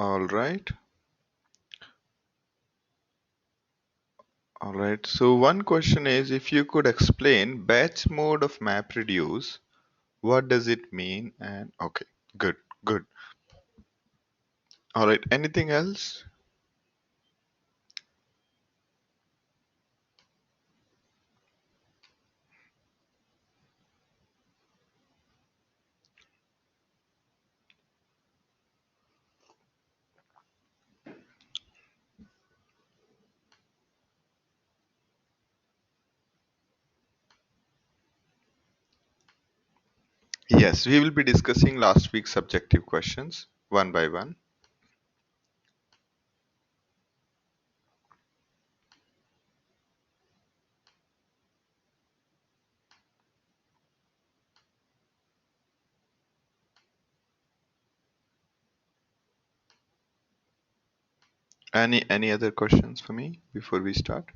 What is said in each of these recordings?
All right. All right. So one question is, if you could explain batch mode of MapReduce, what does it mean? And okay, good, good. All right. Anything else? Yes, we will be discussing last week's subjective questions one by one. Any other questions for me before we start?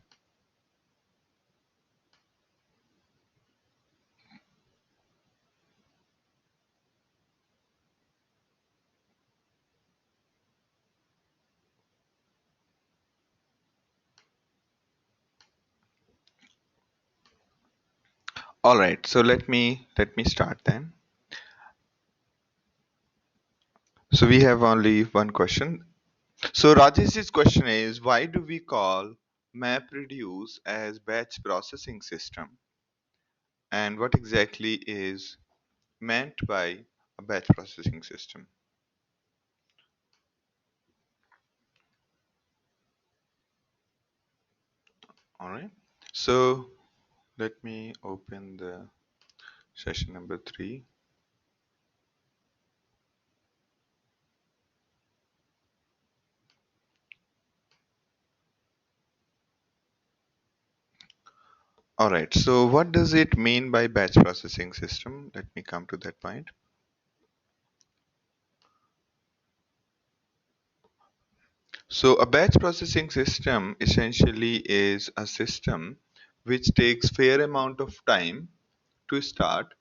All right. So let me start then. So we have only one question. So Rajesh's question is, why do we call MapReduce as batch processing system? And what exactly is meant by a batch processing system? All right. So let me open the session number 3. All right. So what does it mean by batch processing system? Let me come to that point. So a batch processing system essentially is a system which takes fair amount of time to start,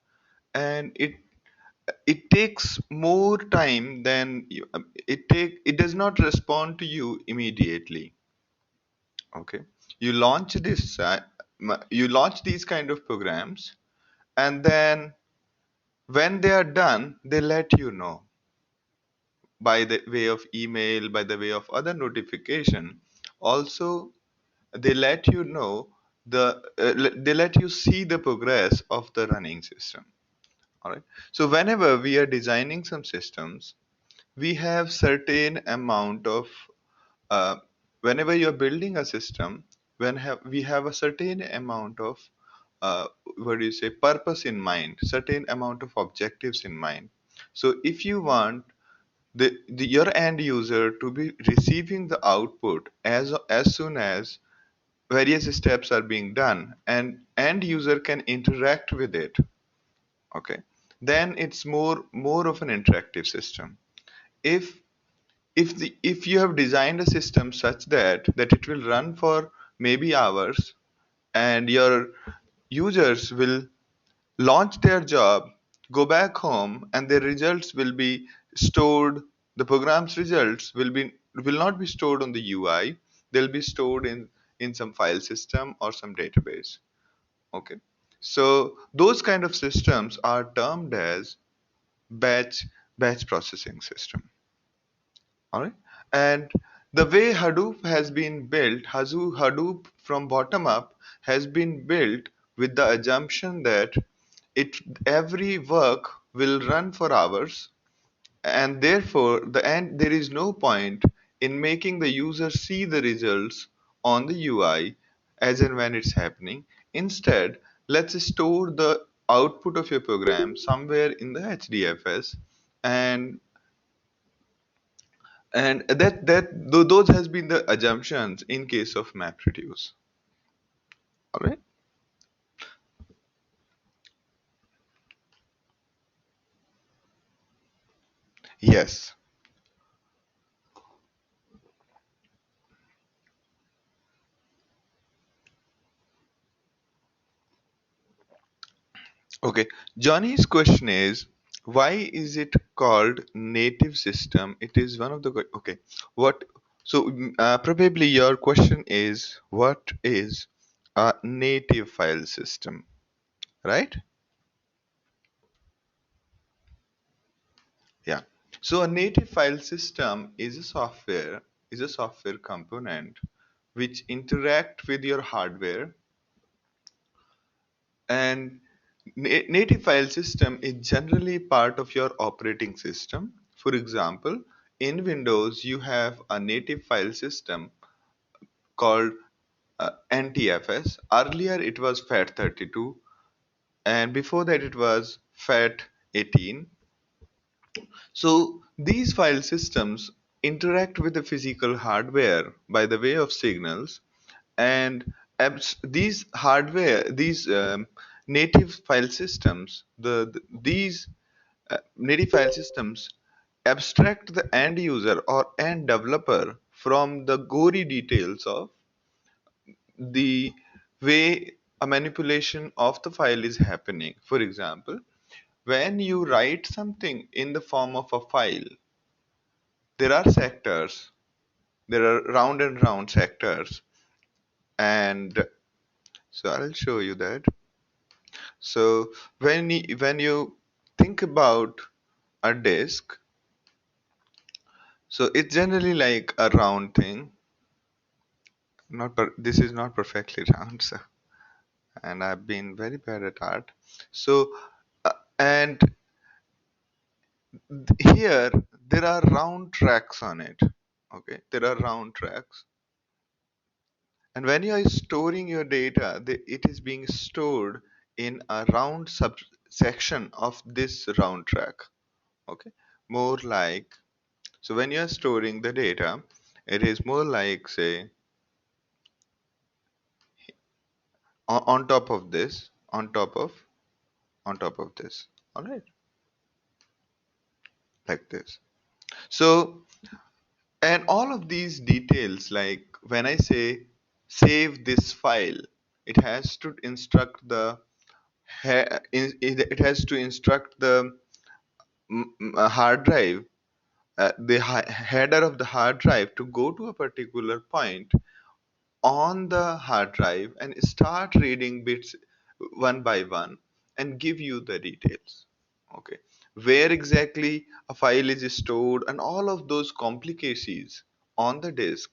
and it takes more time than it does not respond to you immediately. Okay, you launch you launch these kind of programs, and then when they are done, they let you know by the way of email, by the way of other notification. Also, they let you know they let you see the progress of the running system. All right. So whenever we are designing some systems, we have certain amount of uh, whenever you're building a system, we have a certain amount of what do you say, purpose in mind, certain amount of objectives in mind. So if you want your end user to be receiving the output as soon as various steps are being done and end user can interact with it, okay, then it's more of an interactive system. If if the if you have designed a system such that it will run for maybe hours, and your users will launch their job, go back home, and their results will be stored, the program's results will not be stored on the UI, they'll be stored in some file system or some database. Okay, so those kind of systems are termed as batch batch processing system. All right. And the way Hadoop has been built, Hadoop from bottom up has been built with the assumption that it every work will run for hours, and therefore there is no point in making the user see the results on the UI as and when it's happening. Instead, let's store the output of your program somewhere in the HDFS, and those has been the assumptions in case of MapReduce. All right. Yes. Okay. Johnny's question is, Why is it called native system? It is one of the okay. What? So probably your question is what is a native file system, right? Yeah. So a native file system is a software component which interact with your hardware, and native file system is generally part of your operating system. For example, in Windows you have a native file system called NTFS. Earlier it was FAT32, and before that it was FAT18. So these file systems interact with the physical hardware by the way of signals, and these native file systems, these native file systems abstract the end user or end developer from the gory details of the way a manipulation of the file is happening. For example, when you write something in the form of a file, there are sectors, there are round and round sectors, and so I'll show you that. So when you think about a disk, so it's generally like a round thing. This is not perfectly round, so, and I've been very bad at art. So and here there are round tracks on it. Okay, there are round tracks, and when you are storing your data, it is being stored in a round subsection of this round track. Okay, more like, so when you are storing the data, it is more like, say, on top of this, on top of this. All right, like this. So, and all of these details, like when I say save this file, it has to instruct the it has to instruct the hard drive, the header of the hard drive, to go to a particular point on the hard drive and start reading bits one by one and give you the details. Okay, where exactly a file is stored and all of those complications on the disk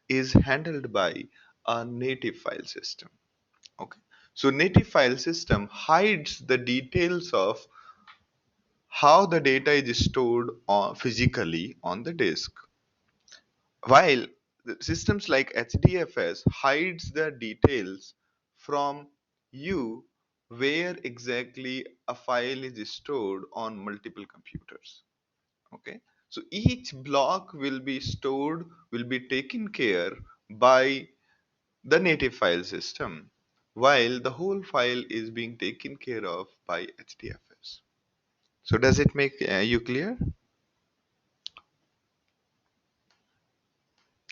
is handled by a native file system. Okay, so native file system hides the details of how the data is stored physically on the disk, while the systems like HDFS hides the details from you where exactly a file is stored on multiple computers. Okay, so each block will be stored, will be taken care by the native file system, while the whole file is being taken care of by HDFS. So does it make you clear?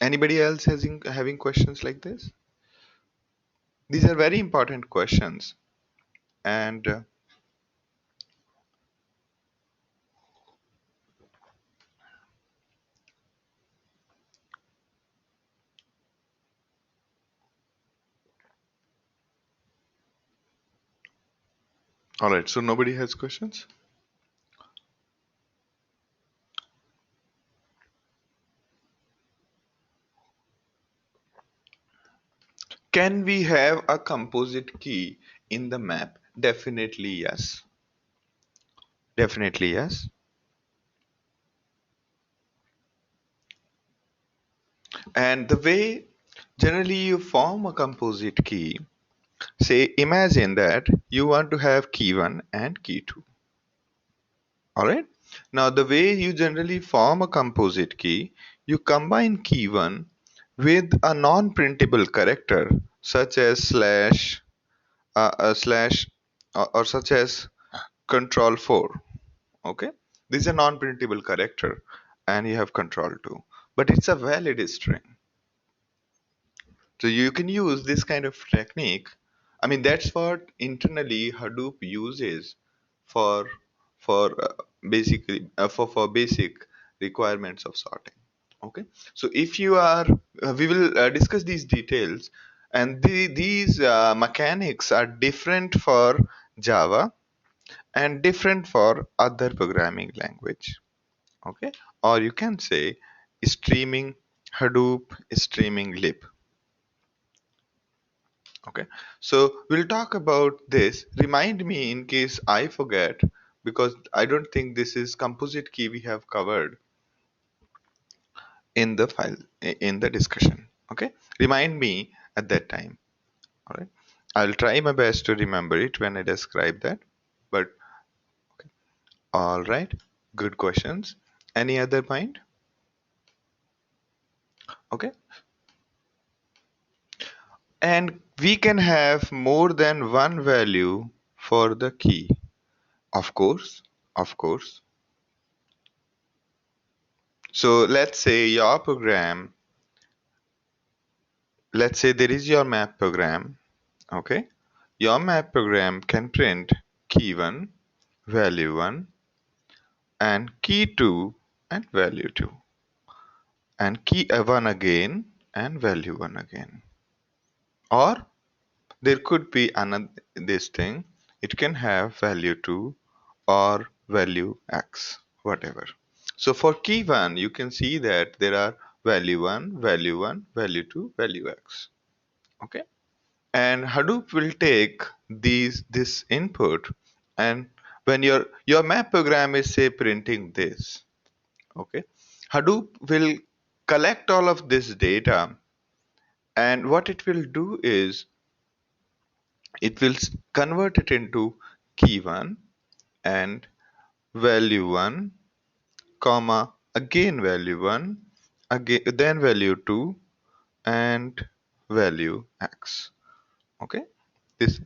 Anybody else having questions like this? These are very important questions. And all right, so nobody has questions? Can we have a composite key in the map? Definitely yes. Definitely yes. And the way generally you form a composite key, say imagine that you want to have key 1 and key 2. All right. Now the way you generally form a composite key, you combine key 1 with a non-printable character such as slash, slash, or such as control 4. Okay, this is a non-printable character, and you have control 2, but it's a valid string. So you can use this kind of technique. I mean, that's what internally Hadoop uses for for basically for basic requirements of sorting. Okay, so if you are we will discuss these details, and these mechanics are different for Java and different for other programming language. Okay, or you can say streaming Hadoop, streaming lib. Okay, so we'll talk about this. Remind me in case I forget, because I don't think this is composite key we have covered in the file, in the discussion. Okay, remind me at that time. All right, I'll try my best to remember it when I describe that. But all right, good questions. Any other point? Okay, and we can have more than one value for the key. Of course, of course. So let's say there is your map program. Okay, your map program can print key 1, value 1, and key 2 and value 2, and key 1 again and value 1 again. Or there could be another this thing, it can have value 2 or value x, whatever. So for key 1 you can see that there are value 1, value 1, value 2, value x. Okay, and Hadoop will take this input, and when your map program is say printing this, okay, Hadoop will collect all of this data, and what it will do is it will convert it into key 1 and value 1, comma, again value 1, again then value 2 and value x. Okay, this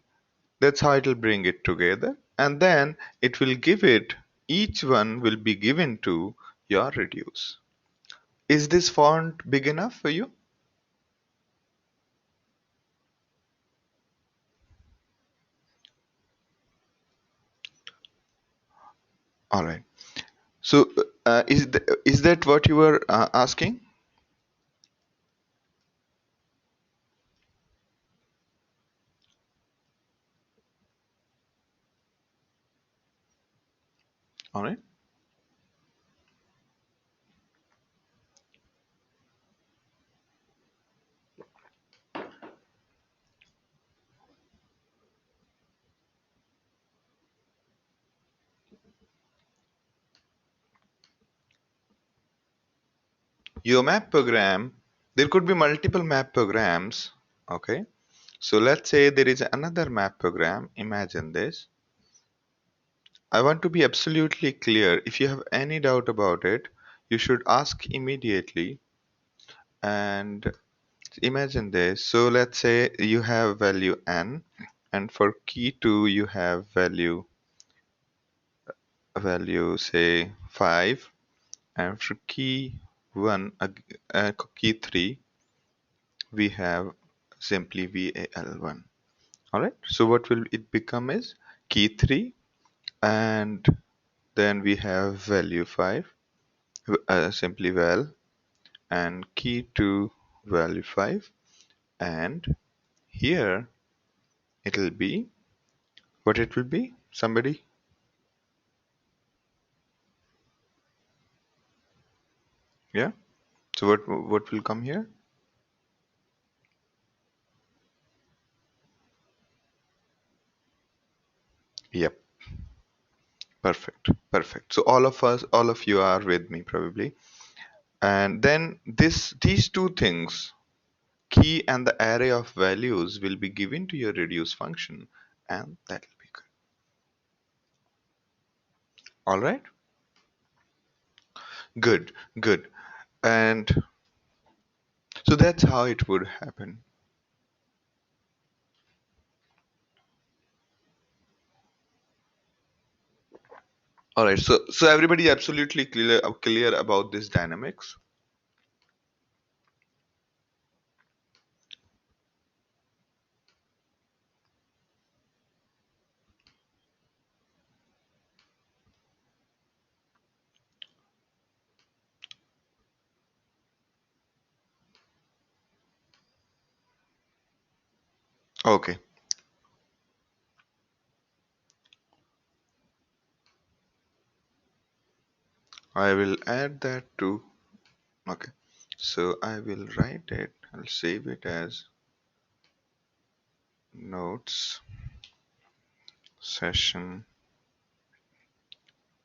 that's how it will bring it together, and then it will give it, each one will be given to your reduce. Is this font big enough for you? All right. So is that what you were asking? All right. Your map program, there could be multiple map programs. Okay. So let's say there is another map program. Imagine this. I want to be absolutely clear. If you have any doubt about it, you should ask immediately. And imagine this. So let's say you have value n, and for key 2 you have value say 5, and for key 1 key 3 we have simply val1. All right. So what will it become is key 3, and then we have value 5, simply val, and key 2 value 5, and here it will be what it will be. Somebody? Yeah. So what will come here? Yep. Perfect. Perfect. So all of you are with me probably. And then these two things, key and the array of values, will be given to your reduce function, and that will be good. All right. Good. Good. And so that's how it would happen. All right. So everybody absolutely clear about this dynamics. Okay, I will add that to. Okay, so I will write it. I'll save it as notes session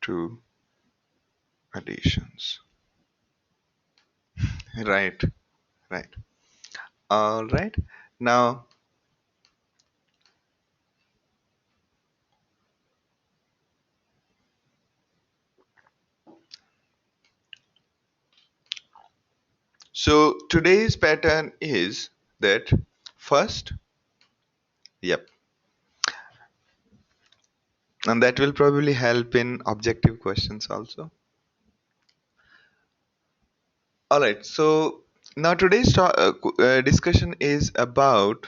2 additions. Right, right. All right. Now, so today's pattern is that first, yep, and that will probably help in objective questions also. All right. So now today's discussion is about.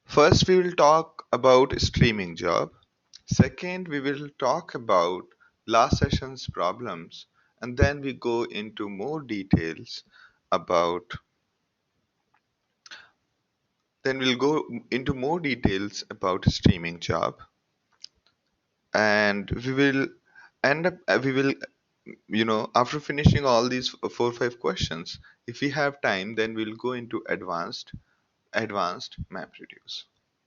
First, we will talk about streaming job. Second, we will talk about last session's problems, and then we go into more details about. Then we'll go into more details about streaming job, and we will end up. We will, after finishing all these 4 or 5 questions, if we have time, then we'll go into advanced map reduce.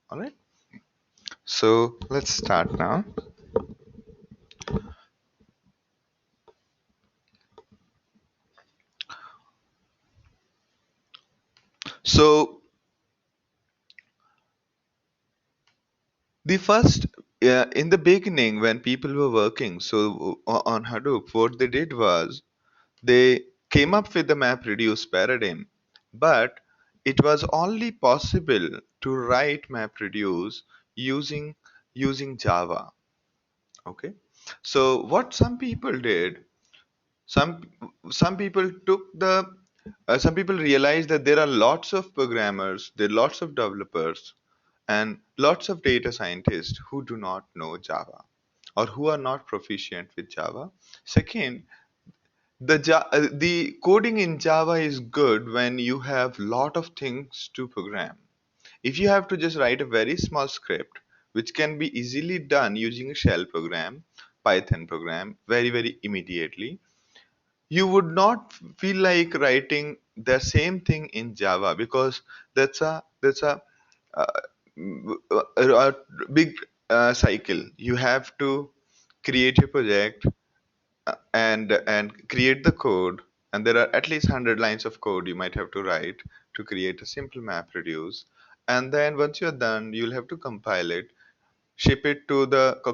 All right. So let's start now. So the first, in the beginning, when people were working, on Hadoop, what they did was they came up with the MapReduce paradigm, but it was only possible to write MapReduce using using Java. Okay, so what some people did, some some people took the some people realized that there are lots of programmers, there are lots of developers, and lots of data scientists who do not know Java or who are not proficient with Java. Second, the coding in Java is good when you have lot of things to program. If you have to just write a very small script, which can be easily done using a shell program, Python program, very immediately, you would not feel like writing the same thing in Java because that's a uh, a big cycle. You have to create your project and create the code, and there are at least 100 lines of code you might have to write to create a simple map reduce. And then once you're done, you'll have to compile it, ship it to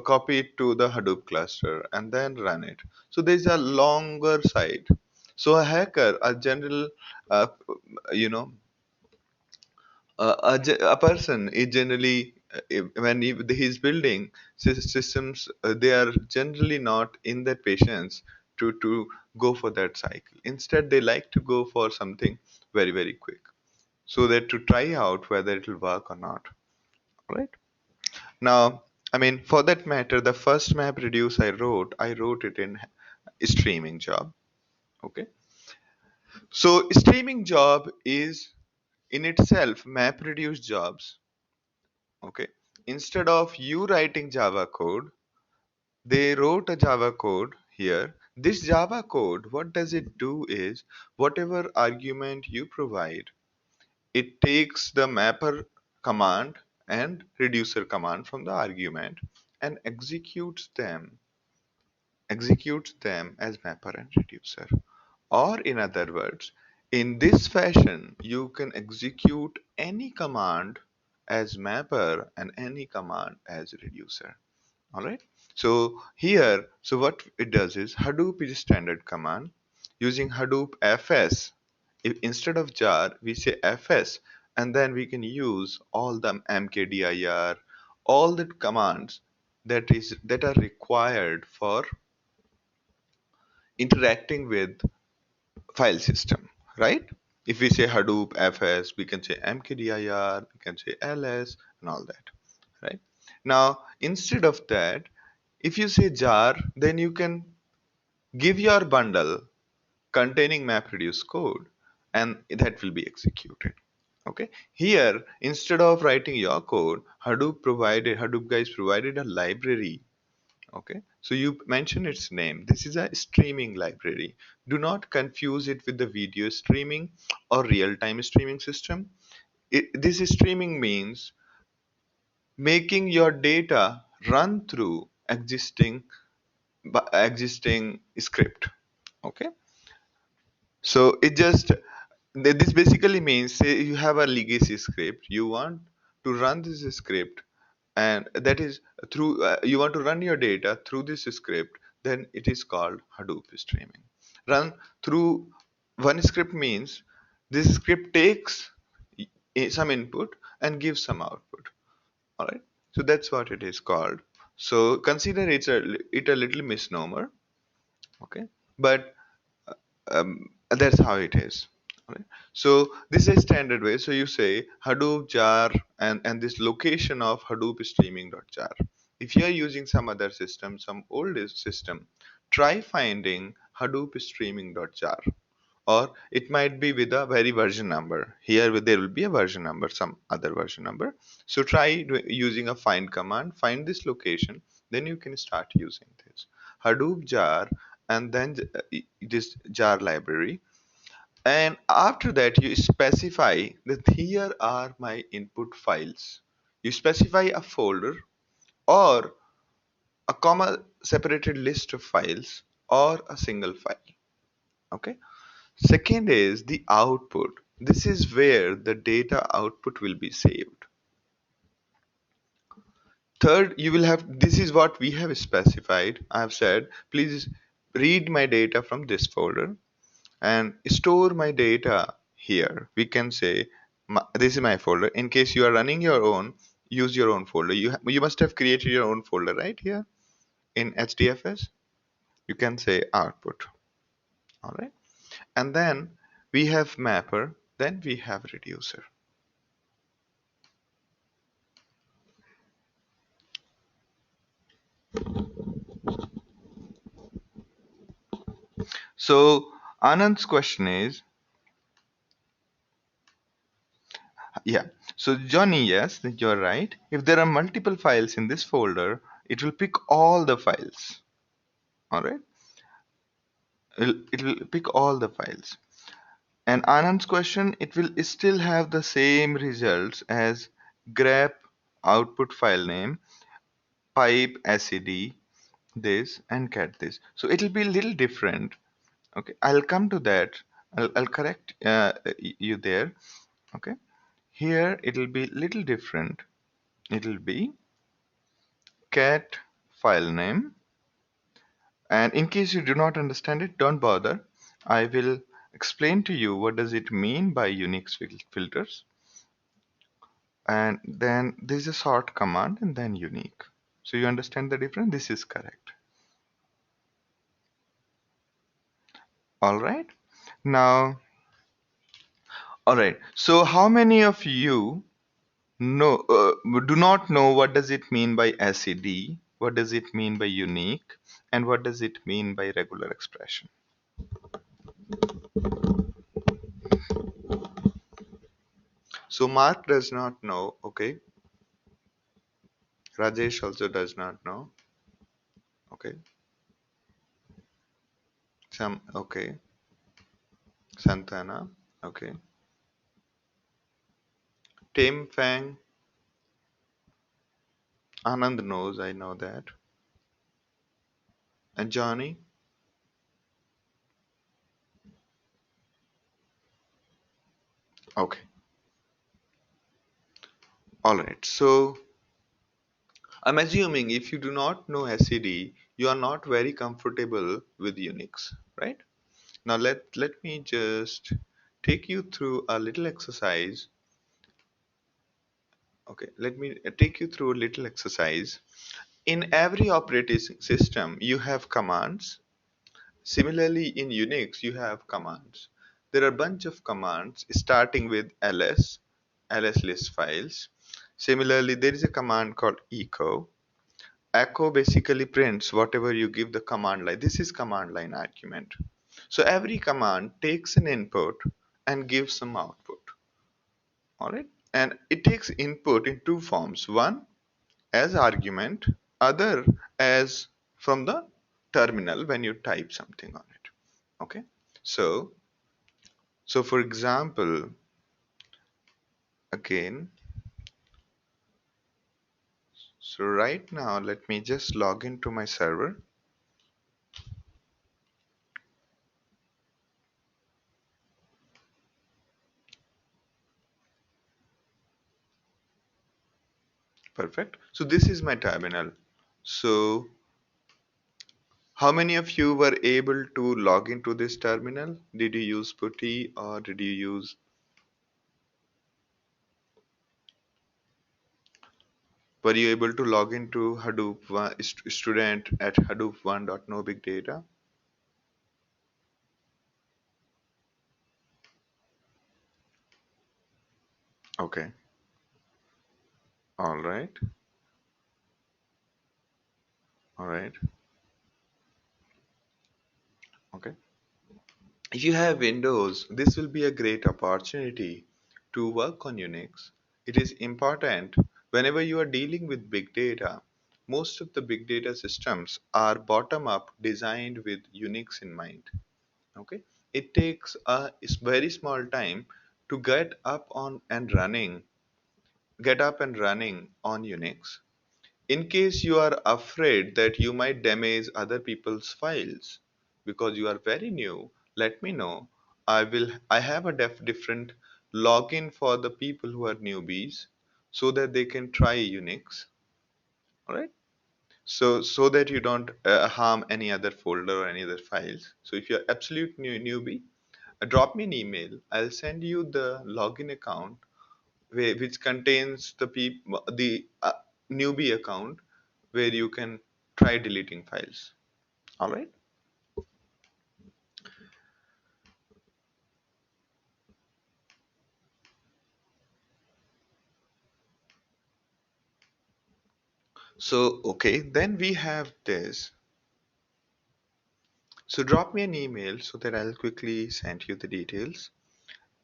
copy it to the Hadoop cluster, and then run it. So there's a longer side. So a hacker, a general, uh, you know, a person is generally when he's building systems, they are generally not in that patience to go for that cycle. Instead, they like to go for something very quick, so that to try out whether it will work or not. Right? Now, I mean, for that matter, the first map reduce I wrote it in streaming job. Okay, so streaming job is in itself map reduce jobs. Okay, instead of you writing Java code, they wrote a Java code here. This Java code, what does it do is whatever argument you provide, it takes the mapper command and reducer command from the argument and executes them as mapper and reducer. Or in other words, in this fashion, you can execute any command as mapper and any command as reducer. All right. So here, so what it does is Hadoop is a standard command. Using Hadoop FS, if instead of jar, we say FS, and then we can use all the mkdir, all the commands that are required for interacting with file system, right? If we say Hadoop FS, we can say mkdir, we can say ls, and all that, right? Now, instead of that, if you say jar, then you can give your bundle containing MapReduce code, and that will be executed. Okay, here instead of writing your code, Hadoop guys provided a library. Okay, so you mention its name. This is a streaming library. Do not confuse it with the video streaming or real-time streaming system. This streaming means making your data run through existing script. Okay, so this basically means, say you have a legacy script, you want to run this script, and that is through you want to run your data through this script, then it is called Hadoop streaming. Run through one script means this script takes some input and gives some output. All right, so that's what it is called. So consider it a little misnomer. Okay, but that's how it is. Right? So this is standard way. So you say Hadoop jar and this location of Hadoop streaming.jar. If you are using some other system, some old system, try finding Hadoop streaming.jar, or it might be with a very version number. Here there will be a version number, some other version number. So try using a find command, find this location, then you can start using this Hadoop jar, and then this jar library. And after that you specify that here are my input files. You specify a folder or a comma separated list of files or a single file. Okay, second is the output. This is where the data output will be saved. Third, you will have, this is what we have specified. I have said, please read my data from this folder and store my data here. We can say, this is my folder. In case you are running your own, use your own folder. You must have created your own folder right here in HDFS. You can say output. All right. And then we have mapper, then we have reducer. So Anand's question is, yeah. So Johnny, yes, you're right. If there are multiple files in this folder, it will pick all the files. All right. It will pick all the files. And Anand's question, it will still have the same results as grep output file name, pipe sed, this, and cat this. So it will be a little different. Okay, I'll come to that. I'll correct you there. Okay, here it will be little different. It will be cat file name, and in case you do not understand it, don't bother. I will explain to you what does it mean by Unix filters, and then there's a sort command and then unique. So you understand the difference. This is correct. All right, now, all right, so how many of you no, do not know what does it mean by SED, what does it mean by unique, and what does it mean by regular expression? So Mark does not know, okay. Rajesh also does not know, okay. Some, okay. Santana, okay. Tim Fang, Anand knows, I know that. And Johnny, okay. All right, so I'm assuming if you do not know SED, you are not very comfortable with Unix, right? Now let me just take you through a little exercise. Okay, let me take you through a little exercise. In every operating system, you have commands. Similarly, in Unix, you have commands. There are a bunch of commands starting with ls list files. Similarly, there is a command called echo. Echo basically prints whatever you give the command line. This is command line argument. So every command takes an input and gives some output. All right. And it takes input in two forms. One as argument, other as from the terminal when you type something on it. Okay. So, so for example, again, so right now, let me just log into my server. Perfect. So this is my terminal. So how many of you were able to log into this terminal? Did you use PuTTY or did you use, were you able to log into Hadoop student at Hadoop 1.no big data? Okay. All right. All right. Okay. If you have Windows, this will be a great opportunity to work on Unix. It is important whenever you are dealing with big data. Most of the big data systems are bottom up designed with Unix in mind. Okay, it takes a very small time to get up and running on Unix. In case you are afraid that you might damage other people's files because you are very new, let me know. I have a different login for the people who are newbies so that they can try Unix. All right. So that you don't harm any other folder or any other files. So if you're absolute newbie, drop me an email. I'll send you the login account which contains the newbie account where you can try deleting files. All right. So okay, then we have this. So drop me an email so that I'll quickly send you the details.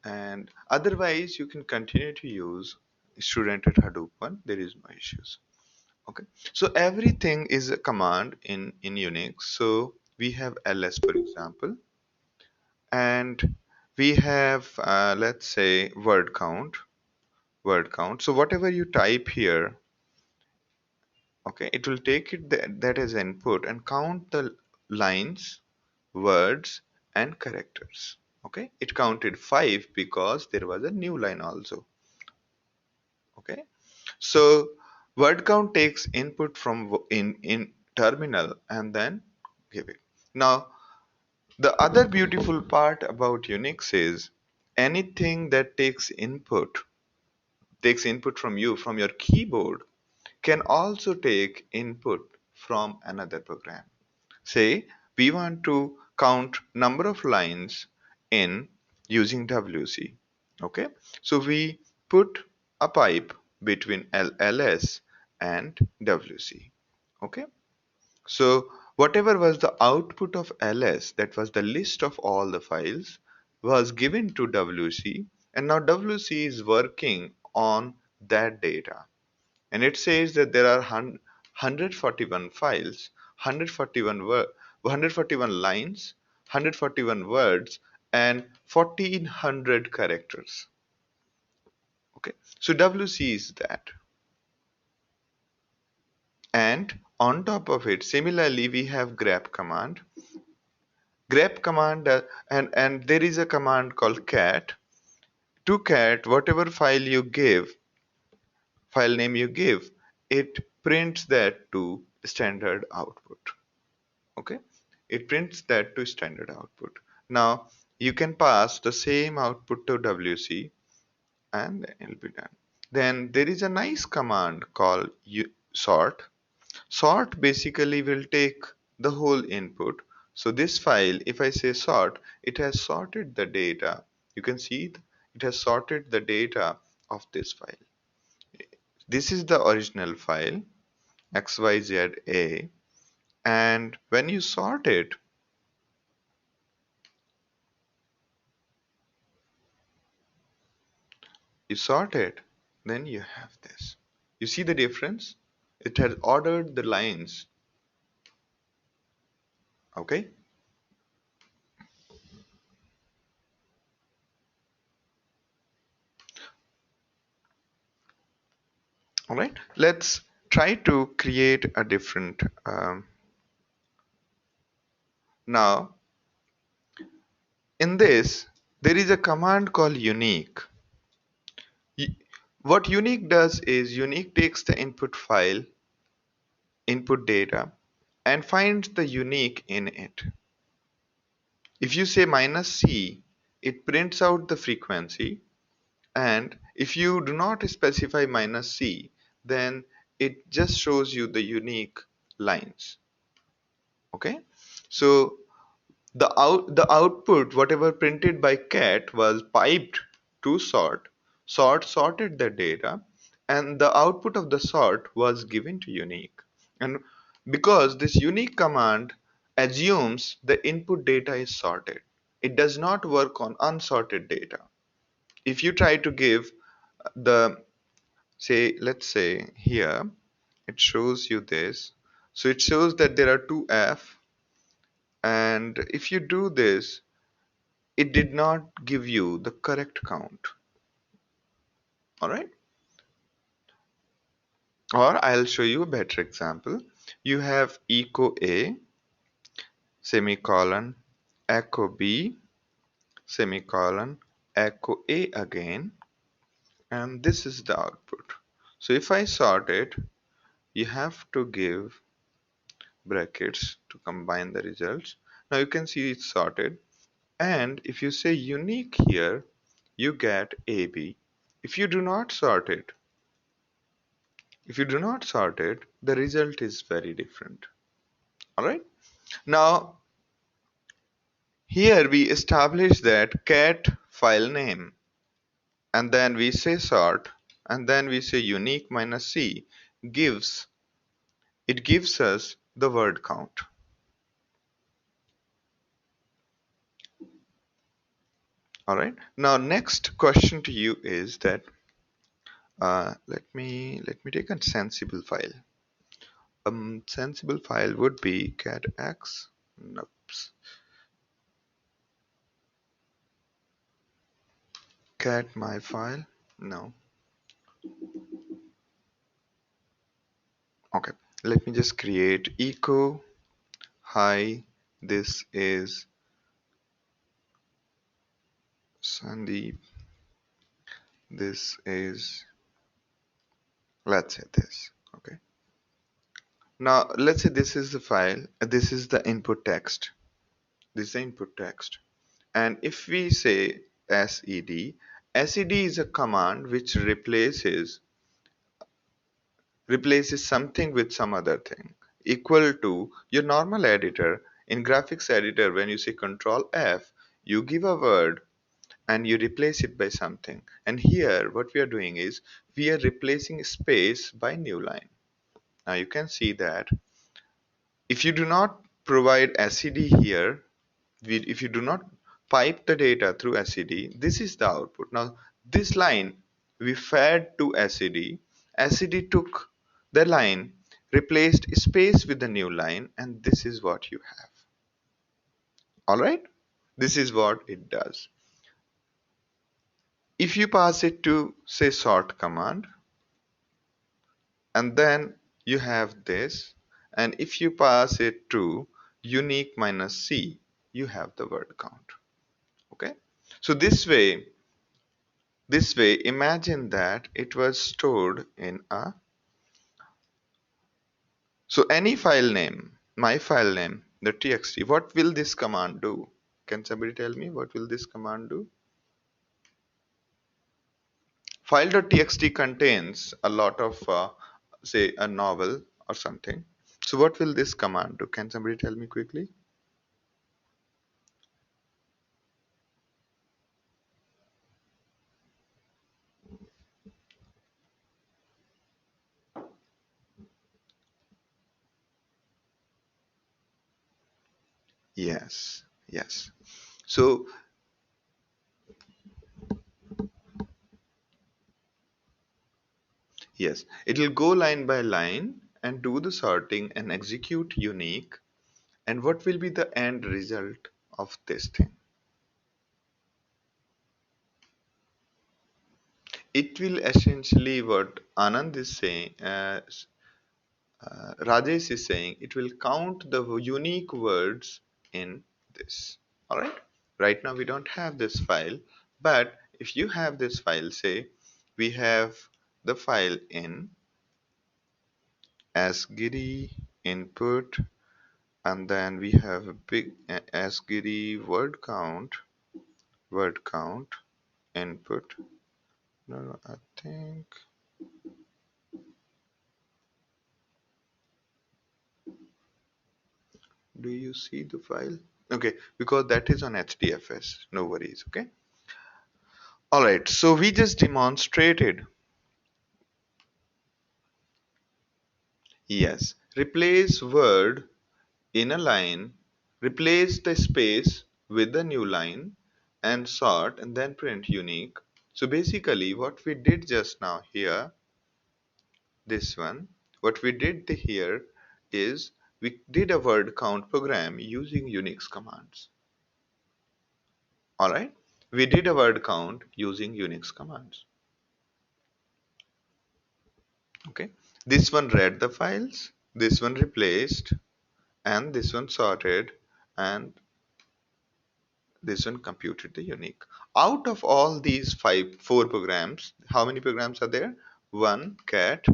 And otherwise, you can continue to use student at Hadoop one. There is no issues. Okay. So everything is a command in Unix. So we have ls, for example, and we have let's say word count. So whatever you type here, okay, it will take that as input and count the lines, words, and characters. Okay, it counted 5 because there was a new line also. Okay, so word count takes input from in terminal and then give it. Now the other beautiful part about Unix is anything that takes input from you from your keyboard can also take input from another program. Say we want to count number of lines in using WC. Okay, so we put a pipe between ls and WC. Okay, so whatever was the output of ls, that was the list of all the files, was given to WC, and now WC is working on that data. And it says that there are 141 files, 141 lines, 141 words, and 1400 characters. Okay, so WC is that. And on top of it, similarly, we have grep command. Grep command, and there is a command called cat. To cat, whatever file name you give, it prints that to standard output. Okay, it prints that to standard output. Now you can pass the same output to WC and it'll be done. Then there is a nice command called sort. Sort basically will take the whole input. So this file, if I say sort, it has sorted the data. You can see it has sorted the data of this file. This is the original file xyza, and when you sort it, You sort it, then you have this. You see the difference? It has ordered the lines. Okay? All right. Let's try to create a different. Now, in this, there is a command called unique. Y- What unique does is unique takes the input file, input data, and finds the unique in it. If you say minus "-c", it prints out the frequency, and if you do not specify minus "-c", then it just shows you the unique lines. Okay? So the output, whatever printed by cat, was piped to sort. Sort sorted the data, and the output of the sort was given to unique. And because this unique command assumes the input data is sorted, it does not work on unsorted data. If you try to give the, say, let's say here, it shows you this. So it shows that there are two F, and if you do this, it did not give you the correct count. All right. Or I'll show you a better example. You have echo A, semicolon, echo B, semicolon, echo A again, and this is the output. So if I sort it, you have to give brackets to combine the results. Now you can see it's sorted. And if you say unique here, you get AB. If you do not sort it, If you do not sort it, the result is very different. All right. Now, here we establish that cat file name, and then we say sort, and then we say unique minus C gives, it gives us the word count. All right. Now, next question to you is that let me take a sensible file. Sensible file would be cat x. Nope. Cat my file. No. Okay, let me just create echo. Hi, this is Sandeep. This is, let's say this. Okay. Now, let's say this is the file. This is the input text. This is the input text. And if we say sed, sed is a command which replaces something with some other thing. Equal to your normal editor. In graphics editor, when you say Control F, you give a word and you replace it by something. And here what we are doing is we are replacing space by new line. Now you can see that if you do not provide SED here, if you do not pipe the data through SED, this is the output. Now this line we fed to SED, SED took the line, replaced space with the new line, and this is what you have. All right, this is what it does. If you pass it to, say, sort command, and then you have this, and if you pass it to unique minus C, you have the word count. Okay, so this way imagine that it was stored in a, so any file name, my file name, the txt, what will this command do? Can somebody tell me what will this command do? File.txt contains a lot of, say, a novel or something. So what will this command do? Can somebody tell me quickly? Yes, yes. So Yes, it will go line by line and do the sorting and execute unique. And what will be the end result of this thing? It will essentially what Anand is saying, Rajesh is saying, it will count the unique words in this. All right. Right now we don't have this file, but if you have this file, say we have the file in asgiri input, and then we have a big asgiri word count input. No, no, I think. Do you see the file? Okay, because that is on HDFS. No worries. Okay. All right. So we just demonstrated. Yes. Replace word in a line. Replace the space with the new line, and sort and then print unique. So basically, what we did just now here, this one, what we did here is we did a word count program using Unix commands. All right. We did a word count using Unix commands. Okay. This one read the files, this one replaced, and this one sorted, and this one computed the unique. Out of all these four programs, how many programs are there? One cat,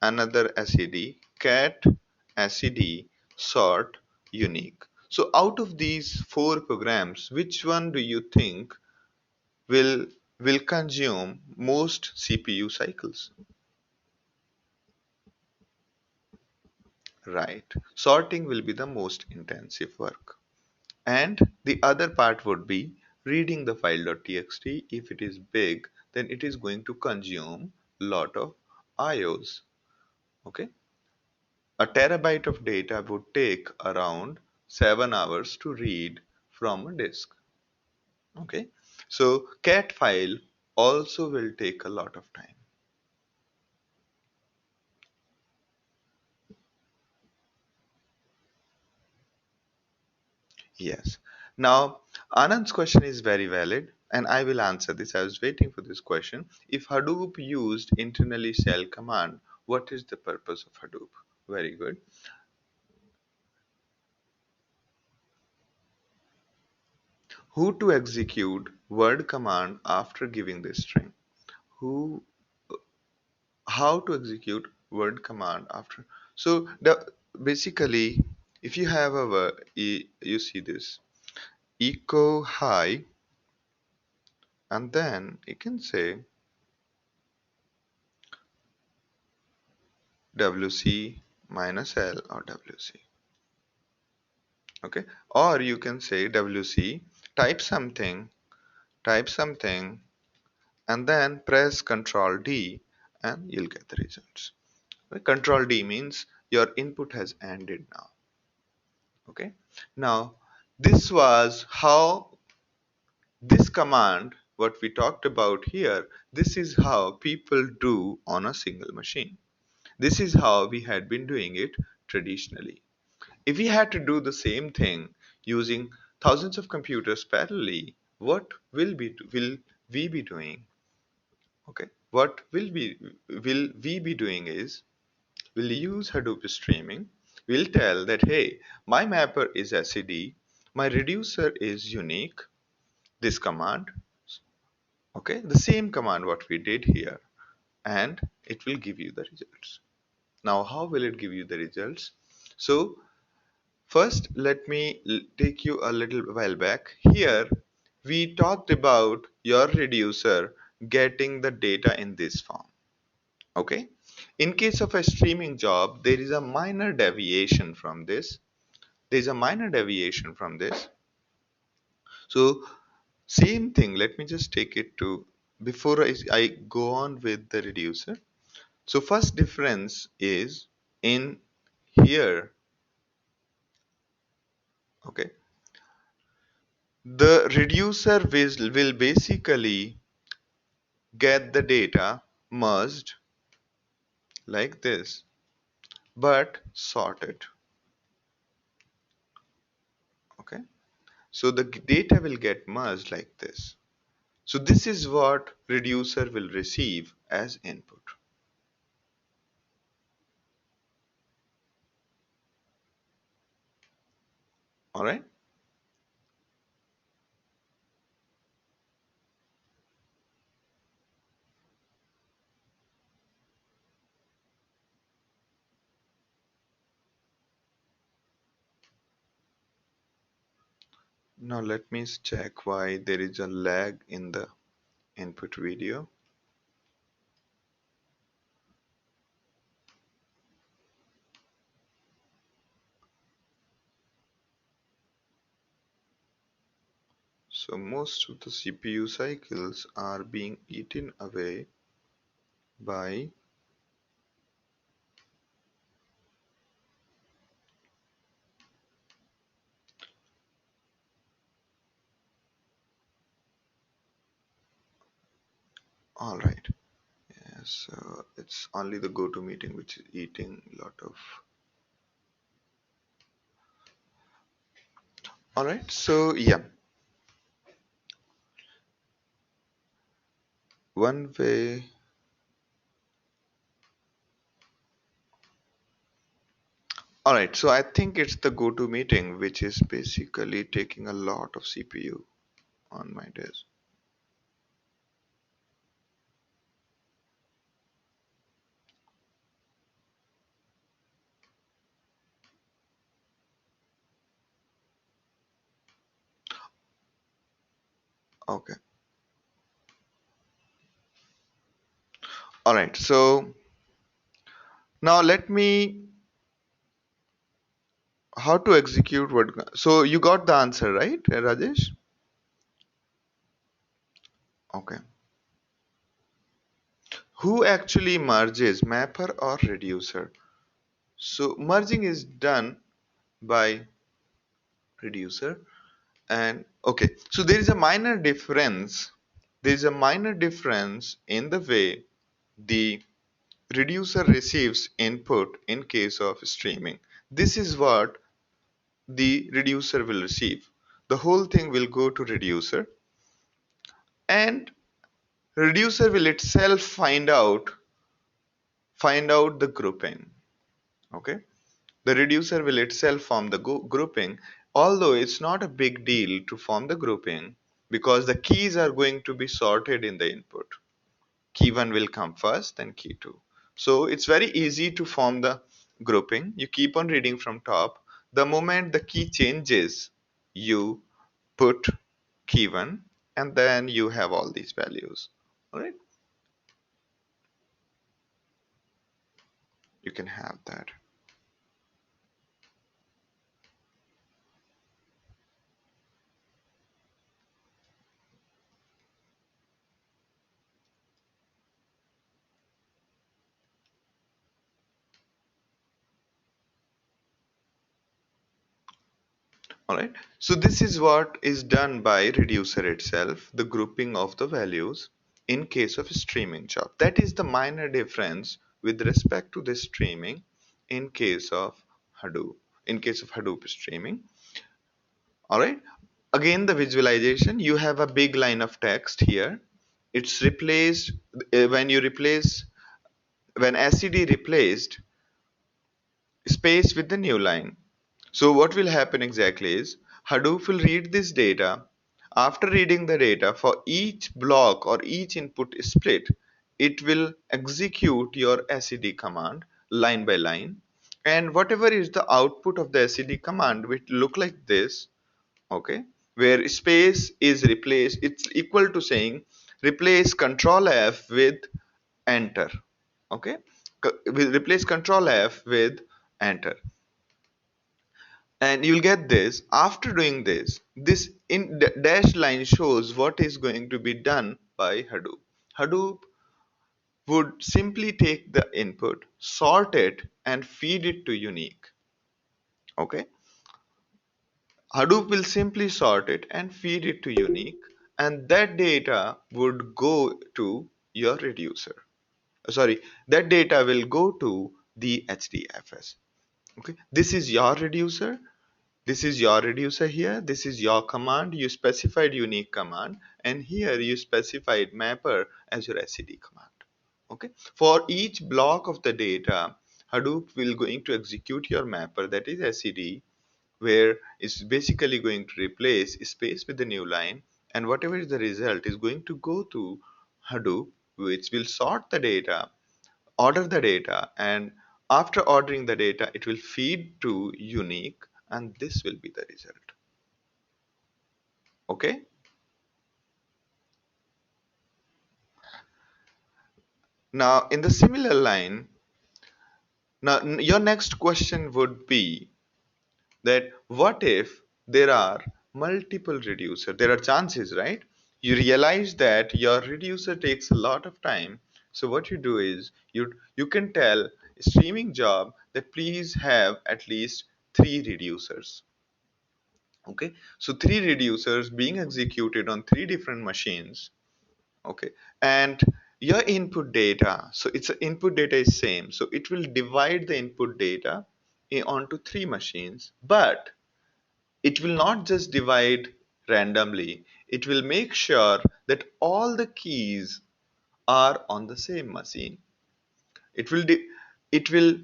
another SED, cat, SED, sort, unique. So out of these four programs, which one do you think will will consume most CPU cycles? Right. Sorting will be the most intensive work. And the other part would be reading the file.txt. If it is big, then it is going to consume a lot of IOs. Okay. A terabyte of data would take around 7 hours to read from a disk. Okay. So cat file also will take a lot of time. Yes. Now, Anand's question is very valid, and I will answer this. I was waiting for this question. If Hadoop used internally shell command, what is the purpose of Hadoop? Very good. Who to execute word command after giving this string? Who, how to execute word command after? So basically, if you have a word, you see this echo hi, and then you can say wc minus l or wc. Okay, or you can say wc type something and then press Ctrl D and you'll get the results. Ctrl D means your input has ended now. Okay, now this was how this command, what we talked about here, this is how people do on a single machine. This is how we had been doing it traditionally. If we had to do the same thing using thousands of computers parallelly, what will we be doing? Okay, what will we be doing is we'll use Hadoop streaming. We'll tell that hey, my mapper is SED, my reducer is unique. This command, okay, the same command what we did here, and it will give you the results. Now, how will it give you the results? So first, let me take you a little while back. Here, we talked about your reducer getting the data in this form. Okay. In case of a streaming job, there is a minor deviation from this. There is a minor deviation from this. So, same thing. Let me just take it to before I go on with the reducer. So, first difference is in here. Okay. The reducer will basically get the data merged like this, but sorted. Okay, so the data will get merged like this. So this is what reducer will receive as input. All right. Now let me check why there is a lag in the input video. So most of the CPU cycles are being eaten away by, all right. Yeah, so it's only the GoToMeeting which is eating a lot of. All right. So yeah, one way. All right. So I think it's the GoToMeeting which is basically taking a lot of CPU on my desk. Okay. All right. So now let me how to execute what. So you got the answer, right, Rajesh? Okay. Who actually merges, mapper or reducer? So merging is done by reducer. And okay, so there is a minor difference. There is a minor difference in the way the reducer receives input in case of streaming. This is what the reducer will receive. The whole thing will go to reducer, and reducer will itself find out the grouping. Okay, the reducer will itself form the grouping, although it's not a big deal to form the grouping because the keys are going to be sorted in the input. Key 1 will come first, then key 2. So it's very easy to form the grouping. You keep on reading from top. The moment the key changes, you put key 1 and then you have all these values. All right, you can have that. Alright, so this is what is done by reducer itself, the grouping of the values in case of streaming job. That is the minor difference with respect to the streaming in case of Hadoop, in case of Hadoop streaming. Alright, again the visualization, you have a big line of text here. It's replaced when you replace when SCD replaced space with the new line. So what will happen exactly is Hadoop will read this data. After reading the data for each block or each input split, it will execute your SED command line by line. And whatever is the output of the SED command will look like this, okay, where space is replaced. It's equal to saying replace Control F with enter, okay. We'll replace Control F with enter, and you'll get this. After doing this, this in dash line shows what is going to be done by Hadoop. Hadoop would simply take the input, sort it, and feed it to unique. Okay, Hadoop will simply sort it and feed it to unique, and that data would go to your reducer. sorry, that data will go to the HDFS. Okay, this is your reducer. This is your reducer here. This is your command. You specified unique command, and here you specified mapper as your SED command. Okay, for each block of the data, Hadoop will going to execute your mapper, that is SED, where it's basically going to replace space with the new line, and whatever is the result is going to go to Hadoop, which will sort the data, order the data, and after ordering the data it will feed to unique, and this will be the result. Okay, now in the similar line, now your next question would be that what if there are multiple reducer, there are chances, right? You realize that your reducer takes a lot of time, so what you do is you can tell streaming job that please have at least three reducers. Okay, so three reducers being executed on three different machines. Okay, and your input data, so its input data is same, so it will divide the input data onto three machines, but it will not just divide randomly, it will make sure that all the keys are on the same machine. It will it will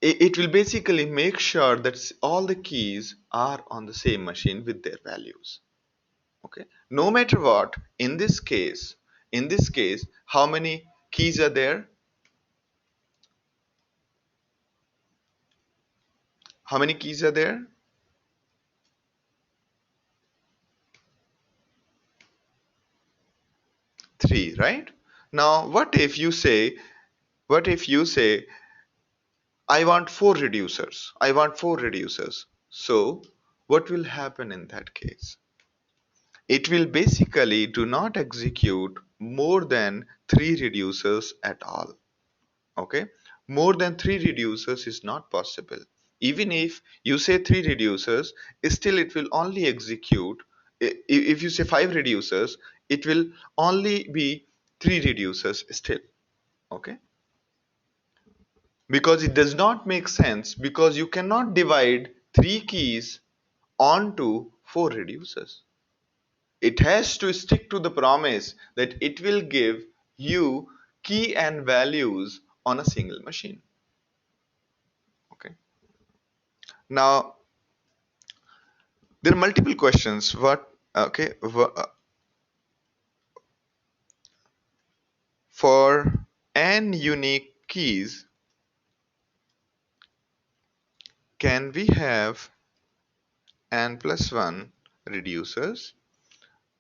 it will basically make sure that all the keys are on the same machine with their values. Okay, no matter what, in this case, how many keys are there? How many keys are there? Three, right? Now what if you say I want four reducers. I want four reducers. So what will happen in that case? It will basically do not execute more than three reducers at all. Okay? More than three reducers is not possible. Even if you say three reducers, still it will only execute. If you say five reducers, it will only be three reducers still. Okay? Because it does not make sense, because you cannot divide three keys onto four reducers. It has to stick to the promise that it will give you key and values on a single machine. Okay, now there are multiple questions. What okay for n unique keys, can we have n plus 1 reducers?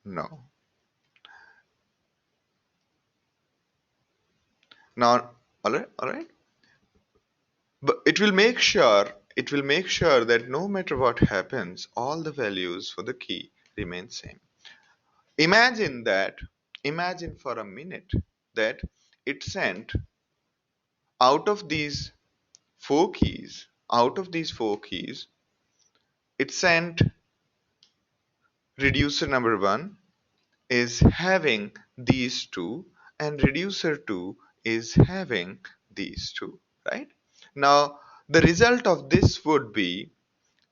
No. Now, all right, but it will make sure that no matter what happens, all the values for the key remain same. Imagine that, imagine for a minute that it sent out of these out of these four keys, it sent reducer number one is having these two, and reducer two is having these two, right? Now, the result of this would be,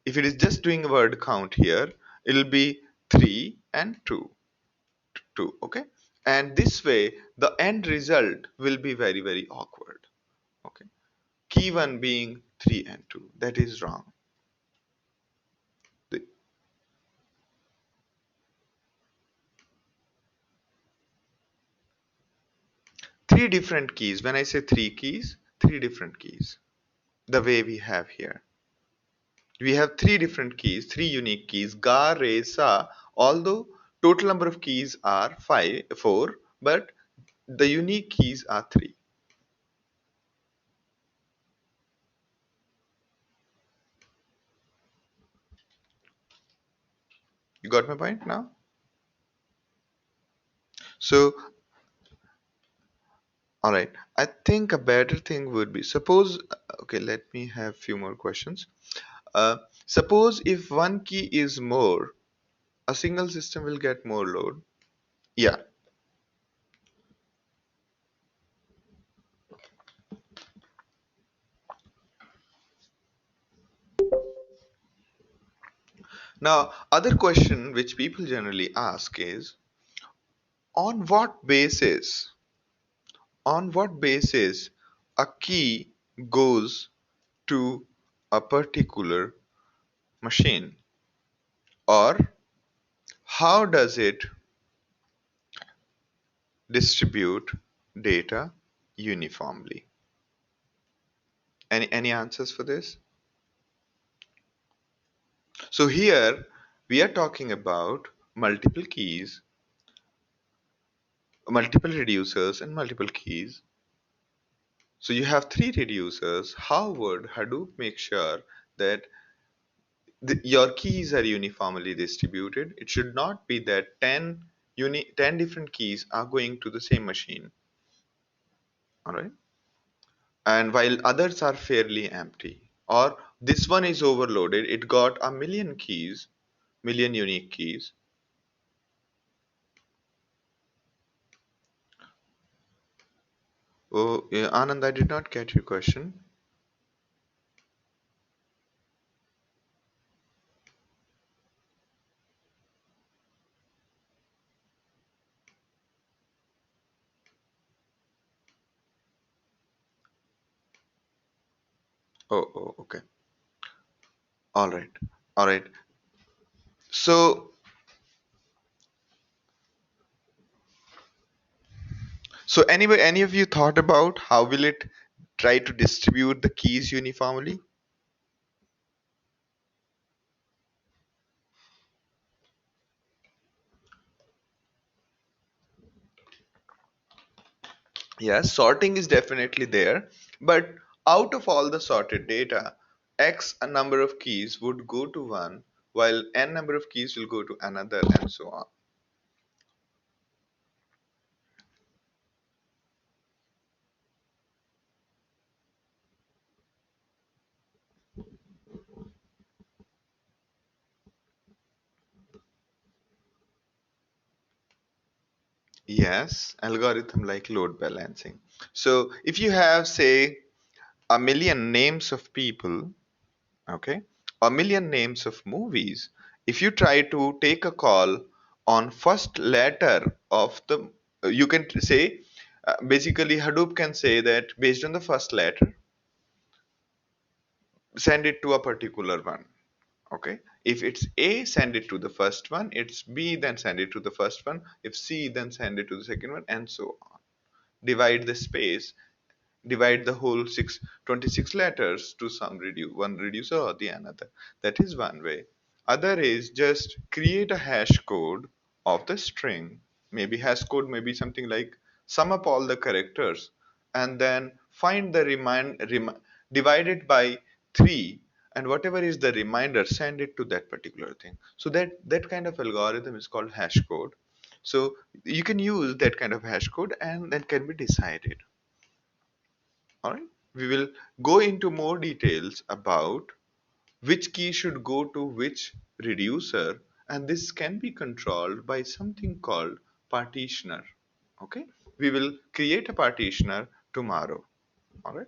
if it is just doing a word count here, it'll be 3 and 2, 2, okay? And this way, the end result will be very, very awkward, okay? Key 1 being 3 and 2, that is wrong. The three different keys, when I say three keys, three different keys, the way we have here. We have three different keys, three unique keys, ga, re, sa, although total number of keys are 4, but the unique keys are 3. You got my point now? So, all right. I think a better thing would be, suppose, okay, let me have few more questions. Suppose if one key is more, a single system will get more load. Yeah. Now, other question which people generally ask is, on what basis, on what basis a key goes to a particular machine, or how does it distribute data uniformly? Any answers for this? So here we are talking about multiple keys, multiple reducers and multiple keys. So you have three reducers. How would Hadoop make sure that your keys are uniformly distributed? It should not be that 10 different keys are going to the same machine, all right? And while others are fairly empty. Or this one is overloaded, it got a million keys, million unique keys. Oh, yeah, Anand, I did not get your question. Oh, okay. All right. All right. So, any of you thought about how will it try to distribute the keys uniformly? Yes, sorting is definitely there, but out of all the sorted data, X a number of keys would go to one, while N number of keys will go to another, and so on. Yes, algorithm like load balancing. So if you have, say, a million names of people, okay, a million names of movies, if you try to take a call on first letter of the, you can say, basically Hadoop can say that based on the first letter, send it to a particular one. Okay, if it's A, send it to the first one. It's B, then send it to the first one. If C, then send it to the second one, and so on. Divide the space, divide the whole 26 letters to some one reducer or the another. That is one way. Other is just create a hash code of the string. Maybe hash code may be something like sum up all the characters and then find the divide it by 3, and whatever is the reminder, send it to that particular thing. So that kind of algorithm is called hash code. So you can use that kind of hash code and then can be decided. All right. We will go into more details about which key should go to which reducer, and this can be controlled by something called partitioner. Okay. We will create a partitioner tomorrow. All right.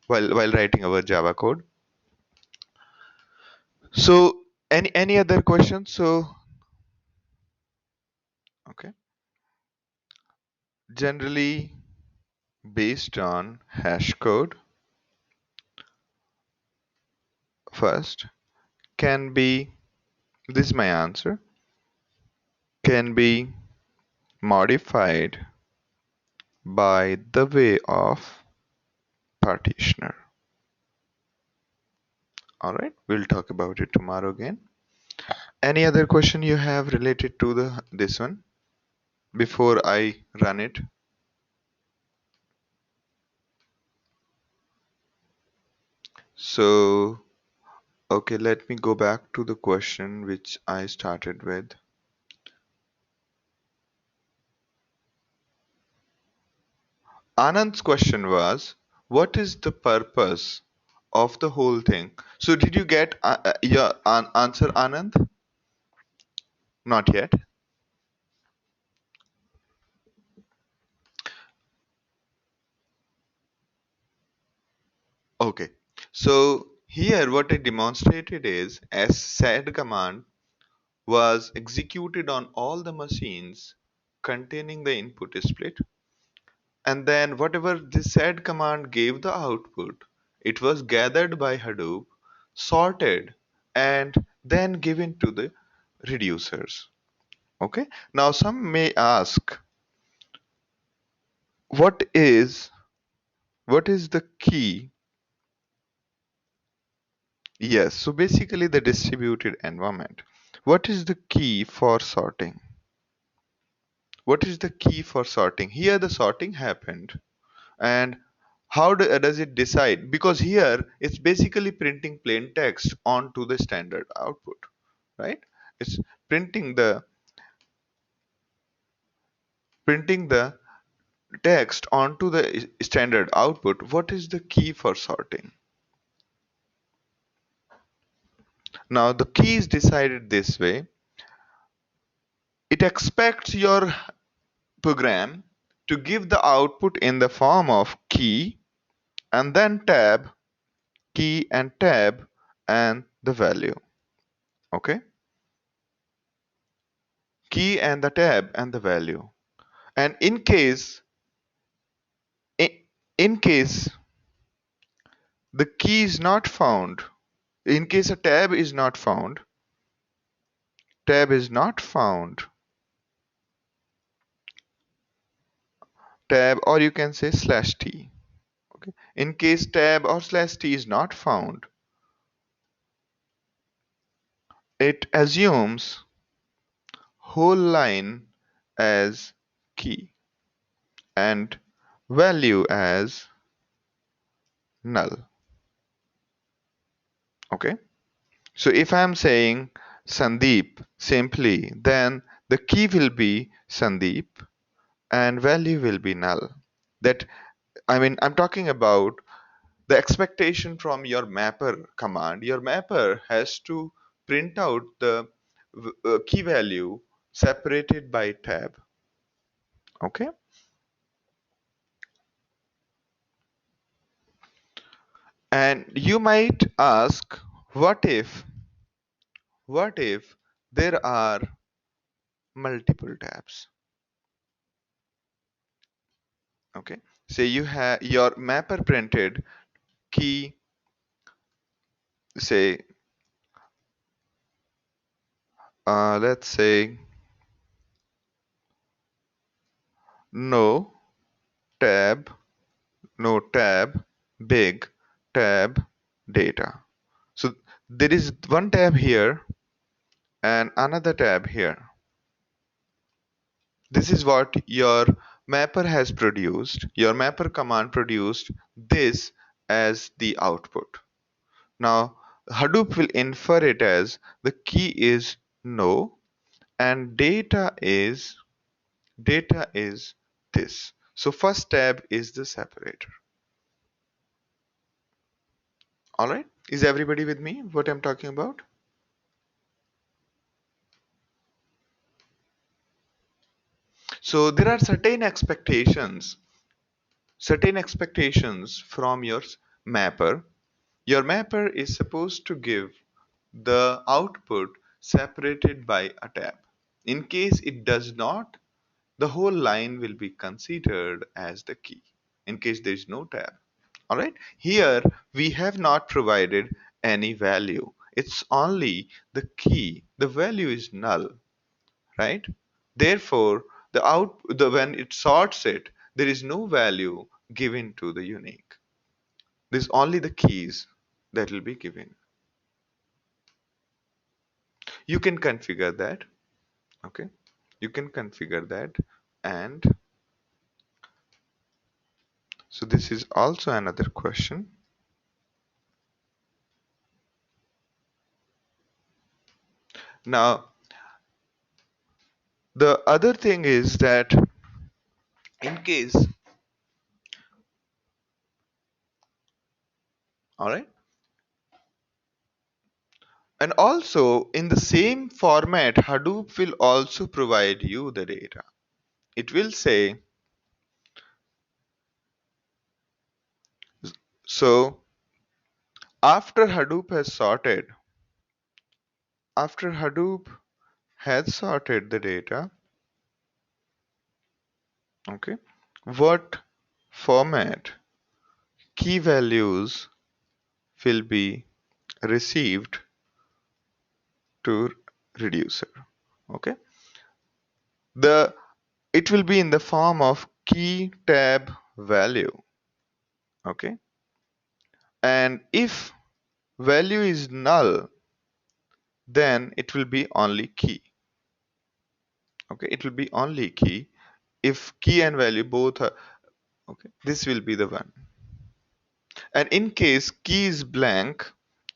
While writing our Java code. So any other questions? So okay. Generally based on hash code first can be, this is my answer, can be modified by the way of partitioner. Alright, we'll talk about it tomorrow again. Any other question you have related to the this one before I run it? So, okay, let me go back to the question which I started with. Anand's question was, what is the purpose of the whole thing? So, did you get your answer, Anand? Not yet. Okay. So, Here what I demonstrated is as SAD command was executed on all the machines containing the input split, and then whatever the SAD command gave the output, it was gathered by Hadoop, sorted, and then given to the reducers. Okay. Now some may ask, what is what is the key? Yes, so basically the distributed environment. What is the key for sorting? What is the key for sorting? Here the sorting happened, and how does it decide? Because here it's basically printing plain text onto the standard output, right? It's printing the printing the text onto the standard output. What is the key for sorting? Now the key is decided this way. It expects your program to give the output in the form of key and then tab, key and tab, and the value. Okay, key and the tab and the value. And in case the key is not found, in case a tab is not found, tab, or you can say slash t. Okay, in case tab or slash t is not found, it assumes whole line as key and value as null. Okay, so if I am saying Sandeep simply, then the key will be Sandeep and value will be null. That, I mean, I'm talking about the expectation from your mapper command. Your mapper has to print out the key value separated by tab. Okay, and you might ask, what if there are multiple tabs? Okay, say you have your mapper printed key, say let's say no tab, no tab, big tab, data. So there is one tab here and another tab here. This is what your mapper has produced. Your mapper command produced this as the output. Now Hadoop will infer it as the key is no and data is this. So first tab is the separator. All right, is everybody with me what I'm talking about? So there are certain expectations from your mapper. Your mapper is supposed to give the output separated by a tab. In case it does not, the whole line will be considered as the key in case there is no tab. All right, here we have not provided any value, it's only the key, the value is null, right? Therefore when it sorts it, there is no value given to the unique. There's only the keys that will be given. You can configure that. Okay, you can configure that. And so this is also another question. Now the other thing is that in case, all right, and also in the same format Hadoop will also provide you the data. It will say, so After Hadoop has sorted, after Hadoop has sorted the data, okay, what format key values will be received to reducer? Okay, the it will be in the form of key tab value. Okay, and if value is null, then it will be only key. Okay, it will be only key. If key and value both are okay, this will be the one. And in case key is blank,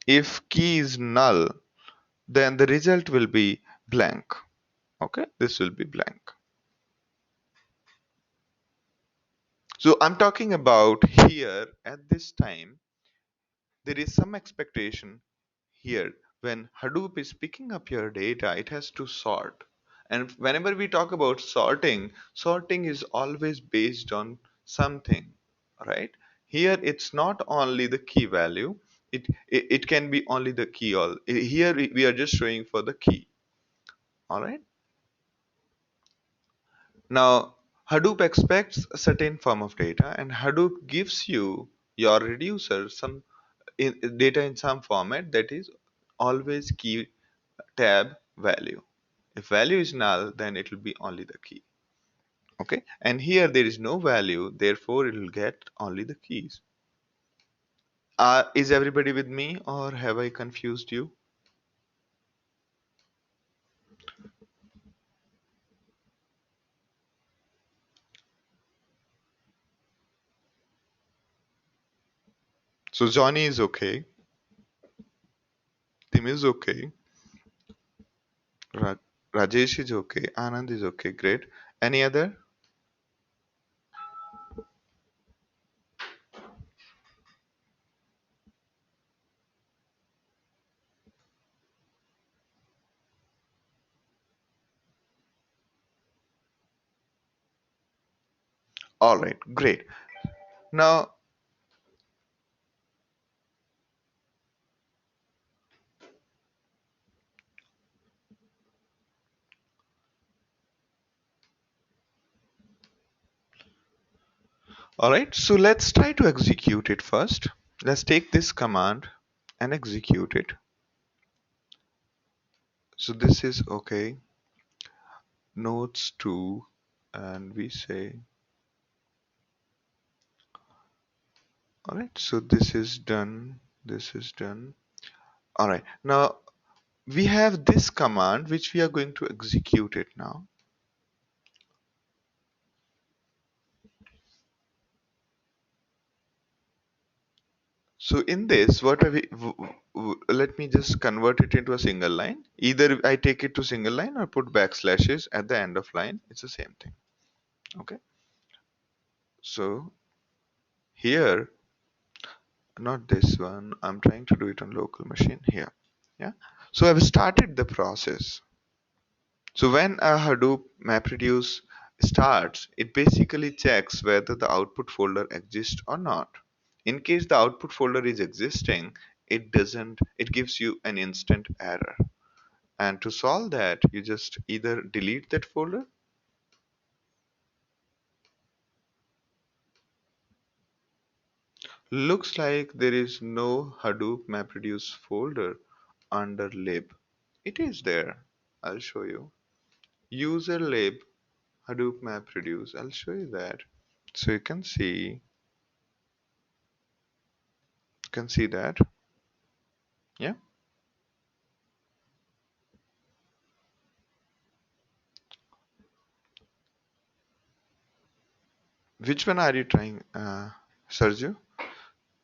if key is null, then the result will be blank. Okay, this will be blank. So I'm talking about here at this time, there is some expectation here. When Hadoop is picking up your data, it has to sort. And whenever we talk about sorting, sorting is always based on something, right? Here it's not only the key value, it can be only the key. All here we are just showing for the key. All right. Now Hadoop expects a certain form of data, and Hadoop gives you your reducer some data in some format that is always key tab value. If value is null, then it will be only the key. Okay, and here there is no value, therefore it will get only the keys. Is everybody with me, or have I confused you? So Johnny is okay, Tim is okay, Ra- Rajesh is okay, Anand is okay, great. Any other? All right, great. Now, all right, so let's try to execute it first. Let's take this command and execute it. So this is okay. Notes to, and we say, all right, so this is done. This is done. All right, now we have this command which we are going to execute it now. So in this, what are we, let me just convert it into a single line. Either I take it to single line or put backslashes at the end of line. It's the same thing. Okay. So here, not this one. I'm trying to do it on local machine here. Yeah. So I've started the process. So when a Hadoop MapReduce starts, it basically checks whether the output folder exists or not. In case the output folder is existing, it doesn't, it gives you an instant error. And to solve that, you just either delete that folder. Looks like there is no Hadoop MapReduce folder under lib. It is there. I'll show you. User lib Hadoop MapReduce. I'll show you that. So you can see that. Yeah. Which one are you trying, Sergio?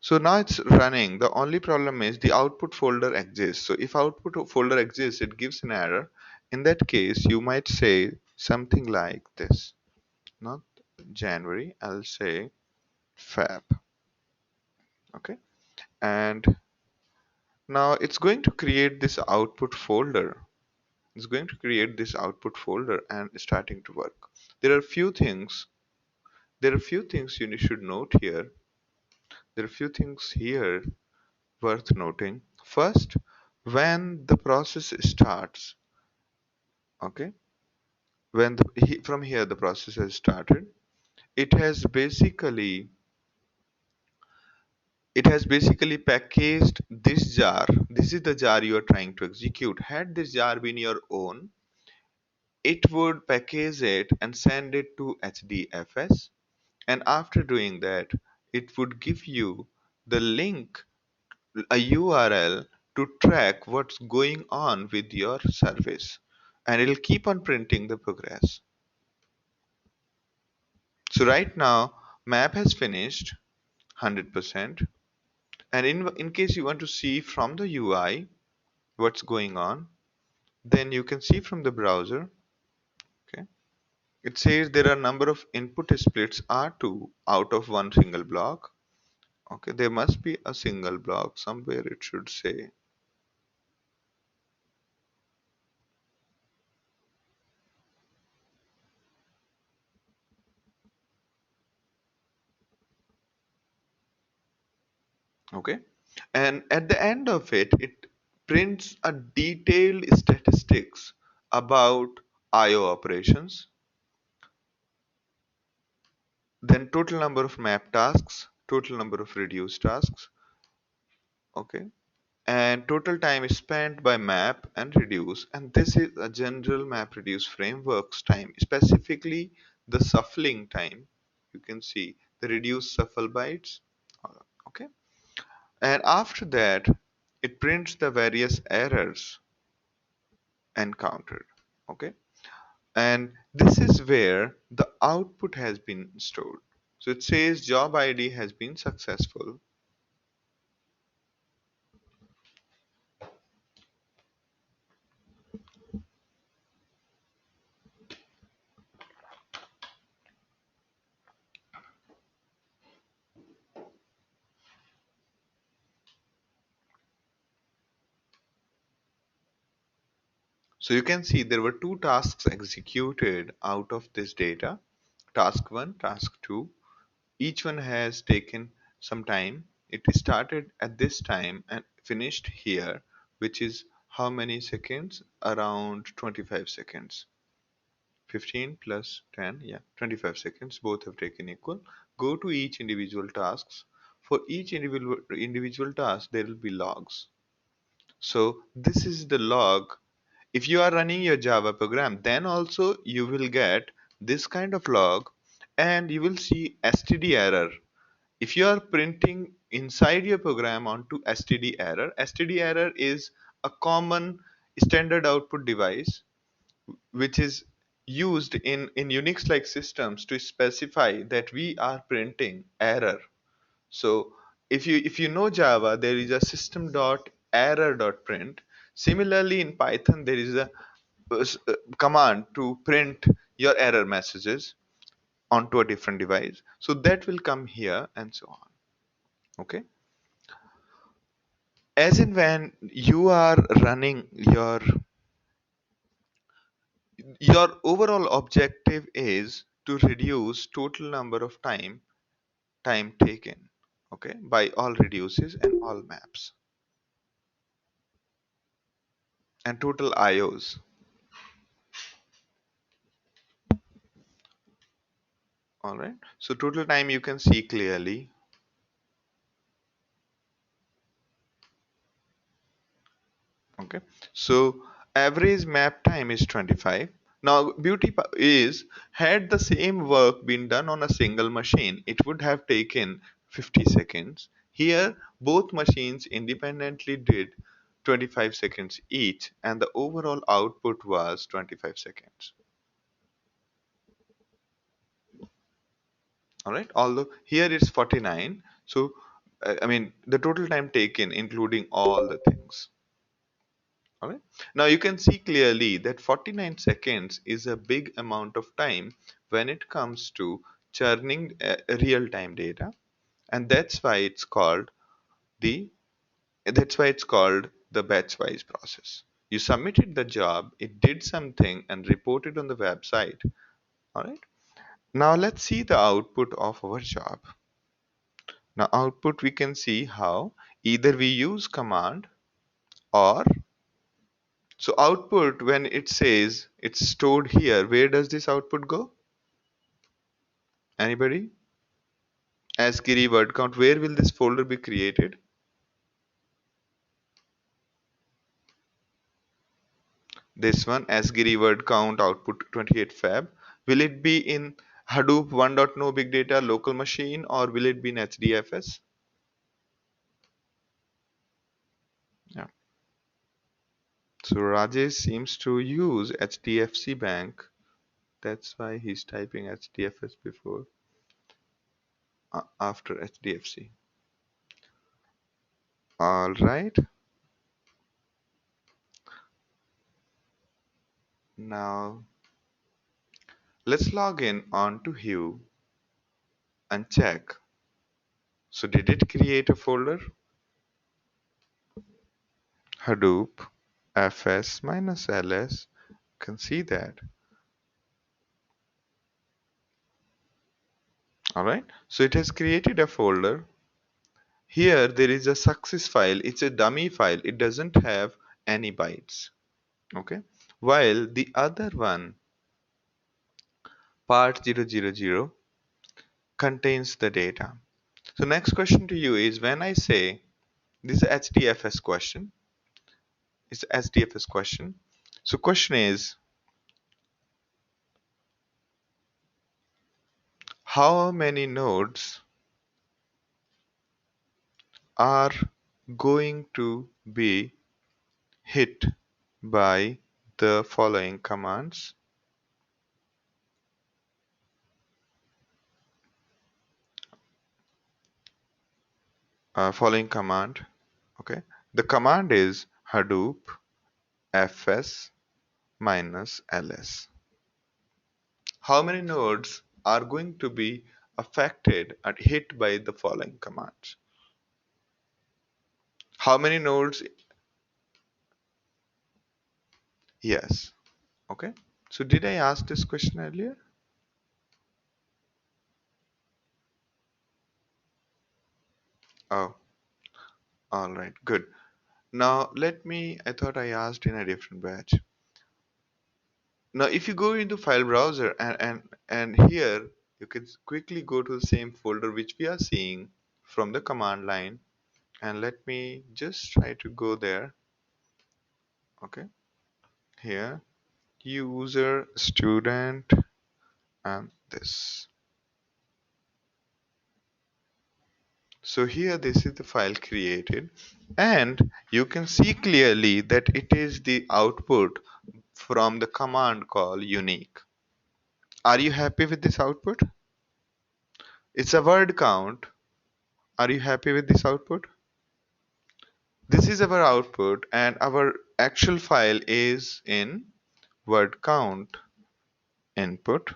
So now it's running. The only problem is the output folder exists. So if output folder exists, it gives an error. In that case, you might say something like this. Not January, I'll say Fab. Okay. And now it's going to create this output folder. It's going to create this output folder and starting to work. There are few things. There are few things you should note here. There are few things here worth noting. First, when the process starts, okay, from here the process has started, it has basically it has basically packaged this jar. This is the jar you are trying to execute. Had this jar been your own, it would package it and send it to HDFS. And after doing that, it would give you the link, a URL to track what's going on with your service. And it'll keep on printing the progress. So right now, map has finished 100%. And in case you want to see from the UI what's going on, then you can see from the browser. Okay, it says there are number of input splits are 2 out of one single block. Okay, there must be a single block somewhere, it should say. Okay, and at the end of it, it prints a detailed statistics about IO operations, then total number of map tasks, total number of reduced tasks. Okay, and total time is spent by map and reduce, and this is a general map reduce framework's time, specifically the shuffling time. You can see the reduce shuffle bytes. Okay, and after that it prints the various errors encountered. Okay, and this is where the output has been stored. So it says job ID has been successful. So you can see there were two tasks executed out of this data. Task 1, task 2. Each one has taken some time. It started at this time and finished here, which is how many seconds? Around 25 seconds. 15 plus 10, yeah, 25 seconds. Both have taken equal. Go to each individual tasks. For each individual task, there will be logs. So this is the log. If you are running your Java program, then also you will get this kind of log, and you will see std error. If you are printing inside your program onto std error is a common standard output device which is used in Unix like systems to specify that we are printing error. So if you know Java, there is a system dot error dot print. Similarly, in Python, there is a command to print your error messages onto a different device. So that will come here and so on. Okay. As in when you are running your overall objective is to reduce total number of time taken. Okay, by all reduces and all maps and total IOs. All right. So total time you can see clearly. Okay. So average map time is 25. Now is had the same work been done on a single machine, it would have taken 50 seconds. Here both machines independently did 25 seconds each, and the overall output was 25 seconds. All right. Although here it's 49. So I mean the total time taken including all the things. All right. Now you can see clearly that 49 seconds is a big amount of time when it comes to churning real-time data, and the that's why it's called the batch-wise process. You submitted the job, it did something, and reported on the website. All right. Now let's see the output of our job. Now output we can see how Either we use command or so output when it says it's stored here, where does this output go? Anybody? As Giri word count, where will this folder be created? This one, ASCII word count output 28 fab. Will it be in Hadoop 1.0 Big Data local machine or will it be in HDFS? Yeah. So Rajesh seems to use HDFC Bank. That's why he's typing HDFS before after HDFC. All right. Now let's log in on to Hue and check. So did it create a folder? Hadoop fs minus ls. Can see that. Alright, so it has created a folder. Here there is a success file. It's a dummy file. It doesn't have any bytes. Okay, while the other one, part 000, contains the data. So next question to you is, when I say this is HDFS question, it's HDFS question. So question is, how many nodes are going to be hit by the following commands? Following command. Okay, the command is Hadoop fs minus ls. How many nodes are going to be affected and hit by the following commands? How many nodes? Yes. Okay, so did I ask this question earlier? Oh, all right, good. Now let me, I thought I asked in a different batch. Now if you go into file browser and here you can quickly go to the same folder which we are seeing from the command line, and let me just try to go there. Okay, here user student and this. So here this is the file created, and you can see clearly that it is the output from the command call unique. Are you happy with this output? It's a word count. Are you happy with this output? This is our output and our actual file is in word count input.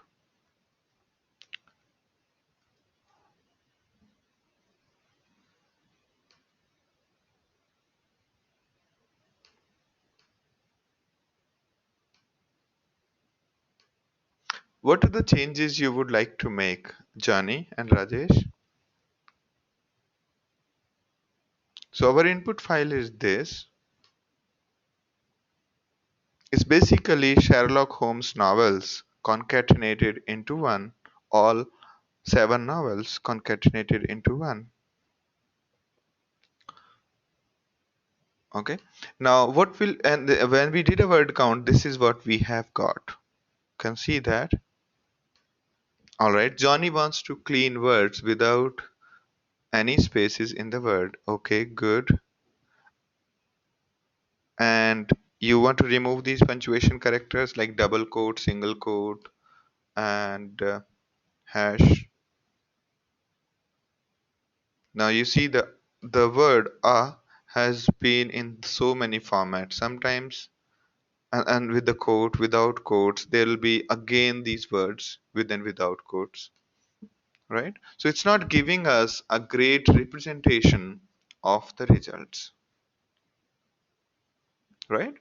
What are the changes you would like to make, Johnny and Rajesh? So our input file is this. It's basically Sherlock Holmes novels concatenated into one, all 7 novels concatenated into one. Okay. Now what will, and when we did a word count, this is what we have got. Can see that. Alright, Johnny wants to clean words without any spaces in the word. Okay, good. And you want to remove these punctuation characters like double quote, single quote, and hash. Now you see the word has been in so many formats. Sometimes and with the quote, without quotes, there will be again these words with and without quotes, right? So it's not giving us a great representation of the results, right?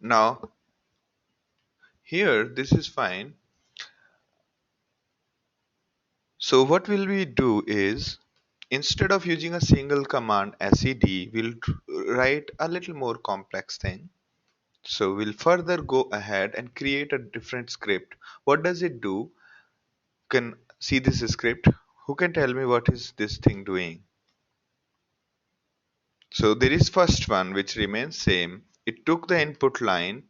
Now here this is fine. So what will we do is, instead of using a single command sed, we'll write a little more complex thing. So we'll further go ahead and create a different script. What does it do? Can see this script. Who can tell me what is this thing doing? So there is first one which remains same. It took the input line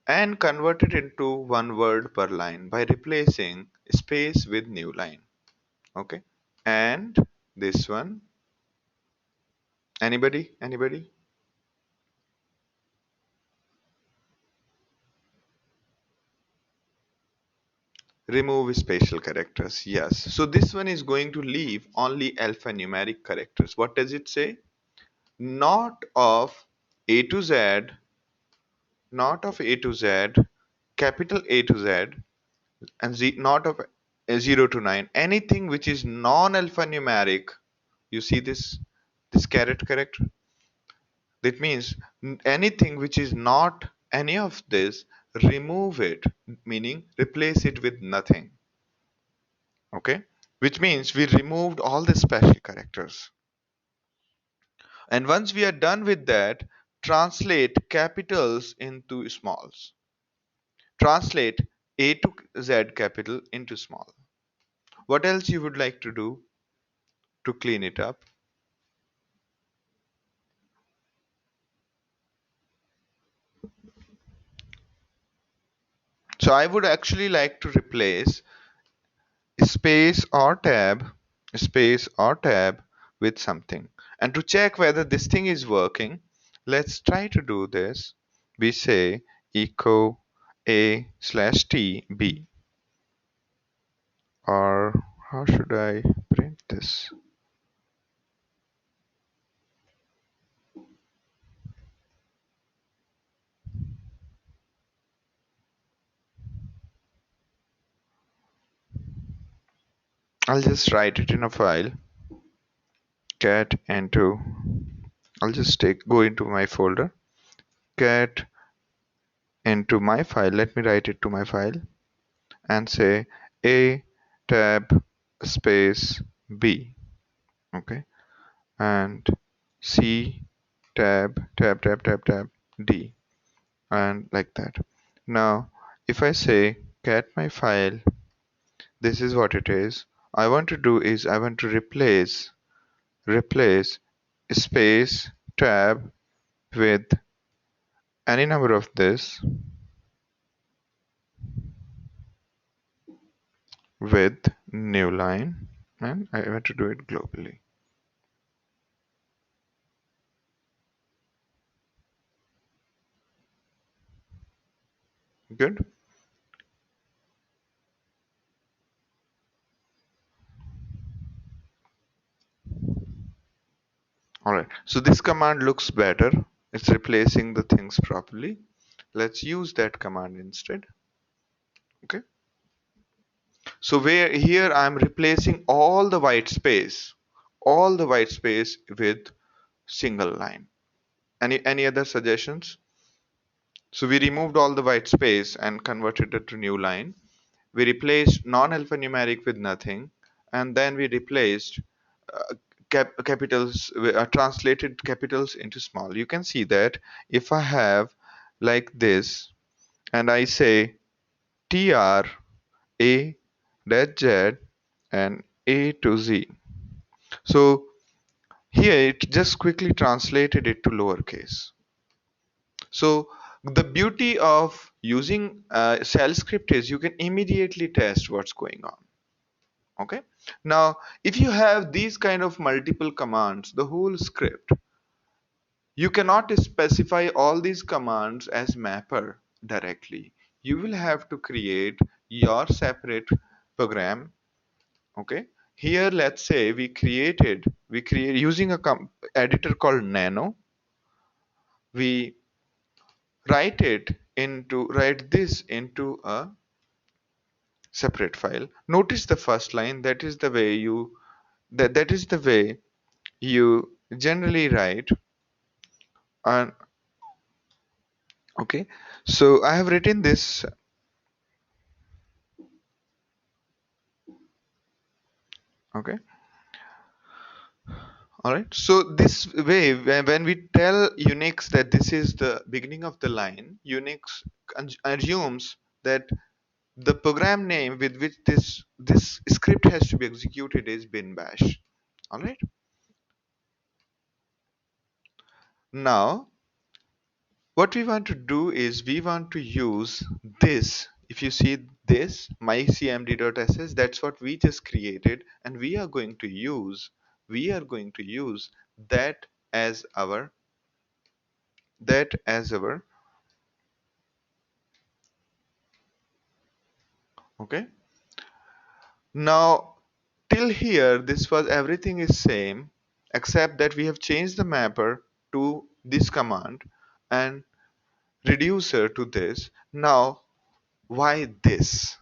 and converted into one word per line by replacing space with new line. Okay. And this one, anybody? Remove special characters. Yes. So this one is going to leave only alphanumeric characters. What does it say? Not of A to Z, not of A to Z, capital A to Z, and not of 0 to 9. Anything which is non-alphanumeric, you see this caret character? That means anything which is not any of this, remove it, meaning replace it with nothing. Okay, which means we removed all the special characters. And once we are done with that, translate capitals into smalls. Translate A to Z capital into small. What else you would like to do to clean it up? So I would actually like to replace space or tab with something. And to check whether this thing is working, let's try to do this. We say echo a slash t b, or how should I print this? I'll just write it in a file. Cat into, I'll just go into my folder. Cat into my file. Let me write it to my file and say a tab space b. Okay, and C tab D, and like that. Now if I say cat my file, this is what it is. I want to do is I want to replace space tab with any number of this with new line, and I want to do it globally. Good. Alright, so this command looks better. It's replacing the things properly. Let's use that command instead. Okay. So where here I'm replacing all the white space with single line. Any other suggestions? So we removed all the white space and converted it to new line. We replaced non-alphanumeric with nothing, and then we replaced capitals, translated capitals into small. You can see that if I have like this, and I say tr a dash z and a to z. So here it just quickly translated it to lowercase. So the beauty of using shell script is you can immediately test what's going on. Okay. Now, if you have these kind of multiple commands, the whole script, you cannot specify all these commands as mapper directly. You will have to create your separate program. Okay. Here, let's say we create using a editor called Nano. We write this into a separate file. Notice the first line. That is the way you generally write. And Okay, so I have written this. Okay, all right. So this way, when we tell Unix that this is the beginning of the line, Unix assumes that the program name with which this script has to be executed is bin bash. All right. Now, what we want to do is we want to use this. If you see this mycmd.sh, that's what we just created, and we are going to use that as our that as our okay. Now, till here, this was everything is same except that we have changed the mapper to this command and reducer to this. Now, why this?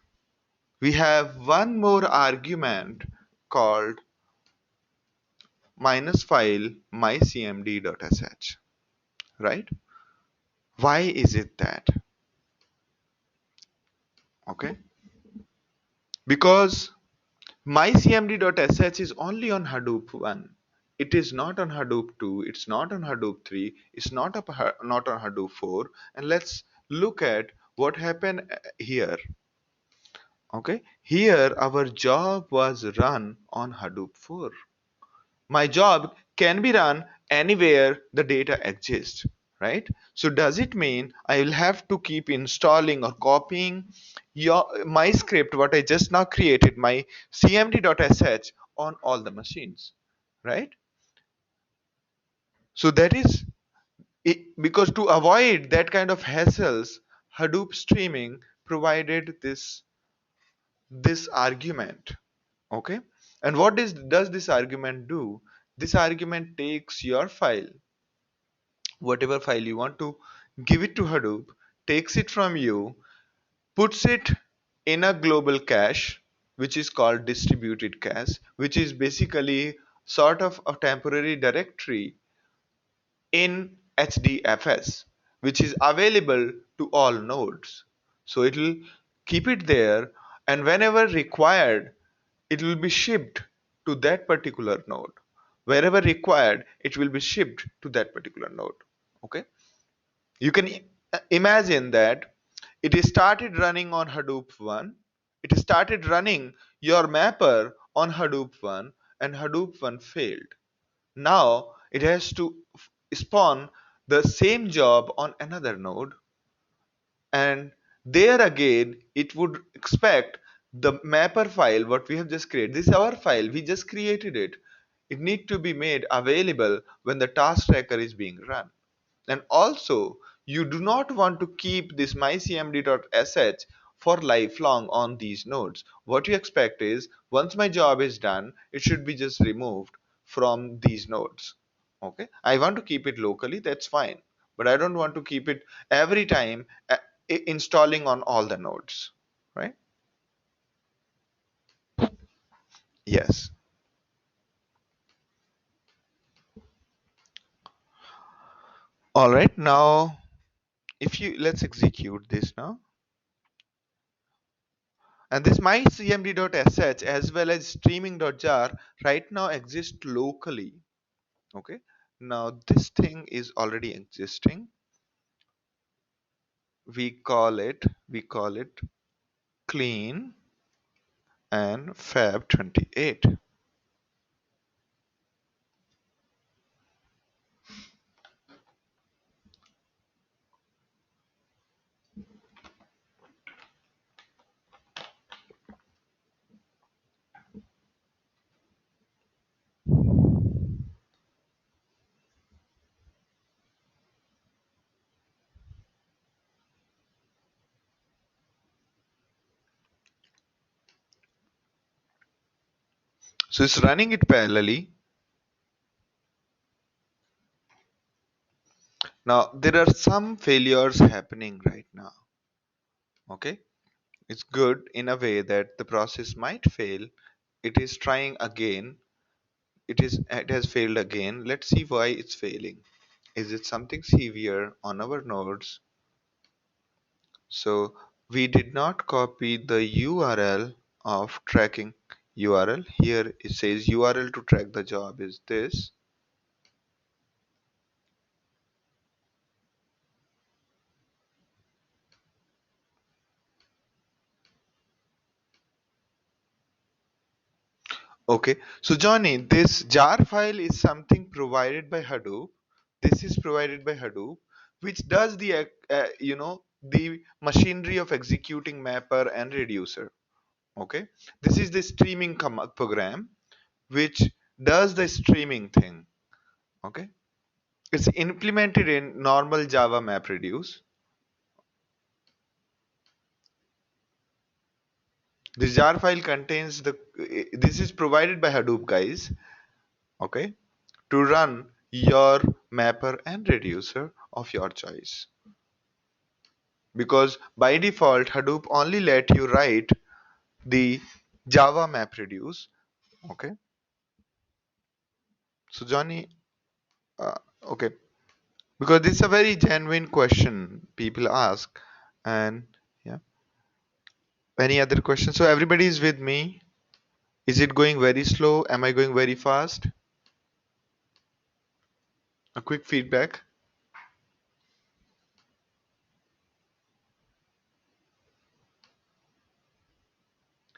We have one more argument called minus file mycmd.sh, right? Why is it that? Okay, because mycmd.sh is only on Hadoop 1. It is not on Hadoop 2, it's not on Hadoop 3, it's not on Hadoop 4. And let's look at what happened here. Okay, here our job was run on Hadoop 4. My job can be run anywhere the data exists, right? So does it mean I will have to keep installing or copying my script, what I just now created, my cmd.sh on all the machines, right? So that is it, because to avoid that kind of hassles, Hadoop streaming provided this argument. Okay, and what does this argument do? This argument takes your file, whatever file you want to give it to Hadoop, takes it from you, puts it in a global cache, which is called distributed cache, which is basically sort of a temporary directory in HDFS, which is available to all nodes. So it will keep it there, and whenever required, it will be shipped to that particular node. Wherever required, it will be shipped to that particular node. Okay. You can imagine that it started running on Hadoop 1. It started running your mapper on Hadoop 1, and Hadoop 1 failed. Now it has to spawn the same job on another node, and there again it would expect the mapper file what we have just created. This is our file, we just created it. It need to be made available when the task tracker is being run. And also, you do not want to keep this mycmd.sh for lifelong on these nodes. What you expect is once my job is done, it should be just removed from these nodes. Okay, I want to keep it locally, that's fine, but I don't want to keep it every time installing on all the nodes, right? Yes. All right, now if you let's execute this now. And this mycmd.sh as well as streaming.jar right now exist locally. Okay. Now this thing is already existing. We call it clean and fab 28. So it's running it parallelly. Now there are some failures happening right now. Okay. It's good in a way that the process might fail. It is trying again. It has failed again. Let's see why it's failing. Is it something severe on our nodes? So we did not copy the URL of tracking URL. Here it says URL to track the job is this. Okay, so Johnny, this jar file is something provided by Hadoop. This is provided by Hadoop, which does the the machinery of executing mapper and reducer. Okay, this is the streaming program which does the streaming thing. Okay, it's implemented in normal Java MapReduce. This jar file contains the. This is provided by Hadoop, guys. Okay, to run your mapper and reducer of your choice. Because by default, Hadoop only let you write the Java MapReduce. Okay, so Johnny, uh, okay, because this is a very genuine question people ask, and yeah, any other questions? So everybody is with me. Is it going very slow? Am I going very fast? A quick feedback.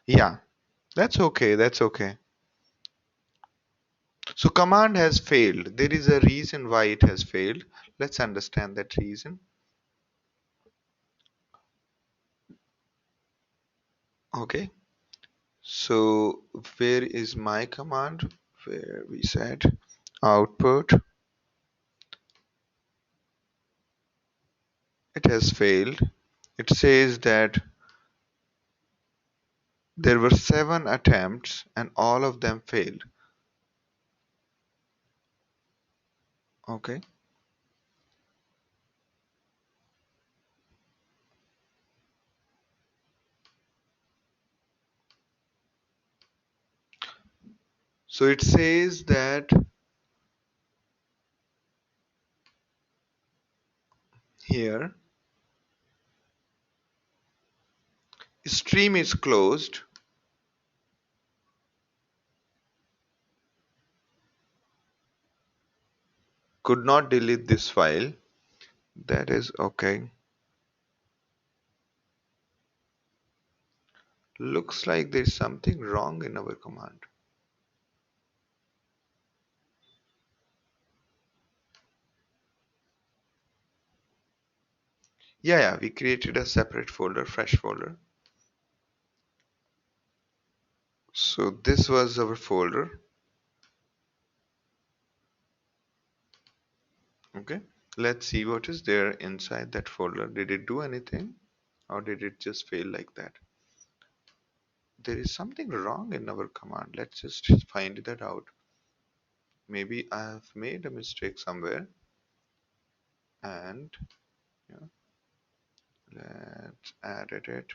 Yeah, that's okay. That's okay. So command has failed. There is a reason why it has failed. Let's understand that reason. Okay. So where is my command? Where we said output. It has failed. It says that there were 7 attempts and all of them failed. Okay. So it says that here stream is closed. Could not delete this file. That is okay. Looks like there's something wrong in our command. Yeah, we created a separate folder, fresh folder. So this was our folder. Okay, let's see what is there inside that folder. Did it do anything or did it just fail like that? There is something wrong in our command. Let's just find that out. Maybe I have made a mistake somewhere, and yeah, let's edit it.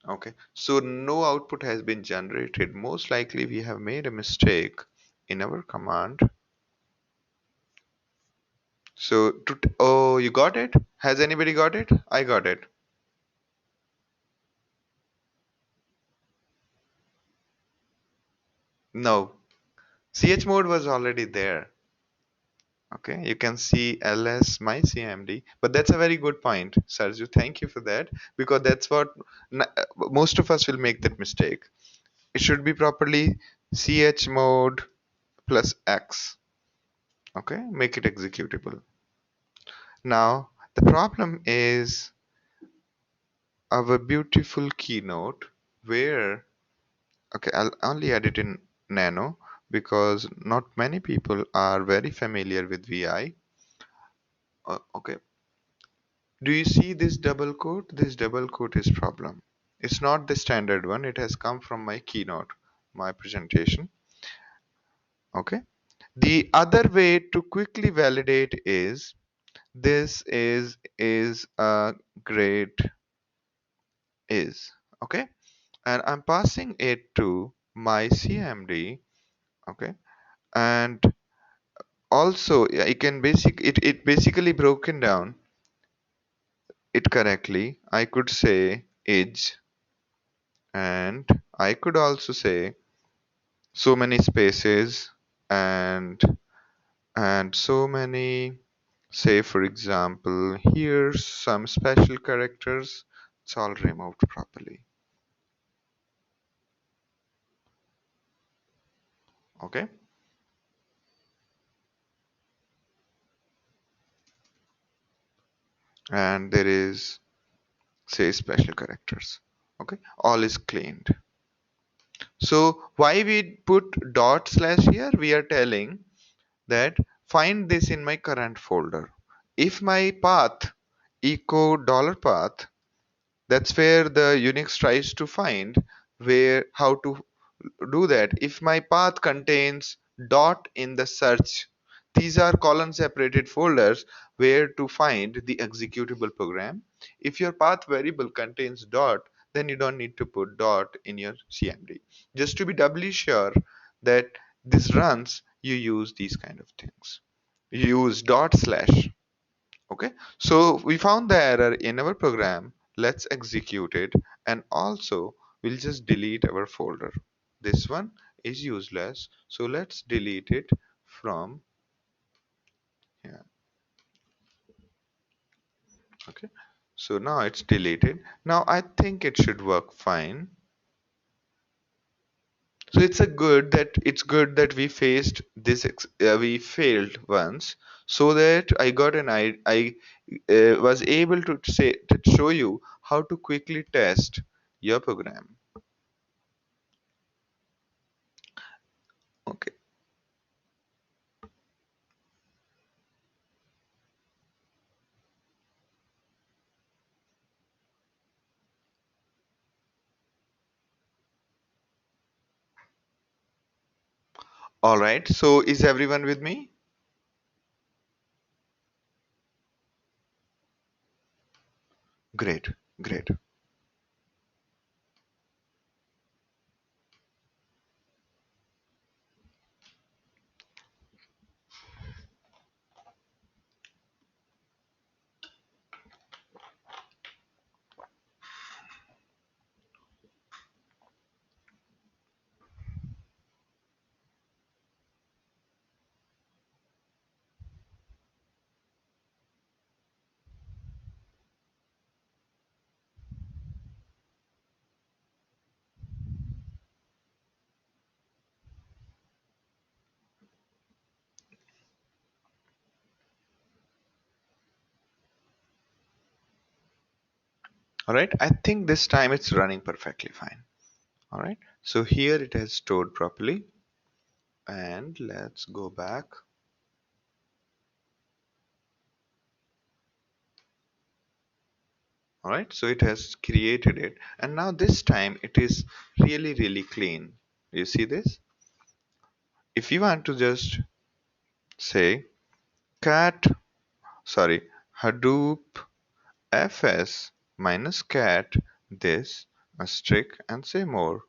Okay, so no output has been generated. Most likely we have made a mistake in our command. So oh, you got it? Has anybody got it? I got it. No, chmod was already there. Okay, you can see ls my cmd, but that's a very good point, Sergio. Thank you for that, because that's what most of us will make that mistake. It should be properly chmod plus x. Okay, make it executable. Now the problem is our beautiful keynote where, okay, I'll only add it in nano because not many people are very familiar with vi. Okay, do you see this double quote? This double quote is problem. It's not the standard one. It has come from my keynote, my presentation. Okay. The other way to quickly validate is this is a great is. Okay. And I'm passing it to my CMD Okay, and also yeah, it basically broken down it correctly. I could say age, and I could also say so many spaces, and so many, say for example here's some special characters. It's all removed properly. Okay, and there is, say, special characters. Okay, all is cleaned. So why we put dot slash here? We are telling that find this in my current folder. If my path echo dollar path, that's where the Unix tries to find where how to do that. If my path contains dot in the search, these are colon separated folders where to find the executable program. If your path variable contains dot, then you don't need to put dot in your cmd. Just to be doubly sure that this runs, you use these kind of things. You use dot slash. Okay, so we found the error in our program. Let's execute it, and also we'll just delete our folder. This one is useless, so let's delete it from here. Okay, so now it's deleted. Now I think it should work fine. So it's good that we faced this we failed once, so that I got an I was able to say to show you how to quickly test your program. Okay, all right, so is everyone with me? Great, great. All right, I think this time it's running perfectly fine. All right, so here it has stored properly, and let's go back. All right, so it has created it, and now this time it is really clean. You see this? If you want to just say cat, sorry, Hadoop fs minus cat this asterisk and say more,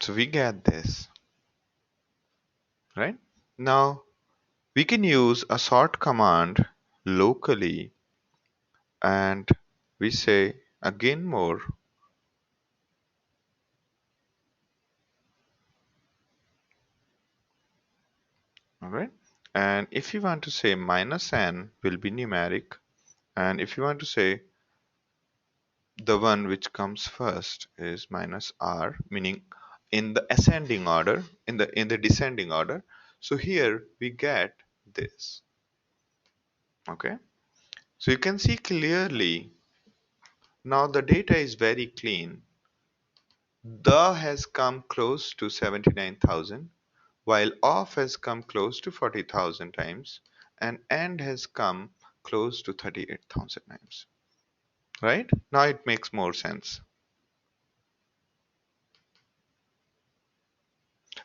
so we get this. Right, now we can use a sort command locally, and we say again more. All right, and if you want to say minus n will be numeric, and if you want to say the one which comes first is minus r, meaning in the ascending order, in the descending order. So here we get this. Okay, so you can see clearly now the data is very clean. The has come close to 79,000, while off has come close to 40,000 times, and and has come close to 38,000 times. Right, now it makes more sense.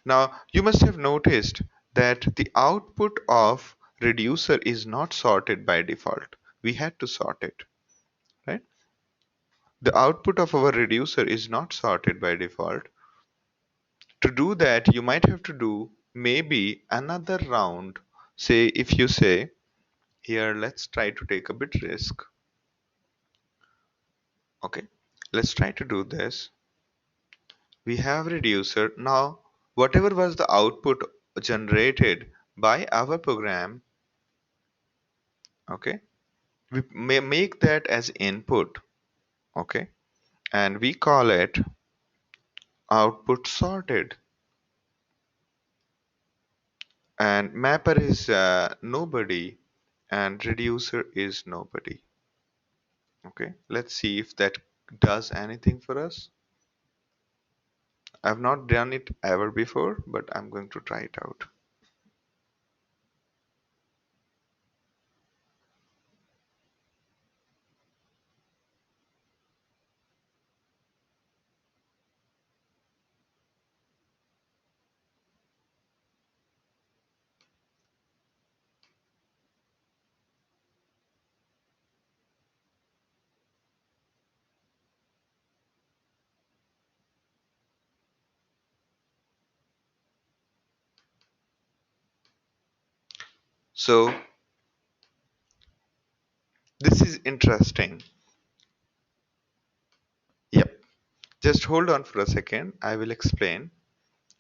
Now you must have noticed that the output of reducer is not sorted by default. We had to sort it, right? The output of our reducer is not sorted by default. To do that, you might have to do maybe another round. Say, if you say, here, let's try to take a bit risk. Okay, let's try to do this. We have reducer. Now, whatever was the output generated by our program, okay, we may make that as input, okay, and we call it output sorted. And mapper is nobody, and reducer is nobody. Okay, let's see if that does anything for us. I've not done it ever before, but I'm going to try it out. So this is interesting. Yep. Just hold on for a second. I will explain.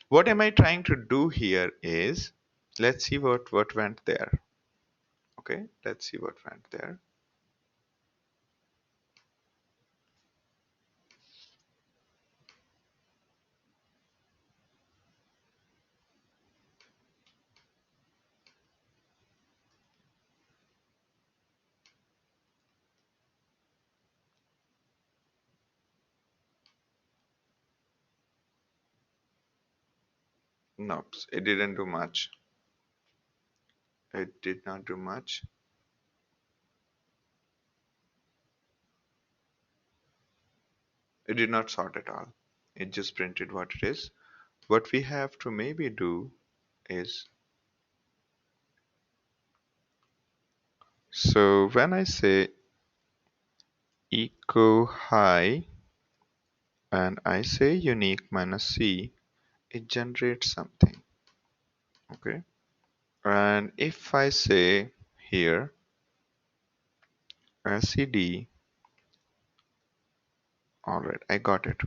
What am I trying to do here is, let's see what went there. Okay, let's see what went there. Nope, it didn't do much. It did not do much. It did not sort at all. It just printed what it is. What we have to maybe do is, so when I say echo high and I say unique minus C, it generates something. Okay. And if I say here SED, all right, I got it.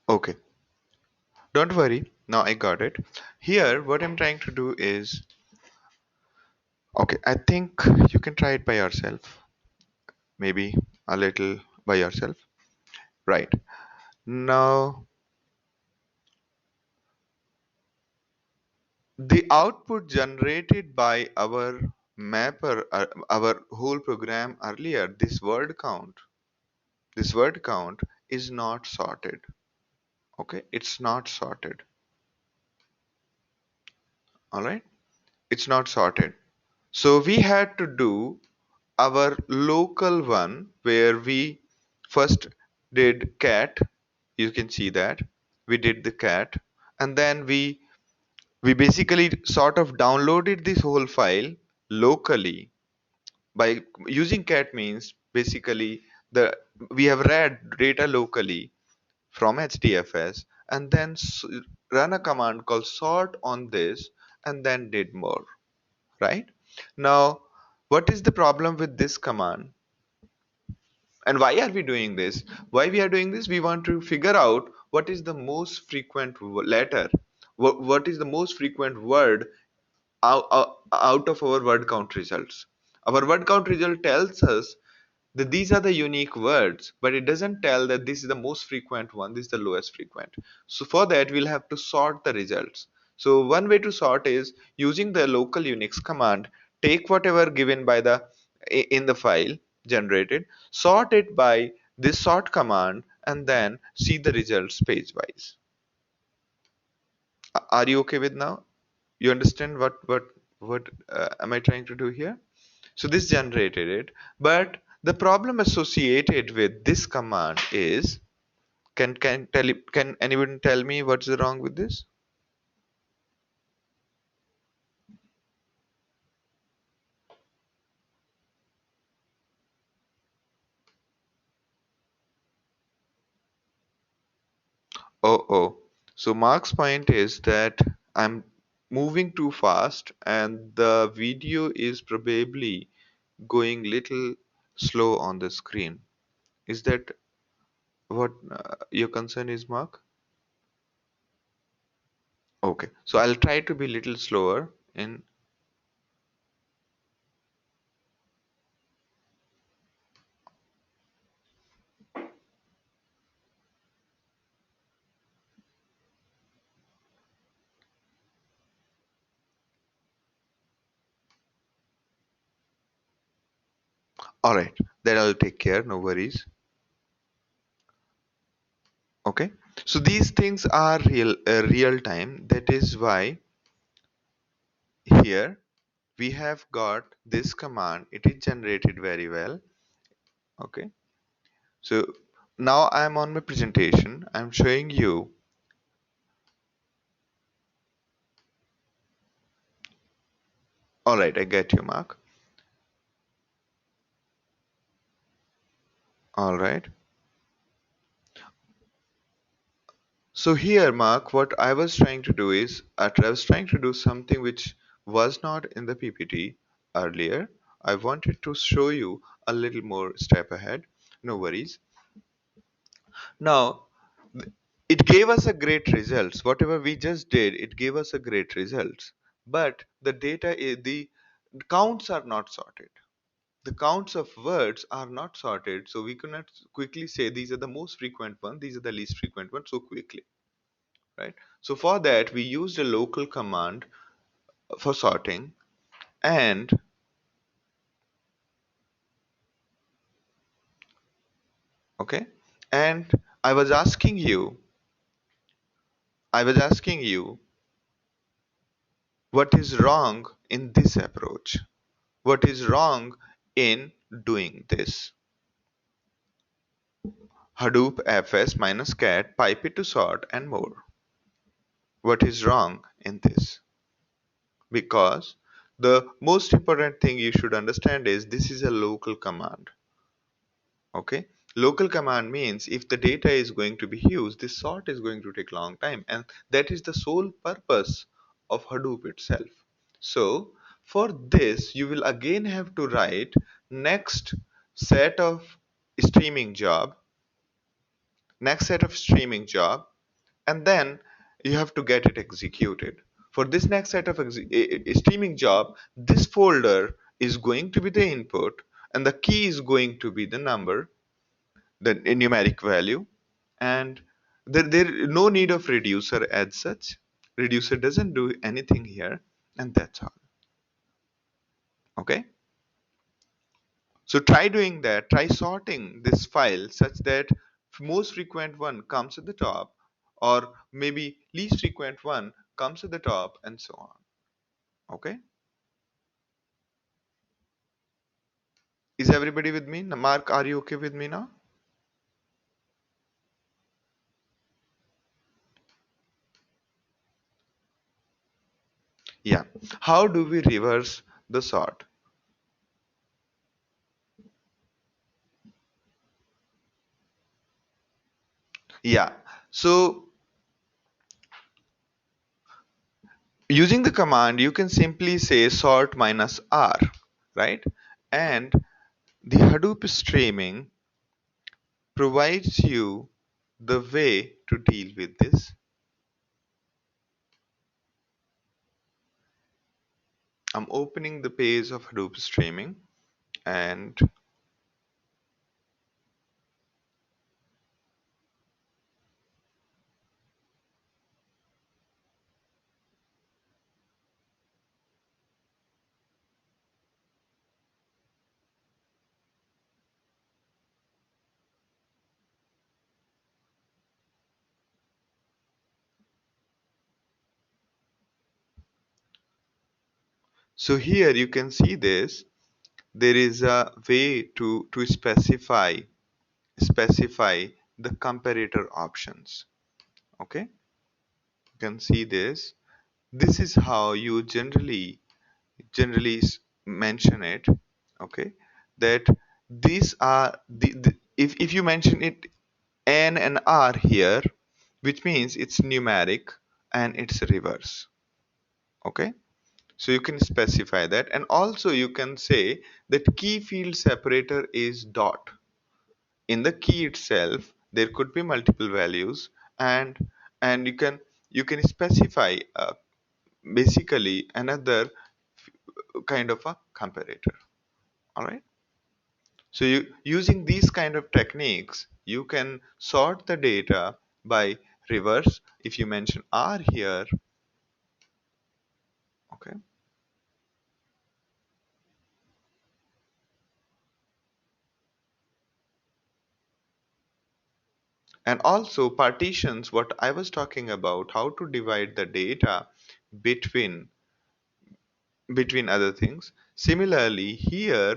Okay, don't worry. Now I got it. Here, what I'm trying to do is, okay, I think you can try it by yourself. Maybe a little by yourself. Right. Now, the output generated by our mapper, our whole program earlier, this word count is not sorted. Okay, it's not sorted. All right, it's not sorted. So we had to do our local one where we first did cat. You can see that we did the cat, and then we basically sort of downloaded this whole file locally by using cat means basically the we have read data locally from HDFS and then run a command called sort on this and then did more, right? Now, what is the problem with this command? And why are we doing this? Why we are doing this? We want to figure out what is the most frequent letter, what is the most frequent word out of our word count results. Our word count result tells us that these are the unique words, but it doesn't tell that this is the most frequent one, this is the lowest frequent. So for that, we'll have to sort the results. So one way to sort is using the local Unix command, take whatever given by the in the file generated, sort it by this sort command, and then see the results page wise. Are you okay with now? You understand what am I trying to do here? So this generated it, but the problem associated with this command is, can anyone tell me what's wrong with this? Oh. So Mark's point is that I'm moving too fast and the video is probably going little slow on the screen. Is that what your concern is, Mark? Okay. So I'll try to be little slower in. All right. Then I'll take care. No worries. Okay. So these things are real time. That is why here we have got this command. It is generated very well. Okay. So now I'm on my presentation. I'm showing you. All right, I get you, Mark. All right. So here, Mark, what I was trying to do is I was trying to do something which was not in the PPT earlier. I wanted to show you a little more step ahead. No worries. Now, it gave us a great results. Whatever we just did, it gave us a great results. But the the counts are not sorted. The counts of words are not sorted, so we cannot quickly say these are the most frequent one, these are the least frequent one so quickly, right? So for that, we used a local command for sorting, and okay, and I was asking you, I was asking you, what is wrong in this approach? What is wrong in doing this? Hadoop fs minus cat, pipe it to sort, and more. What is wrong in this? Because the most important thing you should understand is this is a local command. Okay, local command means if the data is going to be huge, this sort is going to take long time, and that is the sole purpose of Hadoop itself. So for this you will again have to write next set of streaming job, next set of streaming job, and then you have to get it executed. For this next set of streaming job, this folder is going to be the input and the key is going to be the number, the numeric value, and there no need of reducer as such. Reducer doesn't do anything here, and that's all. Okay. So try doing that, try sorting this file such that most frequent one comes at the top, or maybe least frequent one comes at the top, and so on. Okay? Is everybody with me? Mark, are you okay with me now? Yeah. How do we reverse the sort? Yeah. So using the command, you can simply say sort minus R, right? And the Hadoop streaming provides you the way to deal with this. I'm opening the page of Hadoop streaming, and so here you can see this. There is a way to specify the comparator options. Okay, you can see this. This is how you generally mention it. Okay, that these are if you mention it n and r here, which means it's numeric and it's reverse. Okay, so you can specify that, and also you can say that key field separator is dot. In the key itself there could be multiple values, and you can specify basically another kind of a comparator. All right, so using these kind of techniques you can sort the data by reverse. If you mention r here, okay, and also partitions, what I was talking about, how to divide the data between other things. Similarly here,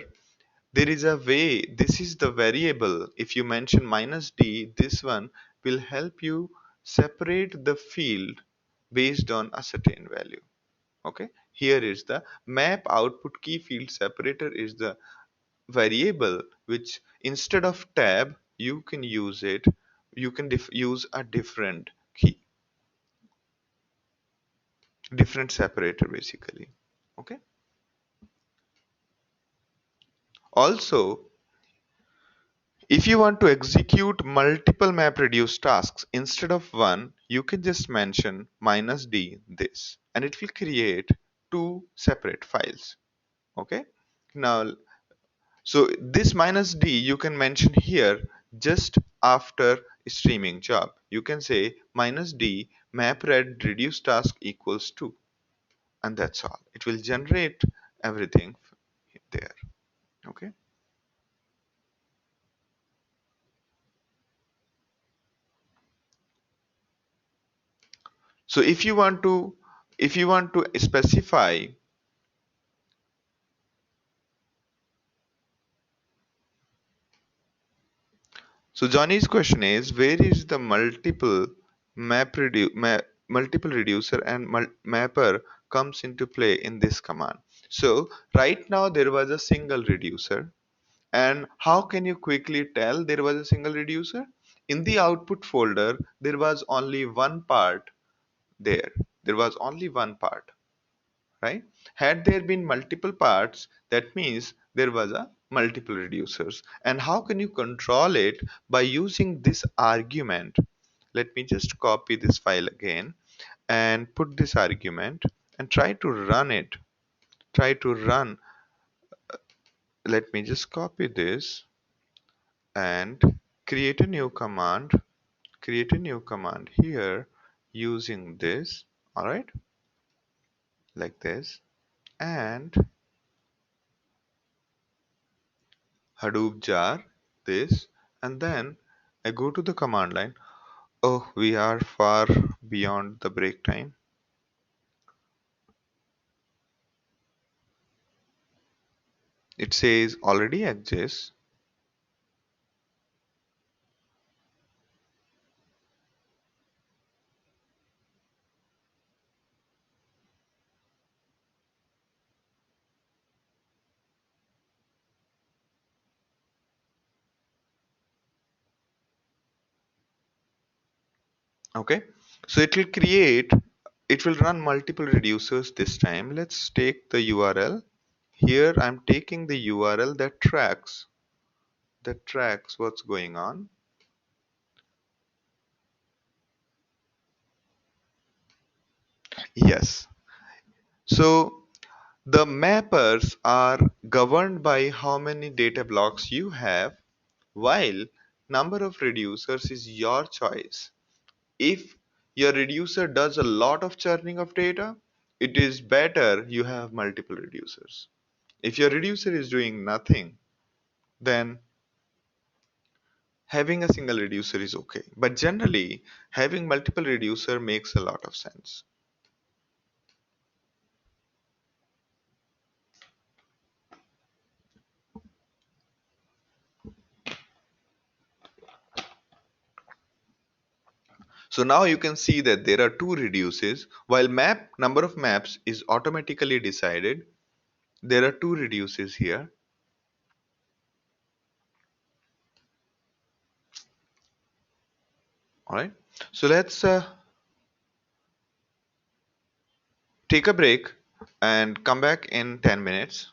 there is a way, this is the variable. If you mention minus d, this one will help you separate the field based on a certain value. Okay, here is the map output key field separator is the variable which instead of tab you can use it, you can use a different key, different separator basically. Okay, also if you want to execute multiple map reduce tasks instead of one, you can just mention minus d this and it will create two separate files. Okay, now so this minus d you can mention here just after streaming job. You can say minus d map red reduce task equals 2, and that's all. It will generate everything there. Okay. So if you want to specify, so Johnny's question is where is the multiple reducer and mapper comes into play in this command. So right now there was a single reducer. And how can you quickly tell there was a single reducer? In the output folder, there was only one part there. There was only one part, right? Had there been multiple parts, that means there was a multiple reducers. And how can you control it? By using this argument. Let me just copy this file again and put this argument and try to run it. Try to run. Let me just copy this and create a new command. Create a new command here using this. All right, like this, and Hadoop jar this, and then I go to the command line. Oh, we are far beyond the break time. It says already exists. Okay, so it will run multiple reducers this time. Let's take the URL. Here I'm taking the URL that tracks what's going on. Yes. So the mappers are governed by how many data blocks you have, while number of reducers is your choice. If your reducer does a lot of churning of data, it is better you have multiple reducers. If your reducer is doing nothing, then having a single reducer is okay. But generally, having multiple reducer makes a lot of sense. So now you can see that there are two reduces. While map number of maps is automatically decided, there are two reduces here. All right. So let's take a break and come back in 10 minutes.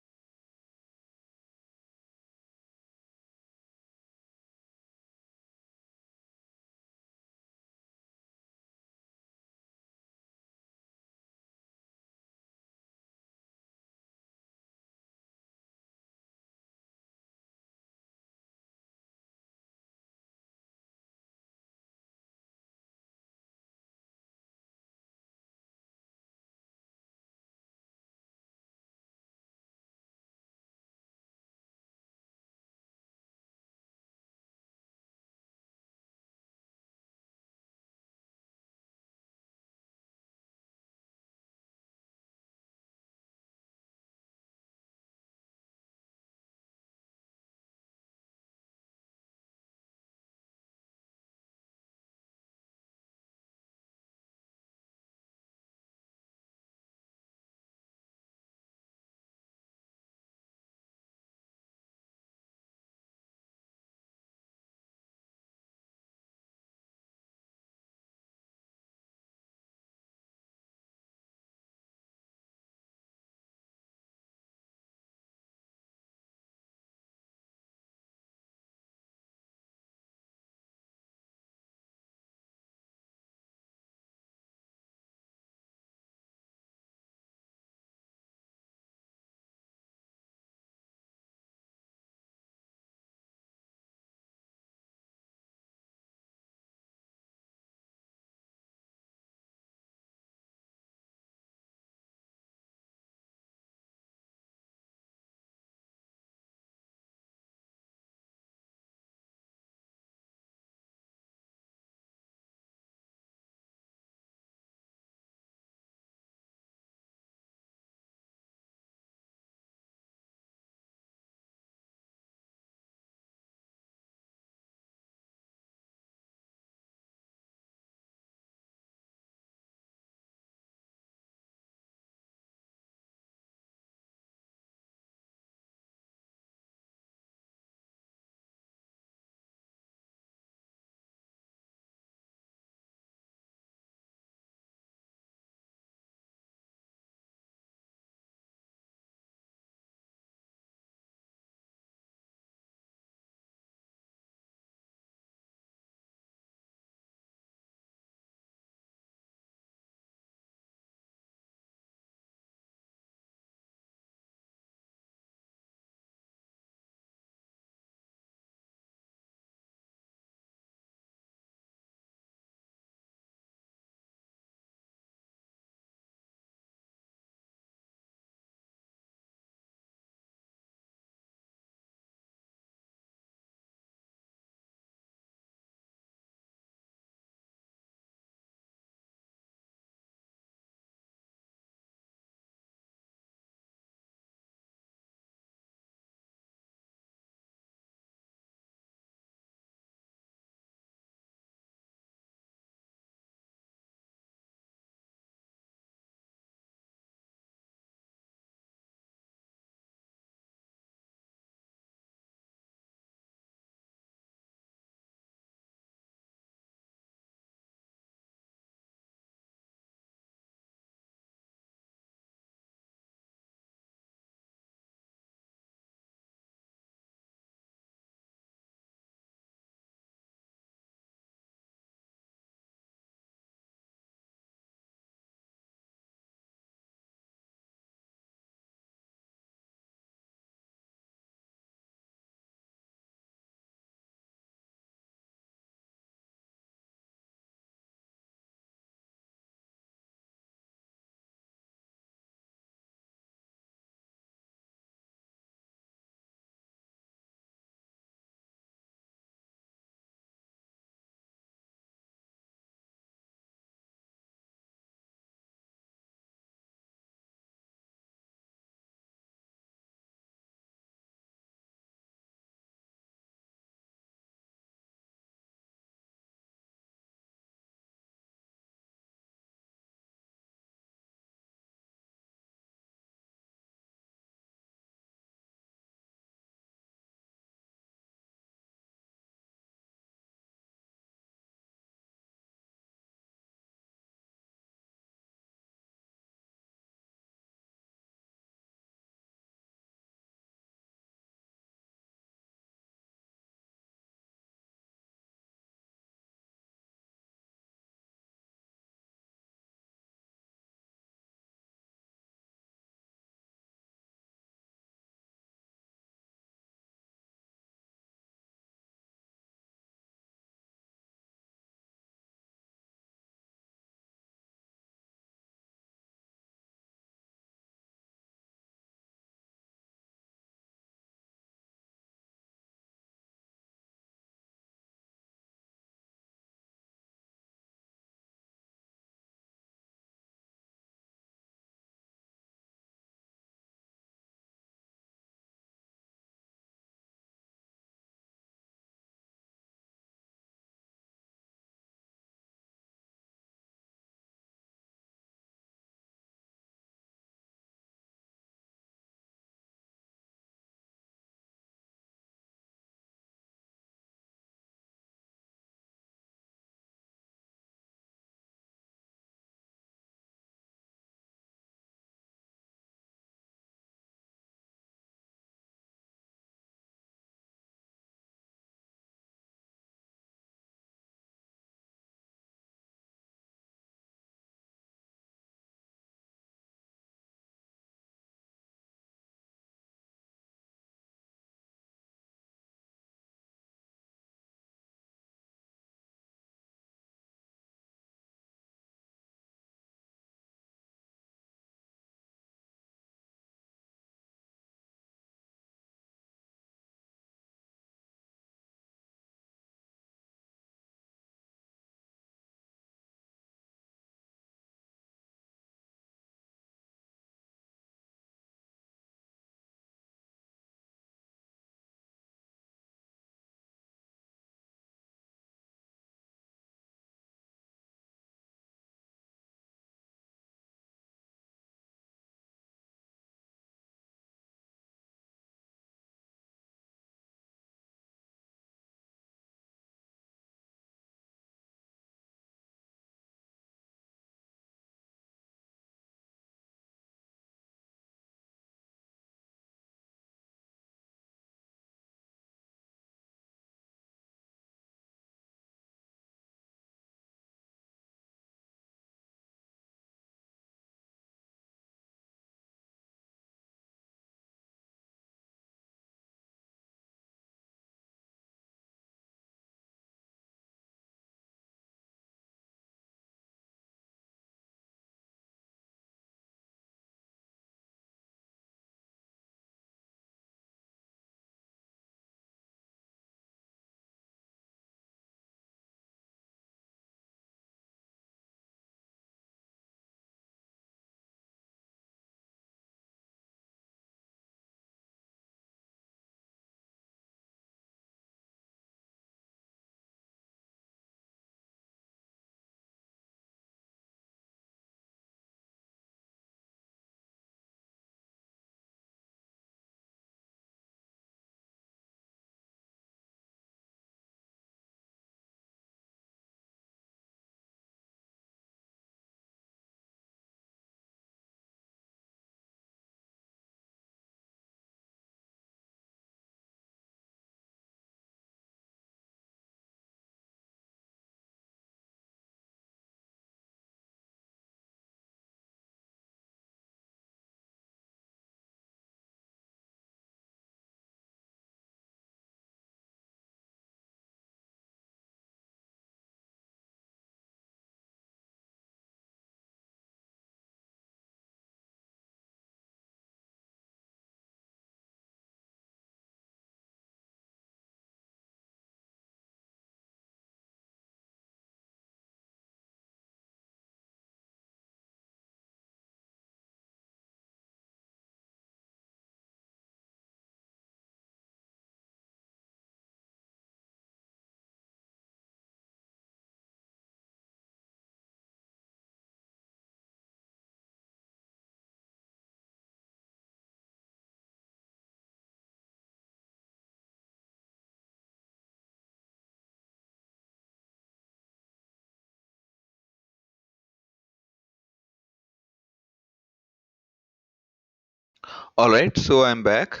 All right, so I'm back.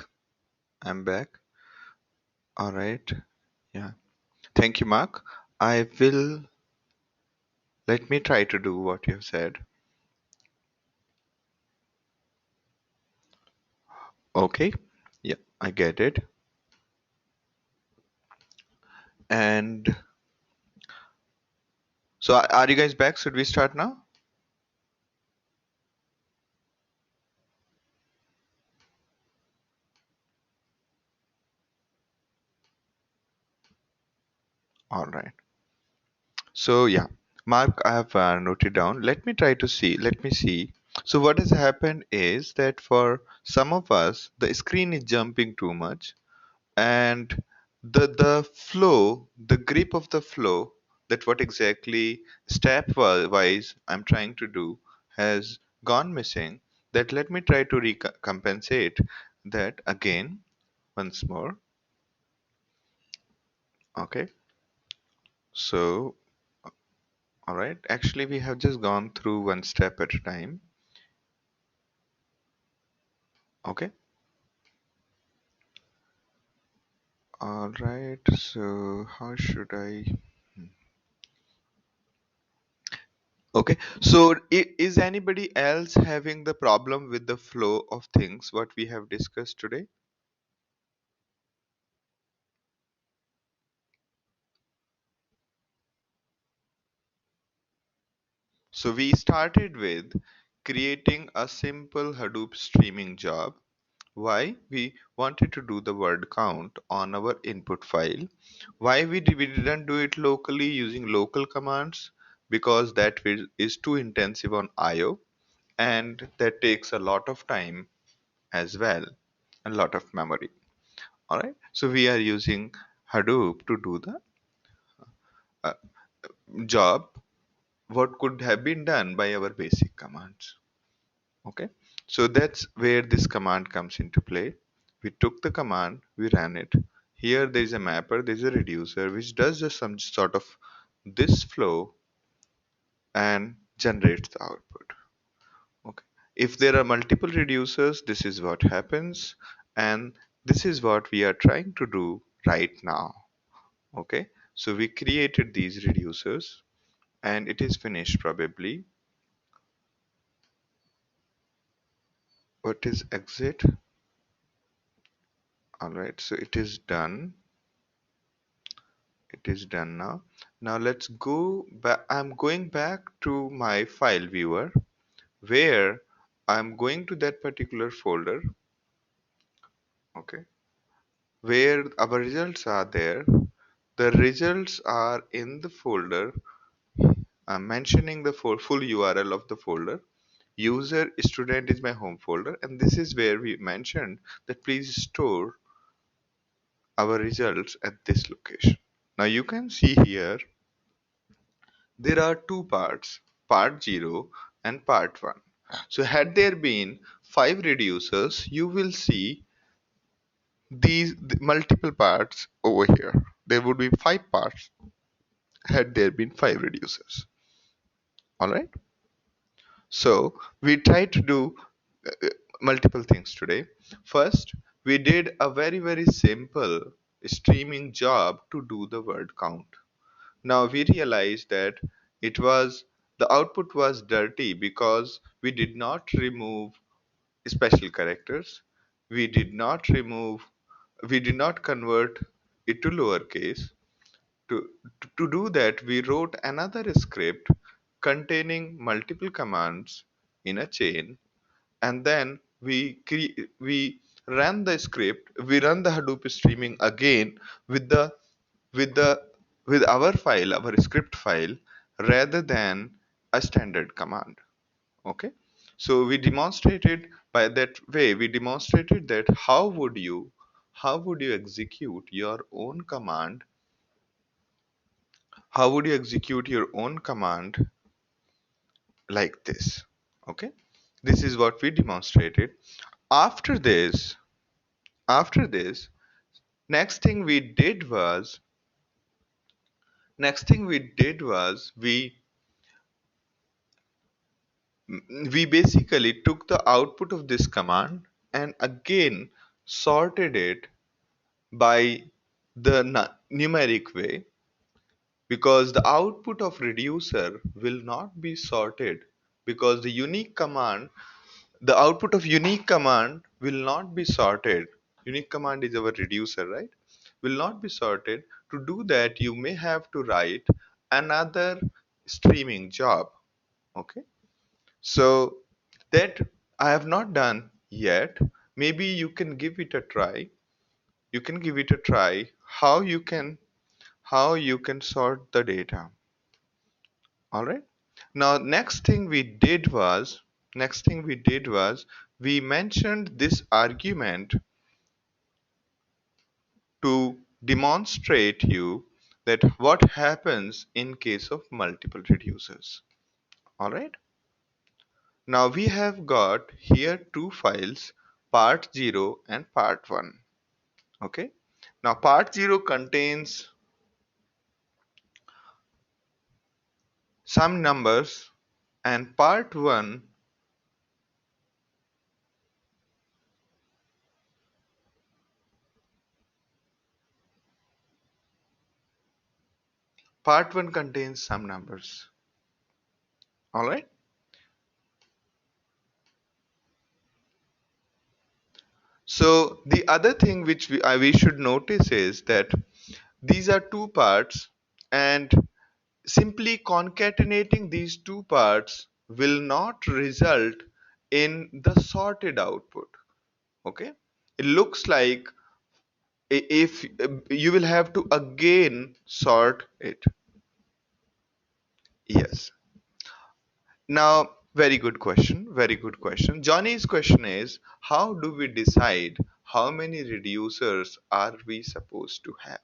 I'm back. All right. Yeah. Thank you, Mark. I will let me try to do what you have said. Okay. Yeah, I get it. And so are you guys back? Should we start now? All right. So yeah, Mark, I have noted down. Let me try to see. Let me see. So what has happened is that for some of us, the screen is jumping too much, and the flow, the grip of the flow, that what exactly wise I'm trying to do has gone missing. That let me try to compensate that again once more. Okay. So all right. Actually, we have just gone through one step at a time. Okay. All right. So how should I? Okay. So is anybody else having the problem with the flow of things what we have discussed today? So we started with creating a simple Hadoop streaming job. Why? We wanted to do the word count on our input file. Why we didn't do it locally using local commands? Because that is too intensive on IO and that takes a lot of time as well, a lot of memory. All right. So we are using Hadoop to do the uh, job what could have been done by our basic commands. Okay, so that's where this command comes into play. We took the command, we ran it. Here there is a mapper, there is a reducer which does just some sort of this flow and generates the output. Okay, if there are multiple reducers, this is what happens, and this is what we are trying to do right now. Okay, so we created these reducers and it is finished probably. What is exit? All right, so it is done. It is done now. Now let's go back. I'm going back to my file viewer where I'm going to that particular folder, okay, where our results are there. The results are in the folder. I'm mentioning the full URL of the folder. User student is my home folder, and this is where we mentioned that please store our results at this location. Now you can see here there are two parts, part 0 and part 1. So had there been 5 reducers, you will see multiple parts over here. There would be 5 parts had there been 5 reducers. Alright? So we tried to do uh, multiple things today. First, we did a very simple streaming job to do the word count. Now we realized that it was the output was dirty because we did not remove special characters. We did not remove, we did not convert it to lowercase. To, to do that, we wrote another script containing multiple commands in a chain, and then we ran the script. We run the Hadoop streaming again with the with the with our file, our script file, rather than a standard command. Okay, so we demonstrated by that way. We demonstrated that how would you execute your own command? How would you execute your own command like this? Okay, this is what we demonstrated. After this, after this, next thing we did was next thing we did was we basically took the output of this command and again sorted it by the numeric way, because the output of reducer will not be sorted, because the output of unique command will not be sorted. Unique command is our reducer, right? Will not be sorted. To do that, you may have to write another streaming job. Okay, so that I have not done yet. Maybe you can give it a try. You can give it a try how you can sort the data. All right. Now, next thing we did was we mentioned this argument to demonstrate you that what happens in case of multiple reducers. All right. Now we have got here two files, part 0 and part 1. Okay. Now part 0 contains some numbers, and part 1 contains some numbers. All right. So the other thing which we should notice is that these are two parts, and simply concatenating these two parts will not result in the sorted output. Okay. It looks like if you will have to again sort it. Yes. Now, very good question. Johnny's question is, how do we decide how many reducers are we supposed to have?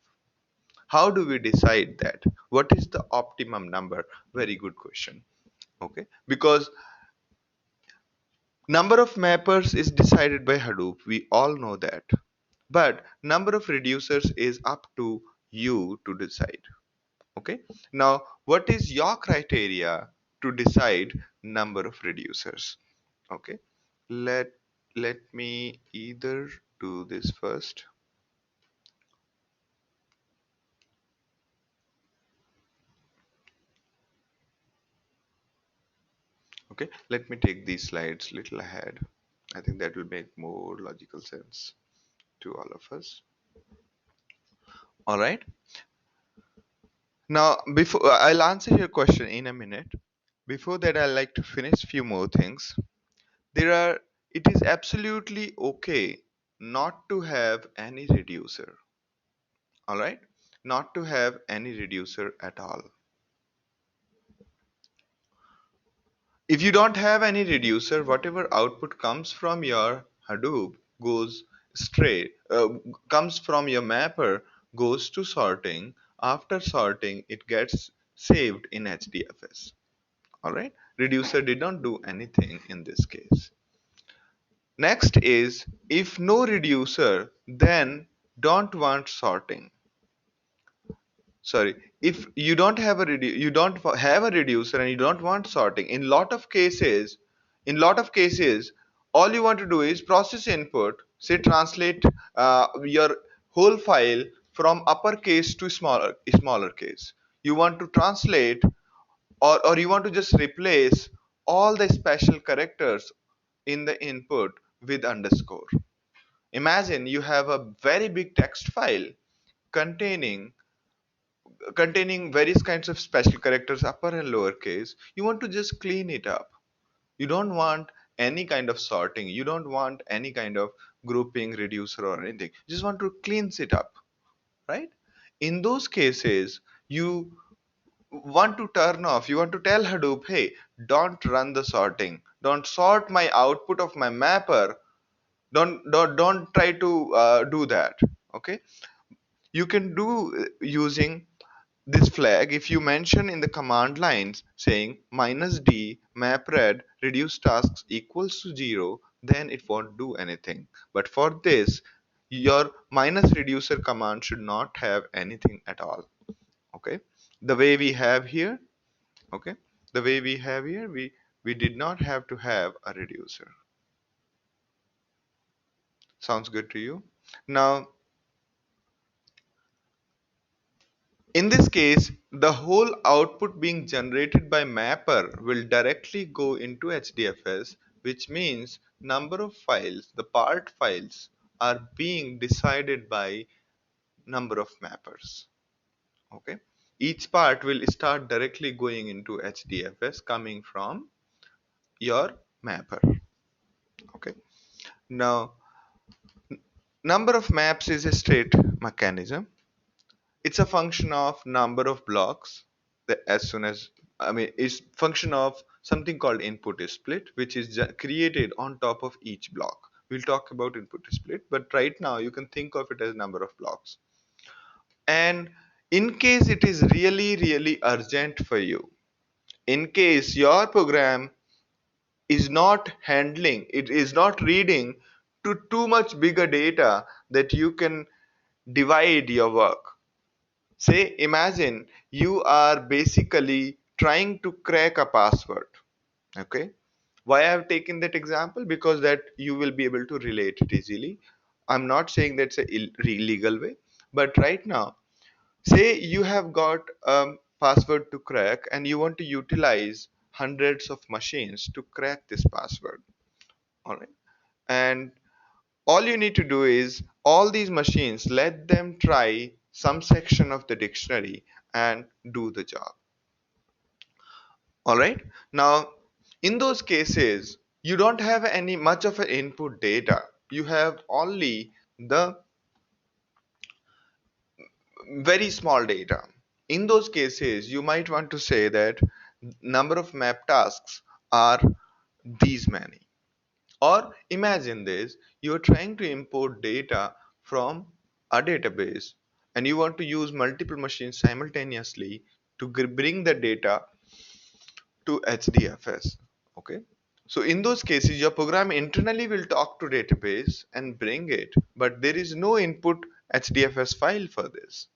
How do we decide that? What is the optimum number? Very good question. Okay, because number of mappers is decided by Hadoop. We all know that. But number of reducers is up to you to decide. Okay. Now, what is your criteria to decide number of reducers? Okay. Let let me either do this first. Okay. Let me take these slides little ahead. I think that will make more logical sense to all of us. All right. Now, before I'll answer your question in a minute. Before that, I'd like to finish few more things. It is absolutely okay not to have any reducer. All right, not to have any reducer at all. If you don't have any reducer, whatever output comes from your Hadoop goes straight, comes from your mapper, goes to sorting. After sorting, it gets saved in HDFS. All right, reducer did not do anything in this case. Next is, if no reducer, then don't want sorting. Sorry, if you don't have a reducer and you don't want sorting, in lot of cases, all you want to do is process input, say translate your whole file from uppercase to smaller case. You want to translate, or you want to just replace all the special characters in the input with underscore. Imagine you have a very big text file containing various kinds of special characters, upper and lower case. You want to just clean it up. You don't want any kind of sorting. You don't want any kind of grouping, reducer, or anything. You just want to cleanse it up, right? In those cases, you want to turn off. You want to tell Hadoop, hey, don't run the sorting. Don't sort my output of my mapper. Don't try to do that. Okay, you can do using this flag. If you mention in the command lines saying -d mapred reduce tasks equals to 0, then it won't do anything. But for this, your minus reducer command should not have anything at all. Okay, the way we have here. Okay, the way we have here, we did not have to have a reducer. Sounds good to you? Now, in this case, the whole output being generated by mapper will directly go into HDFS, which means number of files, the part files, are being decided by number of mappers. Okay, each part will start directly going into HDFS coming from your mapper. Okay, now number of maps is a state mechanism. It's a function of number of blocks that as soon as it's function of something called input split, which is created on top of each block. We'll talk about input split, but right now you can think of it as number of blocks. And in case it is really urgent for you, in case your program is not handling, it is not reading to too much bigger data that you can divide your work. Say, imagine you are basically trying to crack a password. Okay. Why I have taken that example? Because that you will be able to relate it easily. I'm not saying that's a illegal way, but right now, say you have got a password to crack and you want to utilize hundreds of machines to crack this password. All right. And all you need to do is all these machines, let them try some section of the dictionary and do the job. All right. Now, in those cases, you don't have any much of an input data. You have only the very small data. In those cases, you might want to say that number of map tasks are these many. Or imagine this, you're trying to import data from a database and you want to use multiple machines simultaneously to bring the data to HDFS. Okay. So in those cases, your program internally will talk to database and bring it, but there is no input HDFS file for this,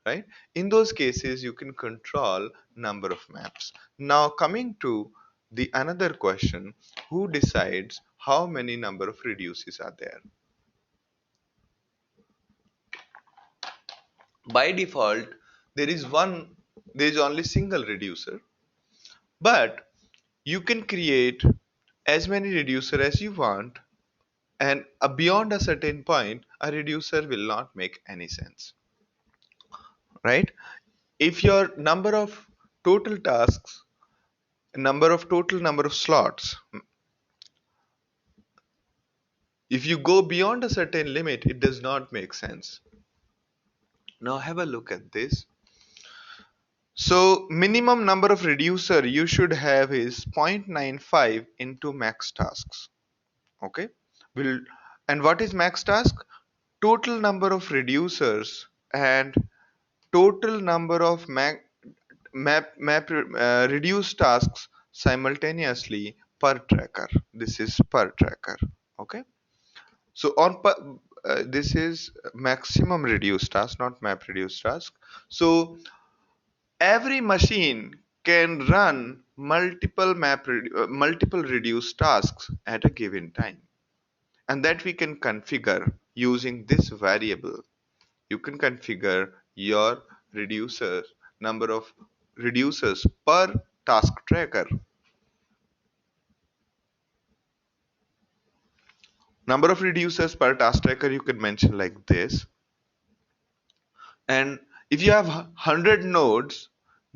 right? In those cases, you can control number of maps. Now coming to the another question, who decides how many number of reduces are there? By default, there is only single reducer, but you can create as many reducer as you want, and beyond a certain point, a reducer will not make any sense, right? If your number of total tasks, total number of slots, if you go beyond a certain limit, it does not make sense. Now have a look at this. So minimum number of reducer you should have is 0.95 into max tasks. Okay. Will and what is max task? Total number of reducers and total number of reduced tasks simultaneously per tracker. This is per tracker. Okay. So this is maximum reduced task, not map reduced task. So every machine can run multiple reduced tasks at a given time, and that we can configure using this variable. You can configure your reducer number of reducers per task tracker. Number of reducers per task tracker you can mention like this. And if you have 100 nodes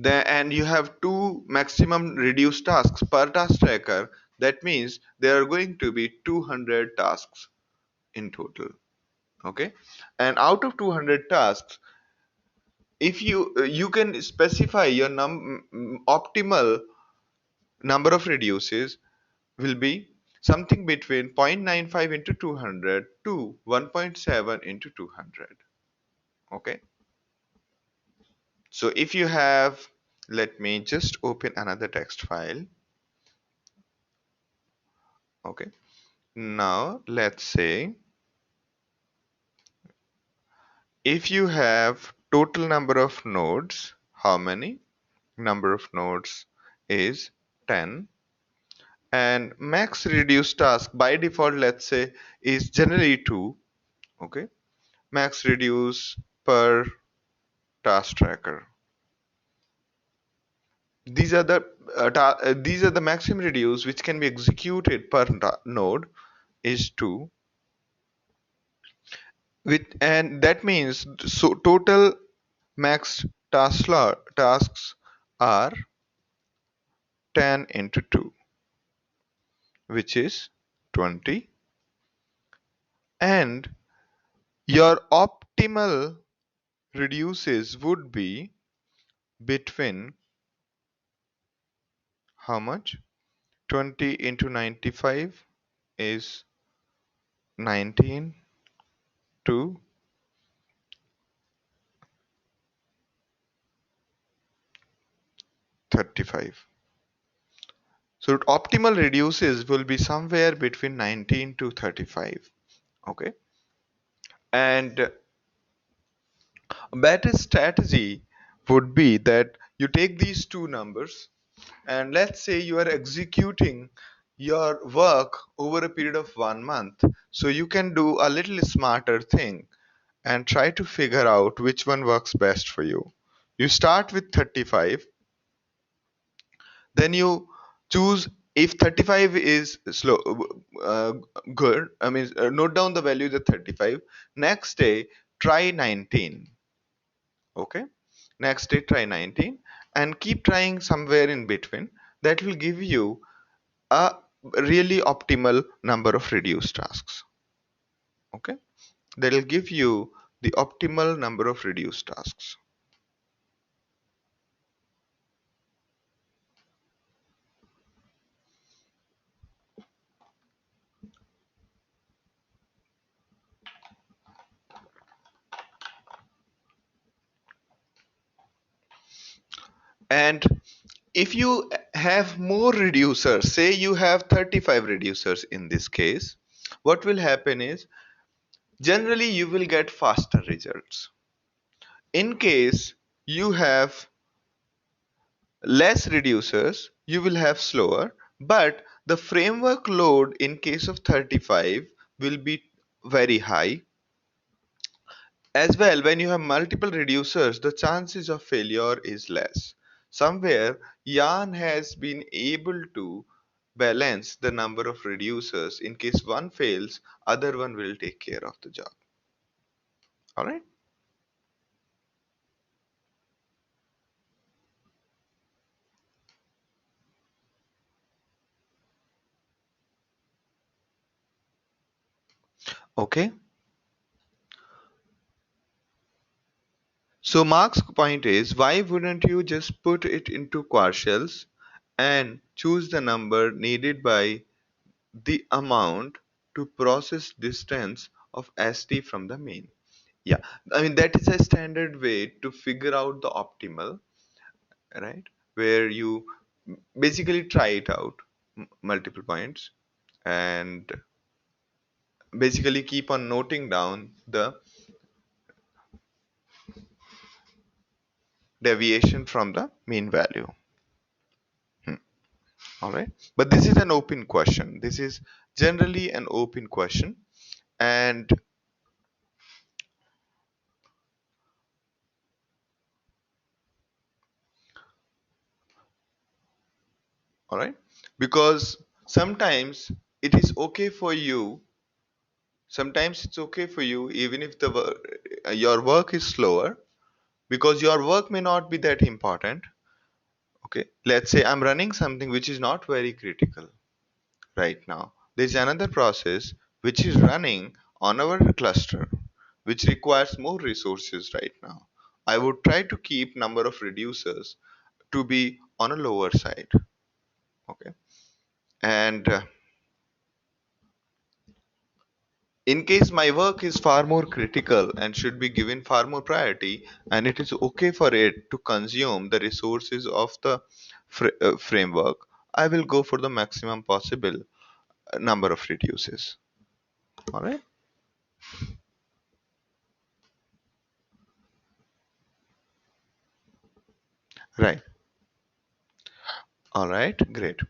and you have two maximum reduced tasks per task tracker, that means there are going to be 200 tasks in total. Okay, and out of 200 tasks, if you can specify your optimal number of reduces will be something between 0.95 into 200 to 1.7 into 200. Okay. So if you have, let me just open another text file. Okay. Now let's say if you have total number of nodes, how many? Number of nodes is 10, And max reduced task by default, let's say, is generally 2. Okay, max reduce per task tracker. These are the these are the maximum reduce which can be executed per node is 2, with, and that means so total max tasks are 10 into 2, which is 20. And your optimal reduces would be between how much? 20 into 95 is 19 to 35. So optimal reduces will be somewhere between 19 to 35. Okay. And a better strategy would be that you take these two numbers, and let's say you are executing your work over a period of 1 month. So you can do a little smarter thing and try to figure out which one works best for you. You start with 35, then you choose if 35 is slow, uh, good. I mean, note down the values at 35. Next day, try 19. Okay. Next day, try 19 and keep trying somewhere in between. That will give you a really optimal number of reduced tasks. Okay. That will give you the optimal number of reduced tasks. And if you have more reducers, say you have 35 reducers in this case, what will happen is generally you will get faster results. In case you have less reducers, you will have slower, but the framework load in case of 35 will be very high. As well, when you have multiple reducers, the chances of failure is less. Somewhere, Yarn has been able to balance the number of reducers. In case one fails, other one will take care of the job. All right? Okay. So Mark's point is, why wouldn't you just put it into partials and choose the number needed by the amount to process distance of ST from the main? Yeah, I mean that is a standard way to figure out the optimal, right? Where you basically try it out multiple points and basically keep on noting down the deviation from the mean value. Hmm. All right, but this is an open question. This is generally an open question, and all right, because sometimes it is okay for you. Sometimes it's okay for you even if your work is slower, because your work may not be that important. Okay, let's say I'm running something which is not very critical right now. There's another process which is running on our cluster which requires more resources right now. I would try to keep number of reducers to be on a lower side. Okay, and in case my work is far more critical and should be given far more priority, and it is okay for it to consume the resources of the framework, I will go for the maximum possible number of reduces. All right. Right. All right, great.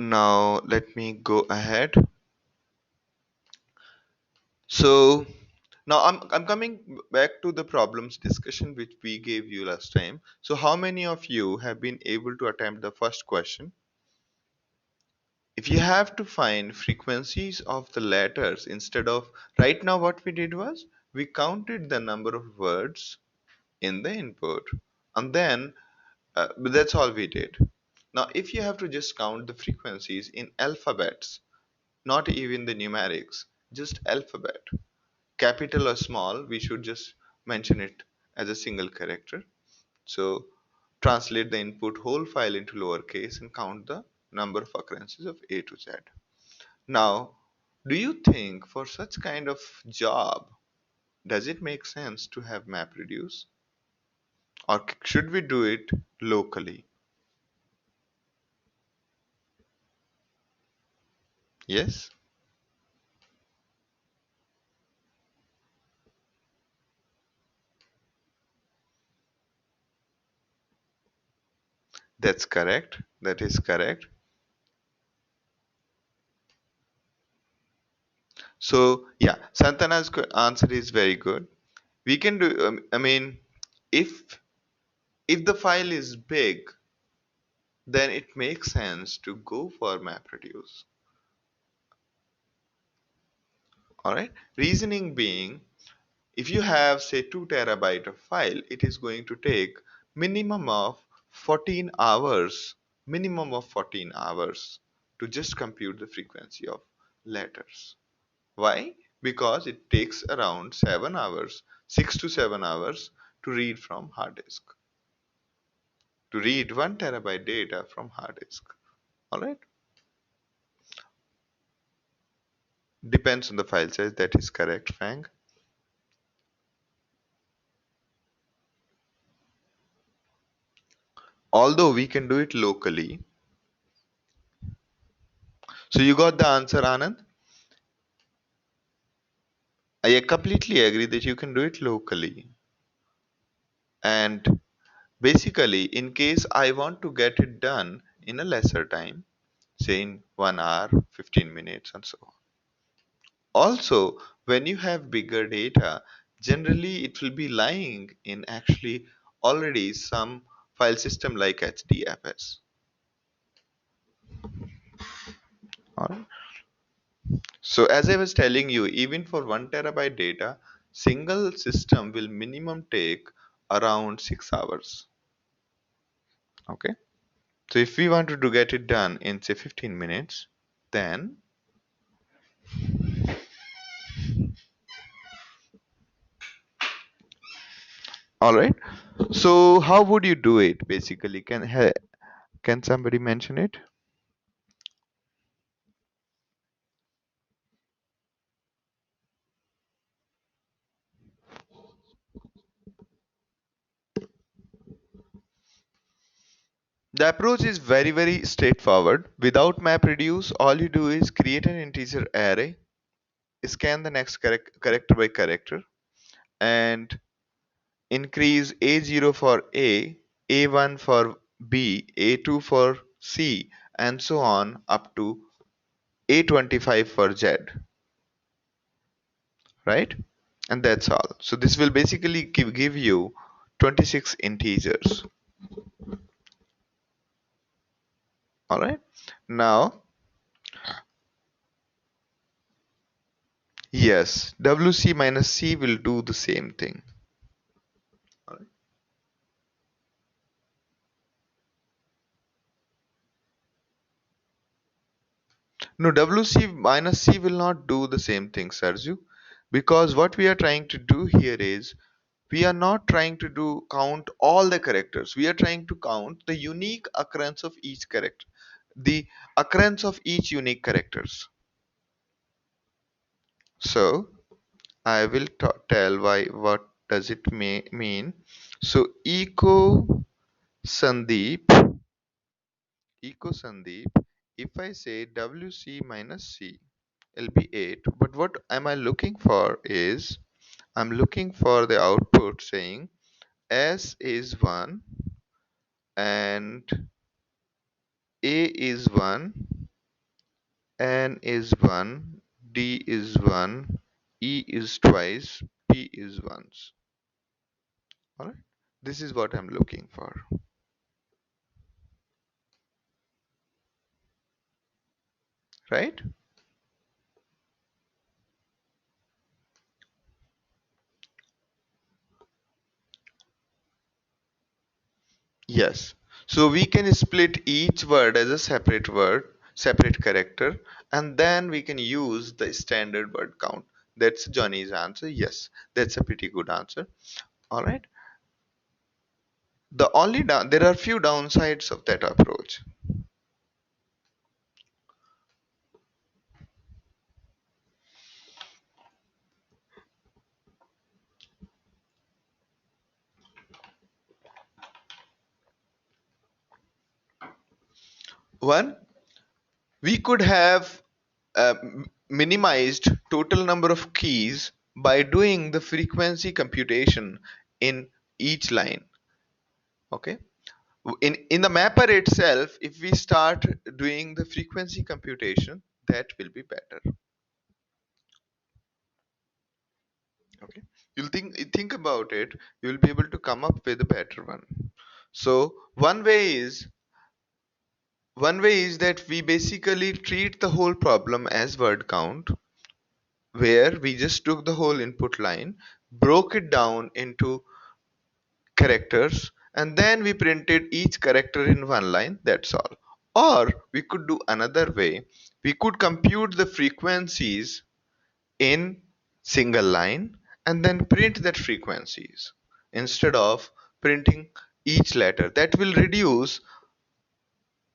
Now let me go ahead. So now I'm coming back to the problems discussion which we gave you last time. So how many of you have been able to attempt the first question? If you have to find frequencies of the letters instead of right now, what we did was we counted the number of words in the input, and then but that's all we did. Now if you have to just count the frequencies in alphabets, not even the numerics, just alphabet, capital or small, we should just mention it as a single character. So translate the input whole file into lowercase and count the number of occurrences of A to Z. Now, do you think for such kind of job, does it make sense to have MapReduce, or should we do it locally? Yes, that's correct. That is correct. So yeah, Santana's answer is very good. We can do. I mean, if the file is big, then it makes sense to go for MapReduce. All right. Reasoning being, if you have say 2 terabyte of file, it is going to take minimum of 14 hours, minimum of 14 hours to just compute the frequency of letters. Why? Because it takes around 7 hours, 6 to 7 hours to read from hard disk, to read 1 terabyte data from hard disk. All right. Depends on the file size. That is correct, Fang. Although we can do it locally. So you got the answer, Anand? I completely agree that you can do it locally. And basically, in case I want to get it done in a lesser time, say in 1 hour, 15 minutes, and so on. Also, when you have bigger data, generally it will be lying in actually already some file system like HDFS. Alright. So as I was telling you, even for 1 terabyte data, single system will minimum take around 6 hours. Okay. So if we wanted to get it done in say 15 minutes, then all right. So how would you do it basically? Can somebody mention it? The approach is very straightforward. Without MapReduce, all you do is create an integer array, scan the next character by character, and increase A0 for A, A1 for B, A2 for C, and so on up to A25 for Z, right? And that's all. So this will basically give you 26 integers. All right. Now, yes, WC minus C will do the same thing. All right. No, WC minus C will not do the same thing, Sergio, because what we are trying to do here is we are not trying to do count all the characters. We are trying to count the unique occurrence of each character, the occurrence of each unique characters. So I will tell why what does it mean. So Sandeep, echo Sandeep, if I say WC minus C, it'll be 8. But what am I looking for is I'm looking for the output saying S is 1 and A is 1 N is 1, D is 1, E is twice, P is once. Alright? This is what I'm looking for. Right? Yes. So we can split each word as a separate word, separate character, and then we can use the standard word count. That's Johnny's answer. Yes, that's a pretty good answer. All right. There are few downsides of that approach. One, we could have minimized total number of keys by doing the frequency computation in each line. Okay. In the mapper itself, if we start doing the frequency computation, that will be better. Okay, think about it, you will be able to come up with a better one. So one way is that we basically treat the whole problem as word count, where we just took the whole input line, broke it down into characters, and then we printed each character in one line. That's all. Or we could do another way. We could compute the frequencies in single line and then print that frequencies instead of printing each letter. That will reduce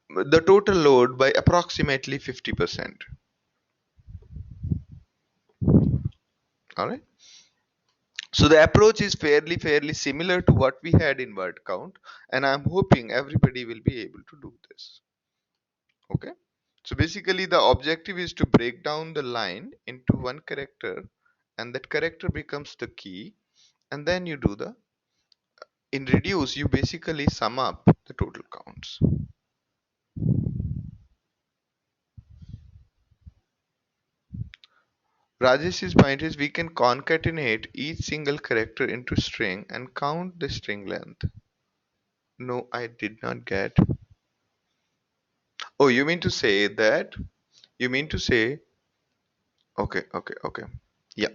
the total load by approximately 50%. All right. So the approach is fairly similar to what we had in word count, and I'm hoping everybody will be able to do this. Okay. So basically the objective is to break down the line into one character, and that character becomes the key, and then you do the in reduce you basically sum up the total counts. Rajesh's point is we can concatenate each single character into string and count the string length. No, I did not get. Oh, you mean to say that? You mean to say, okay. Yeah.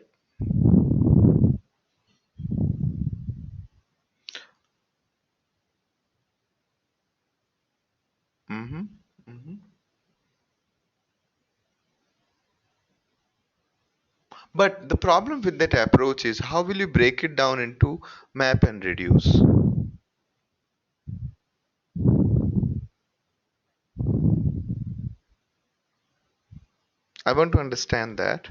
Mm-hmm. Mm-hmm. But the problem with that approach is how will you break it down into map and reduce? I want to understand that.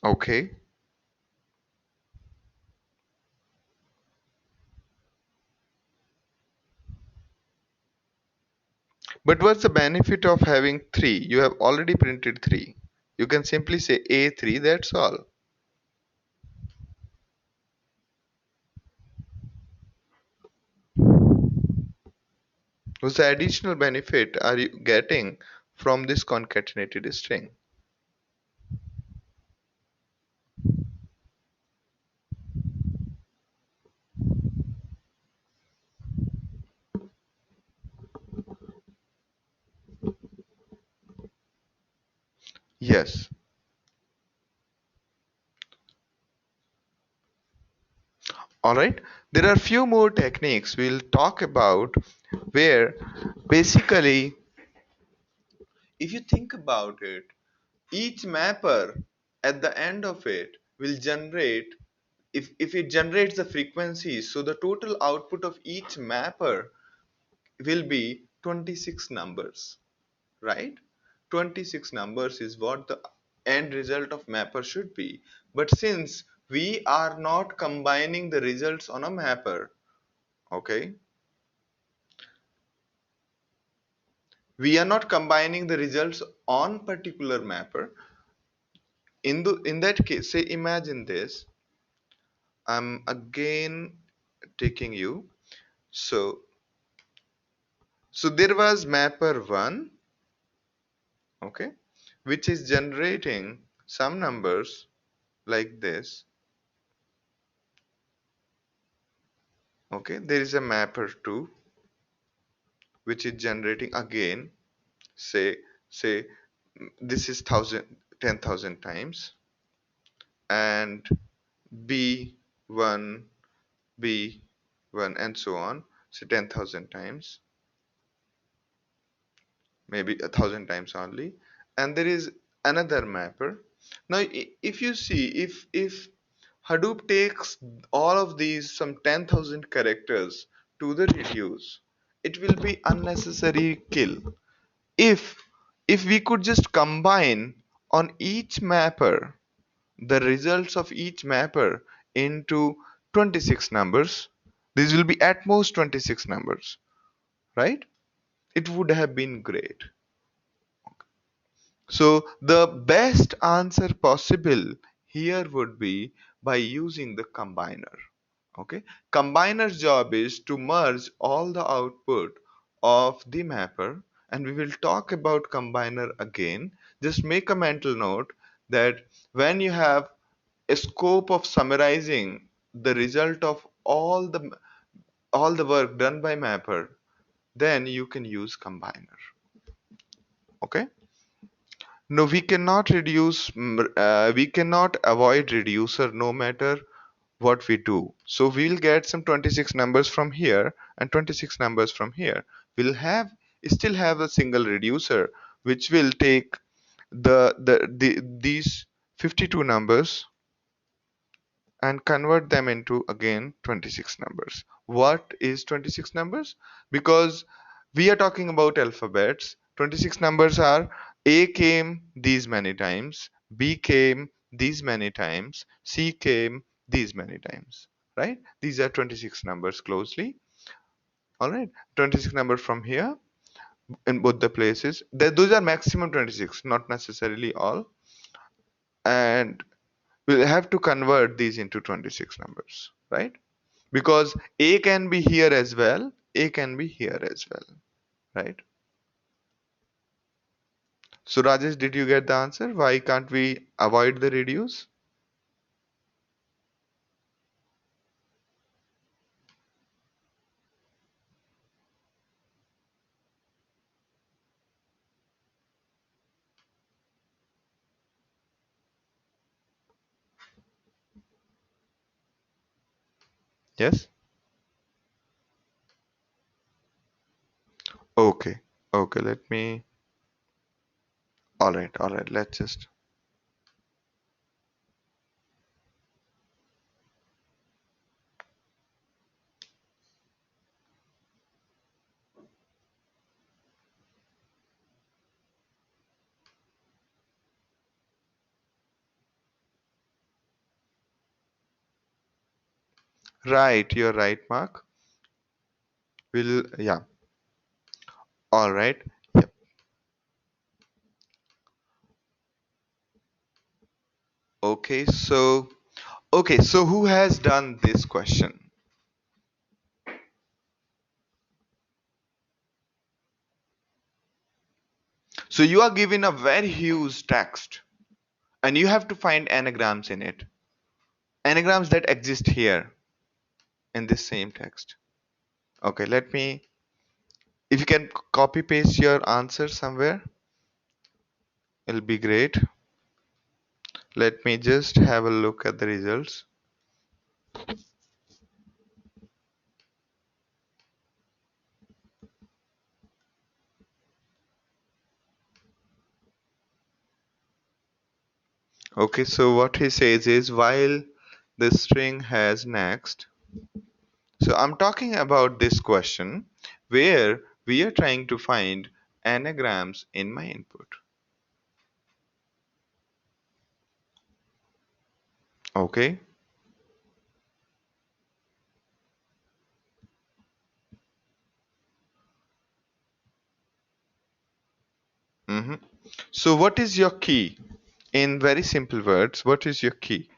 Okay. But what's the benefit of having three? You have already printed three. You can simply say A3, that's all. What's the additional benefit are you getting from this concatenated string? Yes. Alright. There are few more techniques we'll talk about where basically, if you think about it, each mapper at the end of it will generate, if it generates the frequencies, so the total output of each mapper will be 26 numbers, right? 26 numbers is what the end result of mapper should be. But since we are not combining the results on a mapper, okay, we are not combining the results on particular mapper, In that case, say imagine this. I'm again taking you. So there was mapper 1, okay, which is generating some numbers like this. Okay, there is a mapper 2 which is generating again, say this is 10,000 times, and b1 b1 and so on, so 10,000 times, maybe 1,000 times only. And there is another mapper. Now if you see, if Hadoop takes all of these some 10,000 characters to the reduce, it will be unnecessary kill. If if we could just combine on each mapper the results of each mapper into 26 numbers, this will be at most 26 numbers, right? It would have been great. So the best answer possible here would be by using the combiner. Okay, combiner's job is to merge all the output of the mapper, and we will talk about combiner again. Just make a mental note that when you have a scope of summarizing the result of all the work done by mapper, then you can use combiner. Okay. No, we cannot we cannot avoid reducer no matter what we do. So we'll get some 26 numbers from here and 26 numbers from here. We'll still have a single reducer which will take these 52 numbers and convert them into again 26 numbers. What is 26 numbers? Because we are talking about alphabets. 26 numbers are A came these many times, B came these many times, C came these many times, right? These are 26 numbers closely. All right, 26 numbers from here in both the places. Those are maximum 26, not necessarily all. And we'll have to convert these into 26 numbers, right? Because A can be here as well, A can be here as well, right? So Rajesh, did you get the answer? Why can't we avoid the reduce? Yes? Okay. Okay, let me. All right, let's just. Right, you're right, Mark. Yeah, all right. Yep. Okay, so who has done this question? So you are given a very huge text and you have to find anagrams in it. Anagrams that exist here in this same text. Okay, let me, if you can copy paste your answer somewhere, it'll be great. Let me just have a look at the results. Okay, so what he says is while the string has next. So I'm talking about this question where we are trying to find anagrams in my input. Okay. Mm-hmm. So what is your key? In very simple words, what is your key?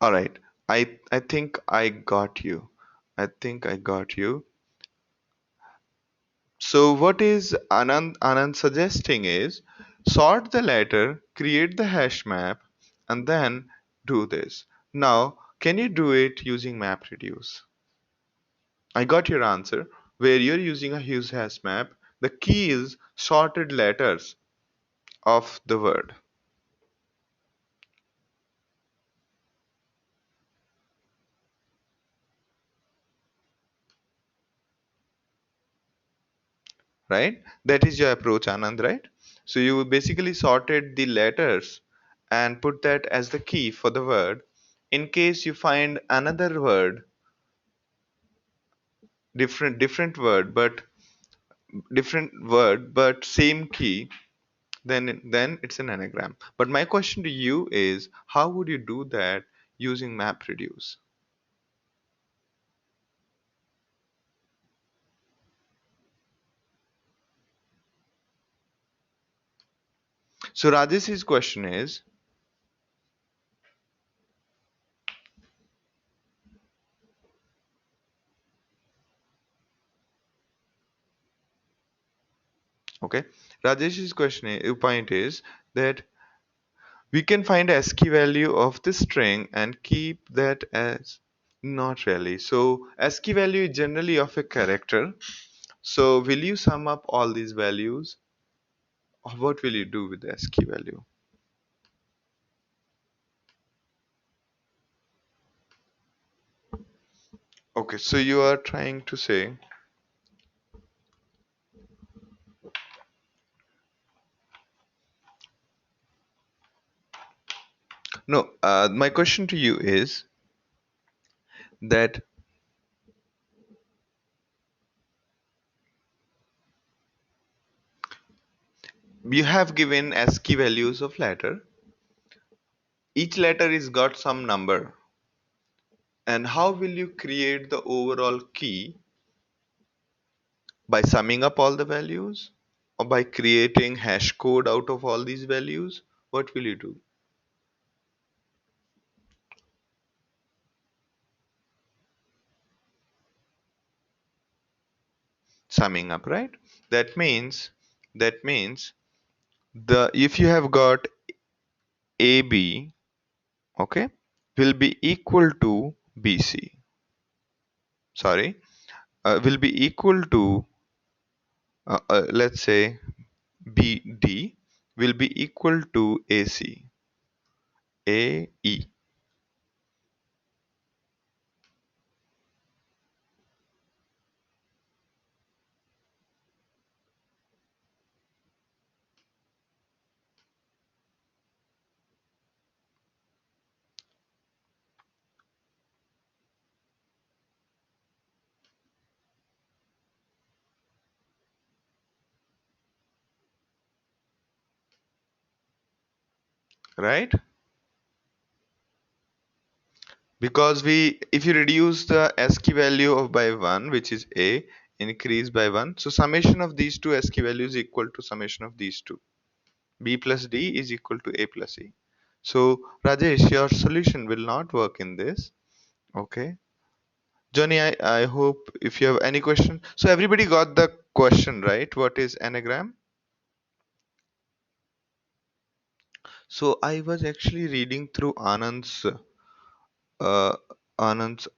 All right. I think I got you. I think I got you. So what is Anand suggesting is sort the letter, create the hash map, and then do this. Now, can you do it using MapReduce? I got your answer. Where you're using a Hughes hash map, the key is sorted letters of the word, right? That is your approach, Anand, right? So you basically sorted the letters and put that as the key for the word. In case you find another word, different word, but same key, then it's an anagram. But my question to you is, how would you do that using MapReduce? So Rajesh's question is, okay, Rajesh's point is that we can find ASCII value of the string and keep that as, not really. So ASCII value is generally of a character. So will you sum up all these values? Or what will you do with the ASCII value? Okay, so you are trying to say, no, my question to you is that you have given ASCII values of letter. Each letter is got some number. And how will you create the overall key? By summing up all the values? Or by creating hash code out of all these values? What will you do? Summing up, right? That means the if you have got AB, okay, will be equal to BC. Sorry, will be equal to let's say BD will be equal to AC, AE, right? Because we, if you reduce the ASCII value of by 1, which is A, increase by 1, so summation of these two ASCII values equal to summation of these two. B plus D is equal to A plus E. So Rajesh, your solution will not work in this. Okay. Johnny, I hope if you have any question. So everybody got the question, right? What is anagram? So I was actually reading through uh, Anand's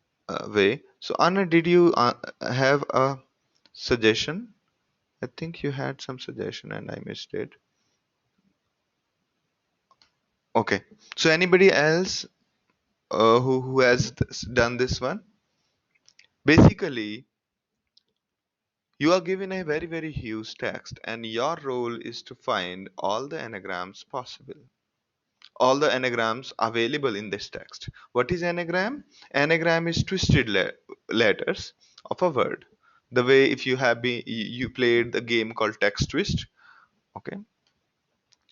way. So Anand, did you have a suggestion? I think you had some suggestion and I missed it. Okay. So anybody else who has done this one? Basically, you are given a very huge text and your role is to find all the anagrams possible. All the anagrams available in this text. What is anagram? Anagram is twisted letters of a word. The way if you have been you played the game called text twist, okay?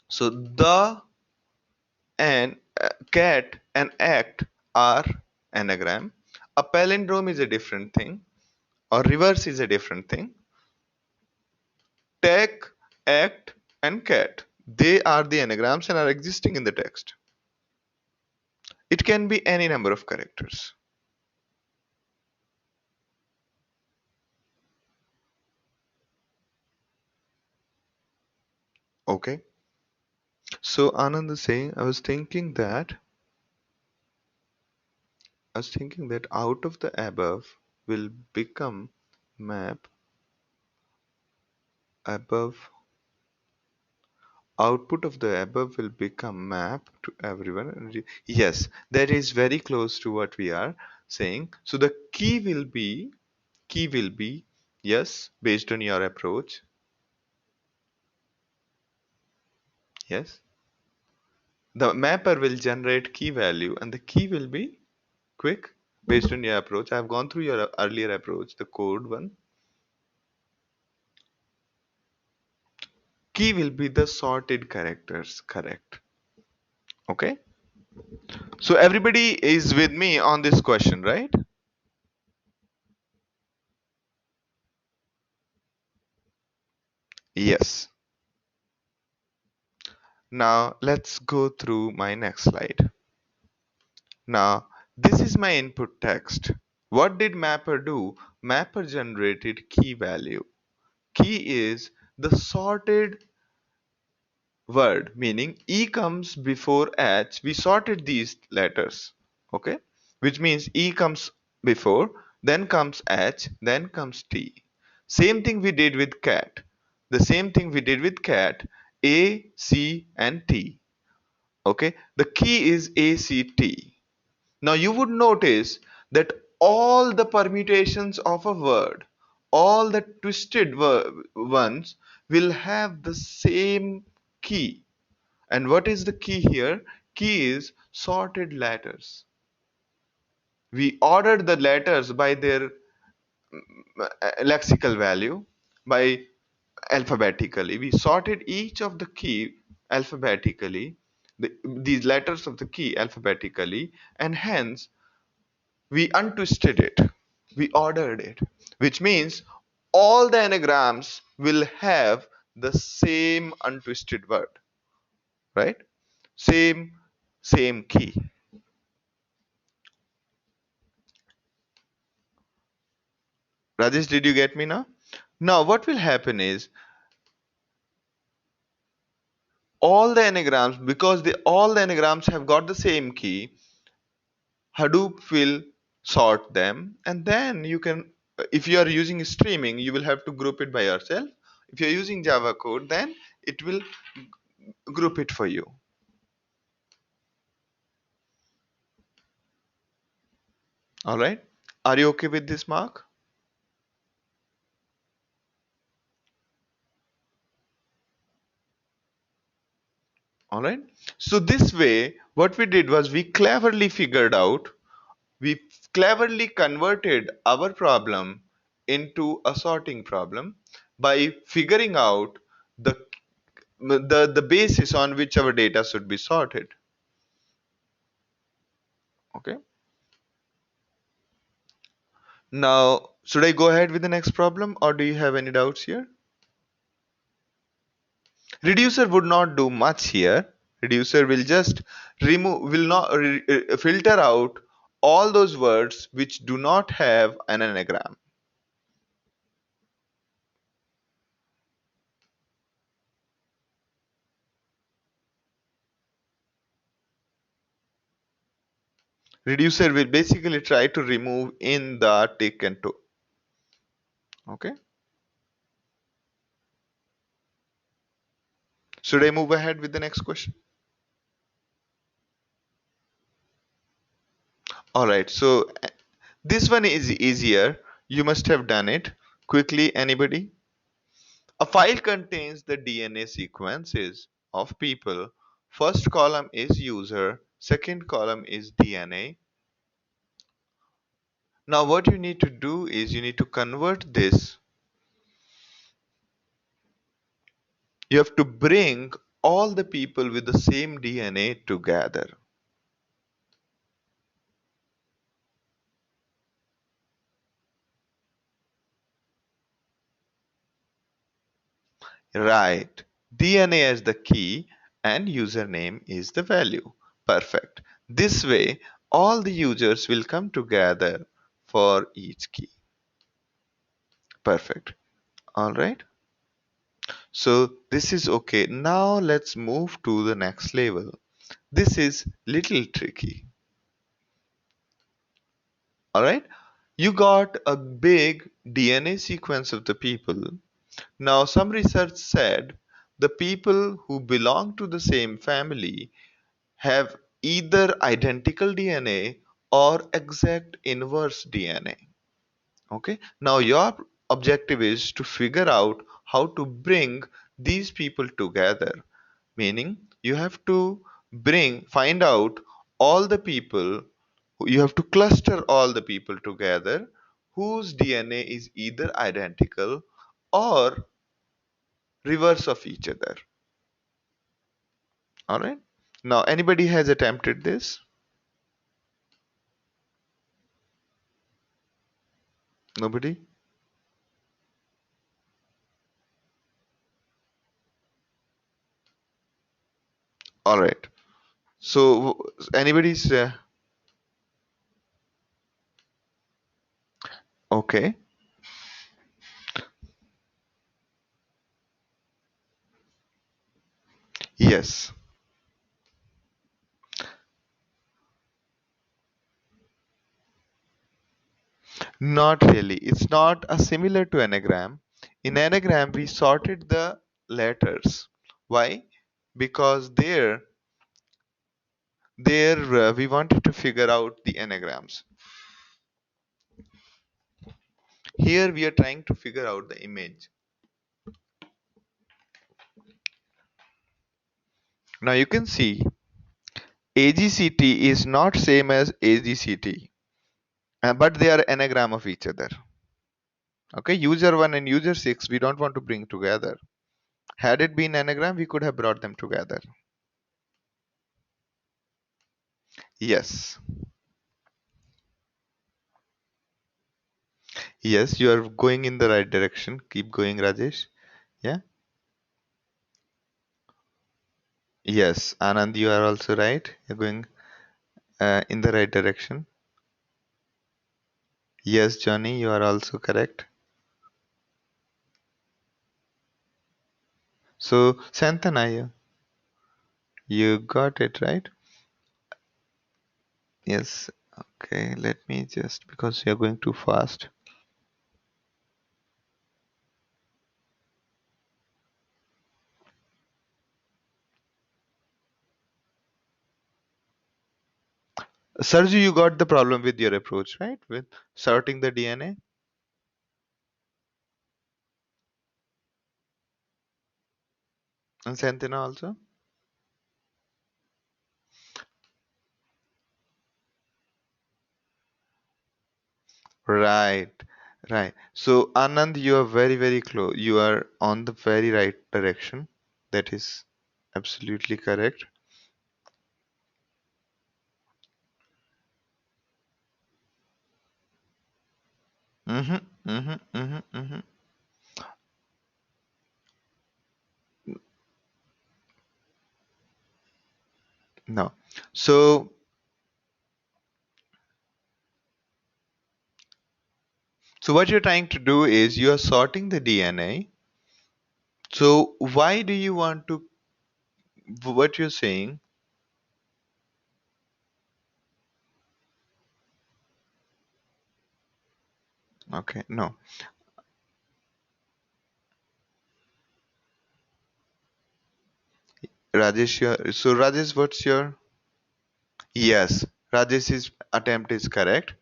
So the and cat and act are anagram. A palindrome is a different thing, or reverse is a different thing. Take, act, and cat. They are the anagrams and are existing in the text. It can be any number of characters. Okay. So Anand is saying, I was thinking that out of the above will become map above output of the above will become map to everyone. Yes, that is very close to what we are saying. So the key will be yes, based on your approach. Yes, the mapper will generate key value and the key will be quick based on your approach. I've gone through your earlier approach, the code one. Key will be the sorted characters, correct? Okay, so everybody is with me on this question, right? Yes. Now let's go through my next slide. Now this is my input text. What did mapper do? Mapper generated key value. Key is the sorted word, meaning E comes before H. We sorted these letters, okay? Which means E comes before, then comes H, then comes T. Same thing we did with cat. The same thing we did with cat, A, C, and T. Okay, the key is ACT. Now you would notice that all the permutations of a word, all the twisted ones will have the same key. And what is the key here? Key is sorted letters. We ordered the letters by their lexical value, by alphabetically. We sorted each of the key alphabetically, these letters of the key alphabetically, and hence we untwisted it. We ordered it, which means all the anagrams will have the same untwisted word, right? Same key. Rajesh, did you get me now? Now, what will happen is all the anagrams, because all the anagrams have got the same key, Hadoop will sort them, and then you can, if you are using streaming, you will have to group it by yourself. If you're using Java code, then it will group it for you. All right. Are you okay with this, Mark? All right. So this way, what we did was we cleverly converted our problem into a sorting problem by figuring out the the basis on which our data should be sorted. Okay. Now, should I go ahead with the next problem or do you have any doubts here? Reducer would not do much here. Reducer will just will not filter out all those words which do not have an anagram. Reducer will basically try to remove in the tick and toe. Okay. Should I move ahead with the next question? All right. So this one is easier. You must have done it quickly. Anybody? A file contains the DNA sequences of people. First column is user, second column is DNA. Now what you need to do is you need to convert this. You have to bring all the people with the same DNA together. Right. DNA as the key and username is the value. Perfect. This way, all the users will come together for each key. Perfect. All right. So this is okay. Now let's move to the next level. This is little tricky. All right. You got a big DNA sequence of the people. Now some research said the people who belong to the same family have either identical DNA or exact inverse DNA. Okay, now your objective is to figure out how to bring these people together, meaning you have to find out all the people, you have to cluster all the people together whose DNA is either identical or reverse of each other. All right, now anybody has attempted this? Nobody? All right. So anybody's okay. Yes. Not really. It's not a similar to anagram. In anagram, we sorted the letters. Why? Because there we wanted to figure out the anagrams. Here we are trying to figure out the image. Now you can see AGCT is not same as AGCT, but they are anagram of each other. Okay, user 1 and user 6 we don't want to bring together. Had it been anagram, we could have brought them together. Yes. Yes, you are going in the right direction. Keep going, Rajesh. Yeah. Yes, Anand, you are also right. You're going in the right direction. Yes, Johnny, you are also correct. So, Santana, you got it right. Yes. Okay, let me just, because you're going too fast. Sarju, you got the problem with your approach, right? With sorting the DNA. And Santana also. Right, right. So Anand, you are very, very close. You are on the very right direction. That is absolutely correct. Mm-hmm, mm-hmm, mm-hmm, mm-hmm. No. So, so what you're trying to do is you are sorting the DNA. So why do you want to, what you're saying? Okay, no. Rajesh, so Rajesh, what's your? Yes, Rajesh's attempt is correct.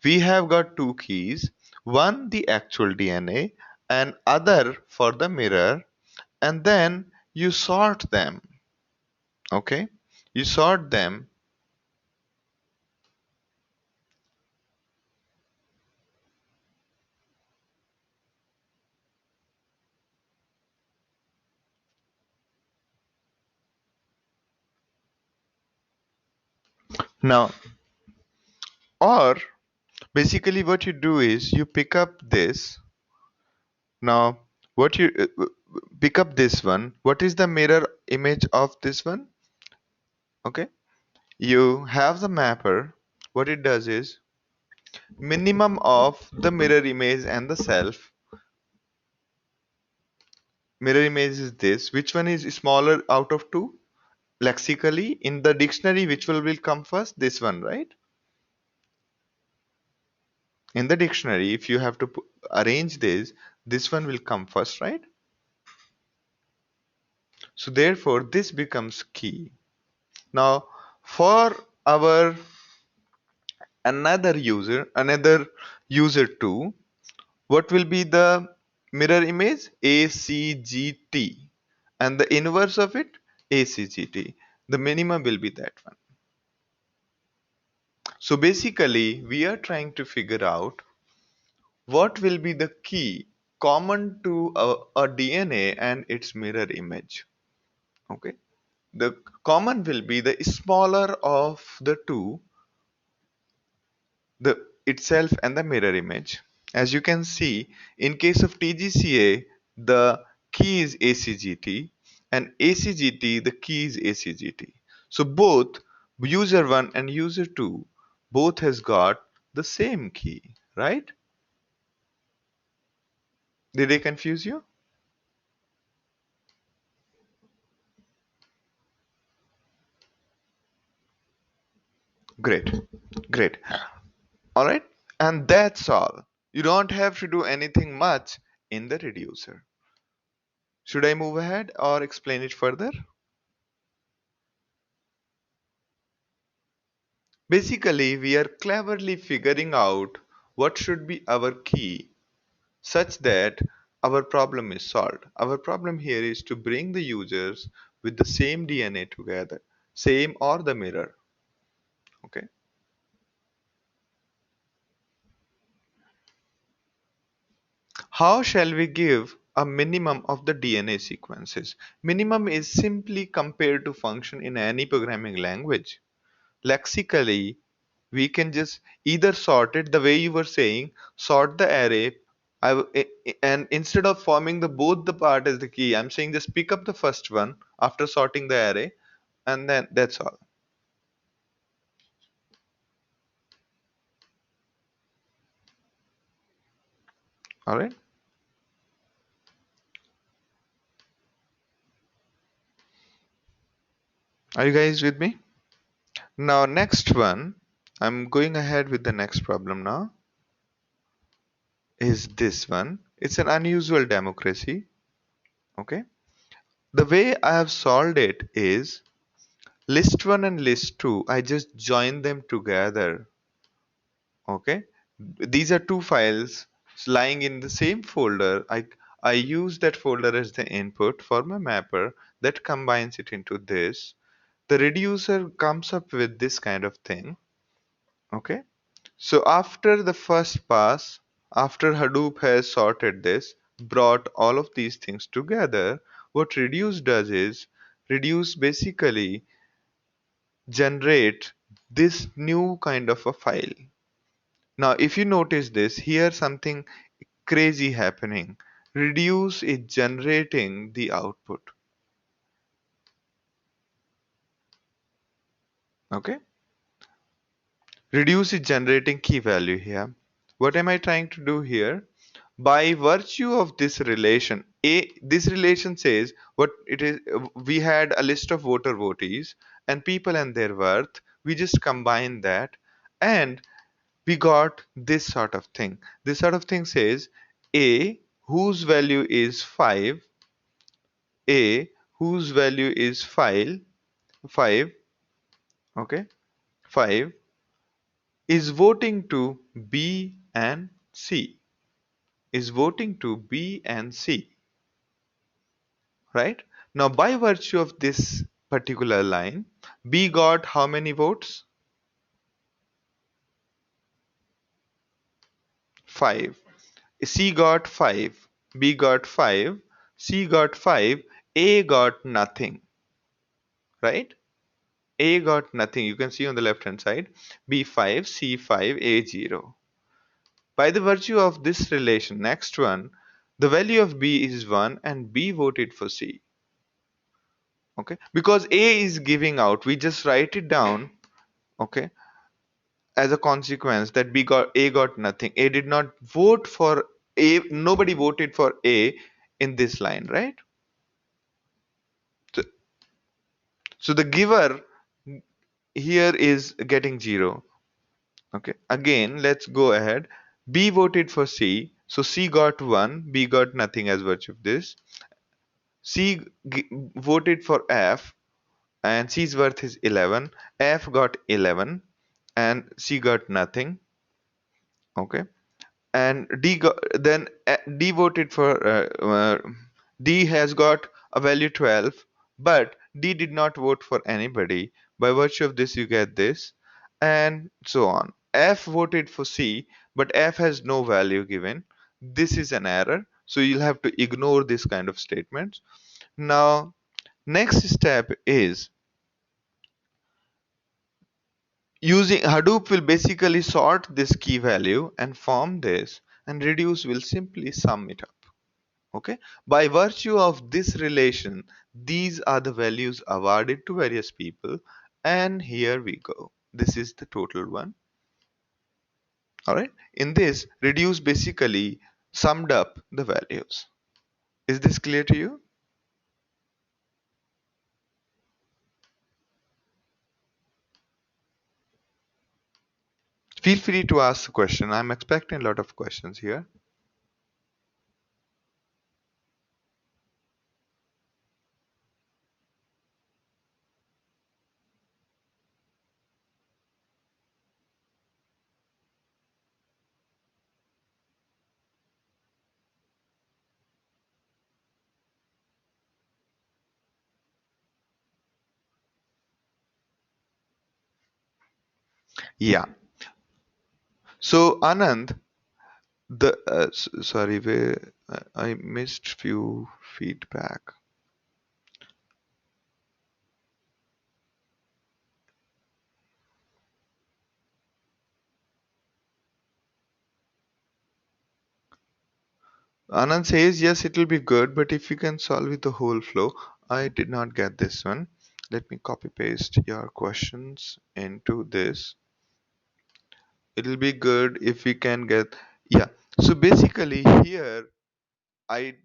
We have got two keys, one the actual DNA and other for the mirror, and then you sort them. Okay, you sort them. Now, or basically what you do is you pick up this. Now, what you pick up this one. What is the mirror image of this one? Okay, you have the mapper. What it does is minimum of the mirror image and the self. Mirror image is this. Which one is smaller out of two? Lexically, in the dictionary, which will come first? This one, right? In the dictionary, if you have to arrange this one will come first, right? So therefore, this becomes key. Now, for our another user 2, what will be the mirror image? ACGT, and the inverse of it, ACGT. The minimum will be that one. So basically, we are trying to figure out what will be the key common to a DNA and its mirror image. Okay, the common will be the smaller of the two, the itself and the mirror image. As you can see, in case of TGCA, the key is ACGT, and ACGT, the key is ACGT. So both user 1 and user 2 both has got the same key, right? Did I confuse you? Great, great. All right, and that's all. You don't have to do anything much in the reducer. Should I move ahead or explain it further? Basically, we are cleverly figuring out what should be our key such that our problem is solved. Our problem here is to bring the users with the same DNA together, same or the mirror. Okay. How shall we give a minimum of the DNA sequences? Minimum is simply compared to function in any programming language. Lexically, we can just either sort it the way you were saying, sort the array, and instead of forming the both the part as the key, I'm saying just pick up the first one after sorting the array, and then that's all. All right. Are you guys with me? Now, next one, I'm going ahead with the next problem now, is this one. It's an unusual democracy. Okay. The way I have solved it is list 1 and list 2, I just join them together. Okay, these are two files lying in the same folder. I use that folder as the input for my mapper that combines it into this. The reducer comes up with this kind of thing. Okay, so after the first pass, after Hadoop has sorted this, brought all of these things together, what reduce does is reduce basically generate this new kind of a file. Now, if you notice this, here something crazy happening. Reduce is generating the output. Okay? Reduce is generating key value here. What am I trying to do here? By virtue of this relation, this relation says what it is. We had a list of voter votees and people and their worth. We just combine that, and we got this sort of thing. This sort of thing says A, whose value is 5, A, whose value is 5, okay, 5, is voting to B and C, is voting to B and C, right? Now, by virtue of this particular line, B got how many votes? 5. C got 5, B got 5, C got 5, A got nothing, right? A got nothing. You can see on the left hand side, B5, C5, A0. By the virtue of this relation, next one, The value of B is 1 and B voted for C. Okay, because A is giving out, we just write it down. Okay, as a consequence that B got A got nothing. A did not vote for A. Nobody voted for A in this line, right? So, so the giver here is getting 0. Okay, again let's go ahead. B voted for C, so C got 1, B got nothing as virtue of this. C voted for F, and C's worth is 11. F got 11 and C got nothing. Okay, and D got, then D voted for D has got a value 12, but D did not vote for anybody. By virtue of this, you get this, and so on. F voted for C, but F has no value given. This is an error, so you'll have to ignore this kind of statements. Now, next step is using Hadoop will basically sort this key value and form this, and reduce will simply sum it up. Okay, by virtue of this relation, these are the values awarded to various people, and here we go. This is the total one. All right, in this, reduce basically summed up the values. Is this clear to you? Feel free to ask the question. I'm expecting a lot of questions here. Yeah, so Anand, the sorry, where I missed few feedback. Anand says, yes, it will be good, but if you can solve with the whole flow. I did not get this one. Let me copy paste your questions into this. It will be good if we can get, yeah. So basically here, I,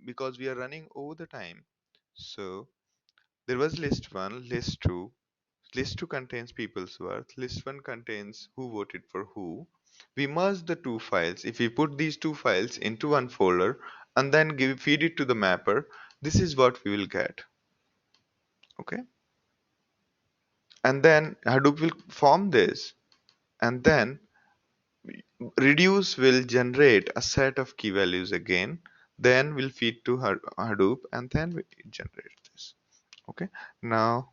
because we are running over the time. So there was list 1, list 2. List 2 contains people's worth. List 1 contains who voted for who. We merge the two files. If we put these two files into one folder and then feed it to the mapper, this is what we will get. Okay. And then Hadoop will form this, and then reduce will generate a set of key values again. Then we'll feed to Hadoop, and then we generate this. Okay. Now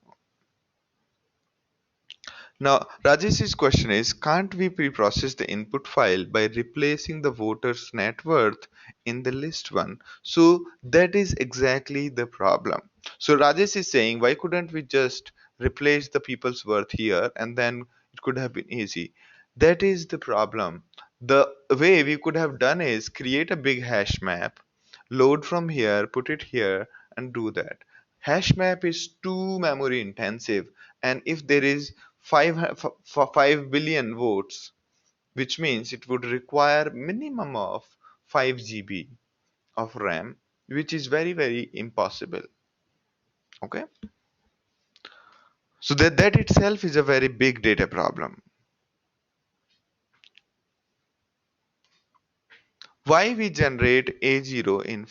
Now, Rajesh's question is, can't we pre-process the input file by replacing the voter's net worth in the list one? So that is exactly the problem. So Rajesh is saying, why couldn't we just replace the people's worth here and then it could have been easy? That is the problem. The way we could have done is create a big hash map, load from here, put it here, and do that. Hash map is too memory intensive, and if there is 5 billion votes, which means it would require minimum of 5 GB of RAM, which is very, very impossible. Okay, so that itself is a very big data problem. Why we generate A0 in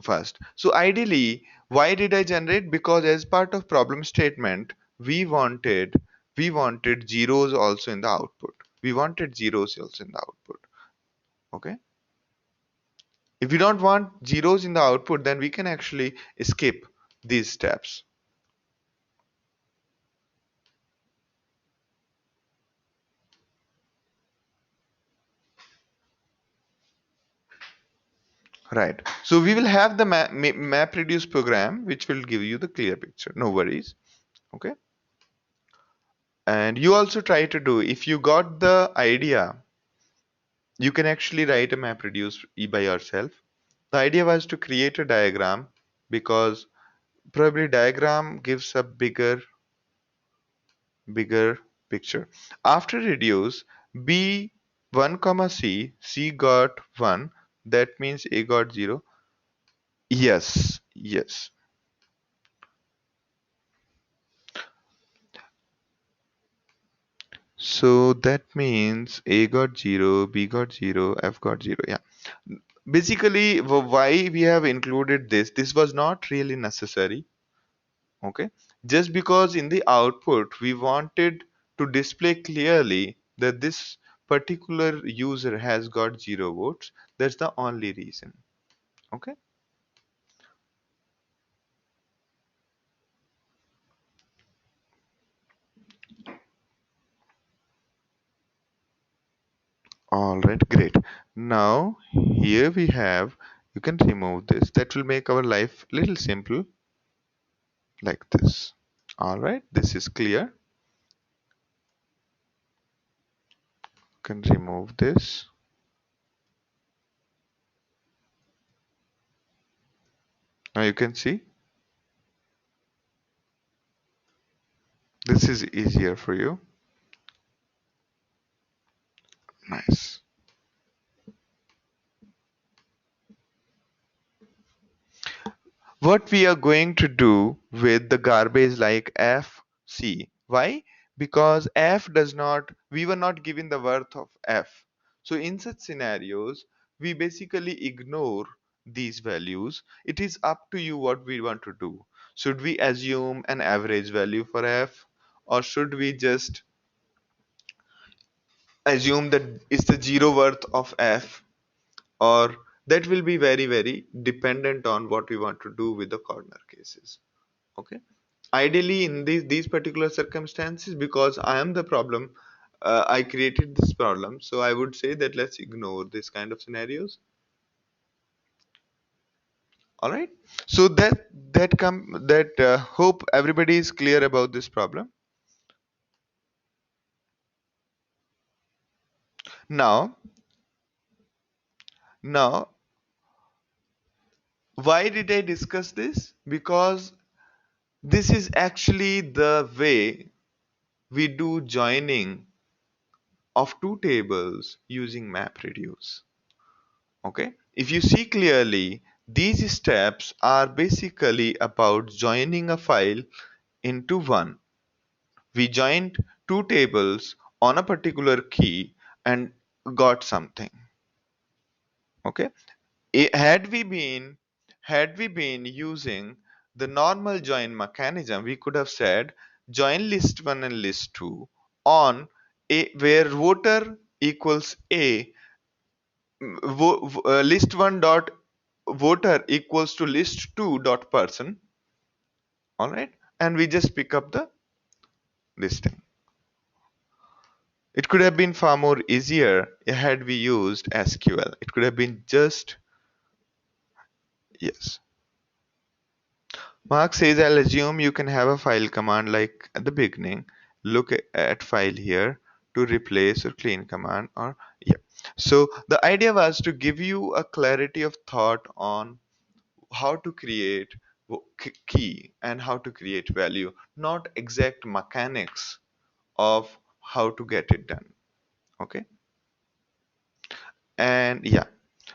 first? So ideally, why did I generate? Because as part of problem statement, we wanted zeros also in the output. We wanted zeros also in the output. Okay. If we don't want zeros in the output, then we can actually skip these steps. Right. So we will have the map reduce program, which will give you the clear picture. No worries. Okay. And you also try to do, if you got the idea, you can actually write a map reduce by yourself. The idea was to create a diagram because probably diagram gives a bigger picture. After reduce, B 1 comma C got 1, that means A got 0. Yes, yes. So that means A got 0, B got 0, F got 0. Yeah. Basically, why we have included this was not really necessary. Okay. Just because in the output we wanted to display clearly that this particular user has got 0 votes. That's the only reason. Okay. All right, great. Now here we have, you can remove this. That will make our life little simple like this. All right, this is clear. Can remove this. Now you can see this is easier for you. Nice. What we are going to do with the garbage like F, C. Why? Because F does not, we were not given the worth of F. So in such scenarios, we basically ignore these values. It is up to you what we want to do. Should we assume an average value for F, or should we just assume that it's the zero worth of F, or that will be very dependent on what we want to do with the corner cases. Okay, ideally in these particular circumstances, because I am the problem, I created this problem, so I would say that let's ignore this kind of scenarios. All right, so that hope everybody is clear about this problem. Now now why did I discuss this? Because this is actually the way we do joining of two tables using MapReduce. Okay, if you see clearly, these steps are basically about joining a file into one. We joined two tables on a particular key and got something. Okay, had we been using the normal join mechanism, we could have said join list 1 and list 2 on a where voter equals a, list 1 dot voter equals to list 2 dot person. All right, and we just pick up the listing. It could have been far more easier had we used SQL. It could have been just, yes. Mark says, I'll assume you can have a file command like at the beginning. Look at file here to replace or clean command, or yeah. So the idea was to give you a clarity of thought on how to create key and how to create value, not exact mechanics of how to get it done. Okay, and yeah,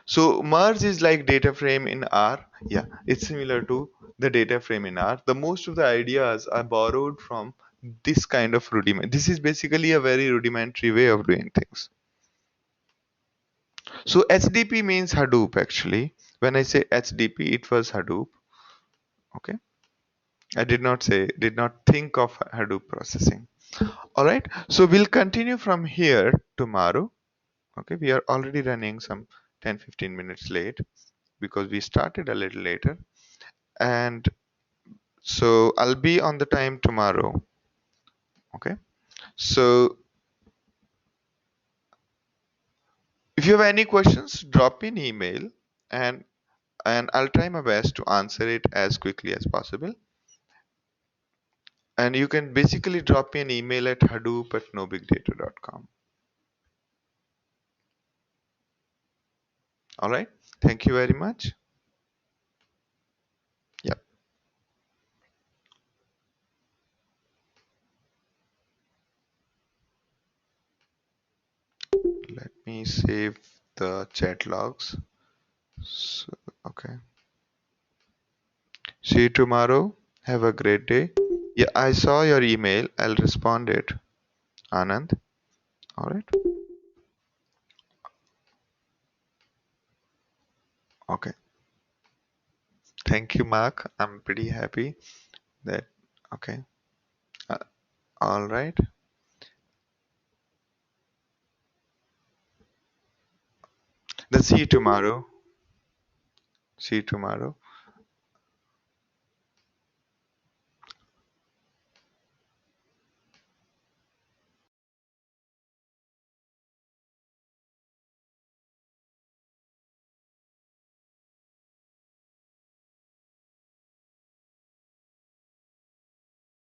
so merge is like data frame in R. Yeah, it's similar to the data frame in R. The most of the ideas are borrowed from this kind of rudiment. This is basically a very rudimentary way of doing things. So HDP means Hadoop actually. When I say HDP, it was Hadoop. Okay, I did not think of Hadoop processing. All right, so we'll continue from here tomorrow. Okay, we are already running some 10-15 minutes late because we started a little later, and so I'll be on the time tomorrow. Okay, so if you have any questions, drop me an email, and I'll try my best to answer it as quickly as possible. And you can basically drop me an email at hadoop@nobigdata.com. All right, thank you very much. me save the chat logs. So, okay. See you tomorrow. Have a great day. Yeah, I saw your email. I'll respond it. Anand. All right. Okay. Thank you, Mark. I'm pretty happy that. Okay. Uh, all right. Then see you tomorrow. See you tomorrow.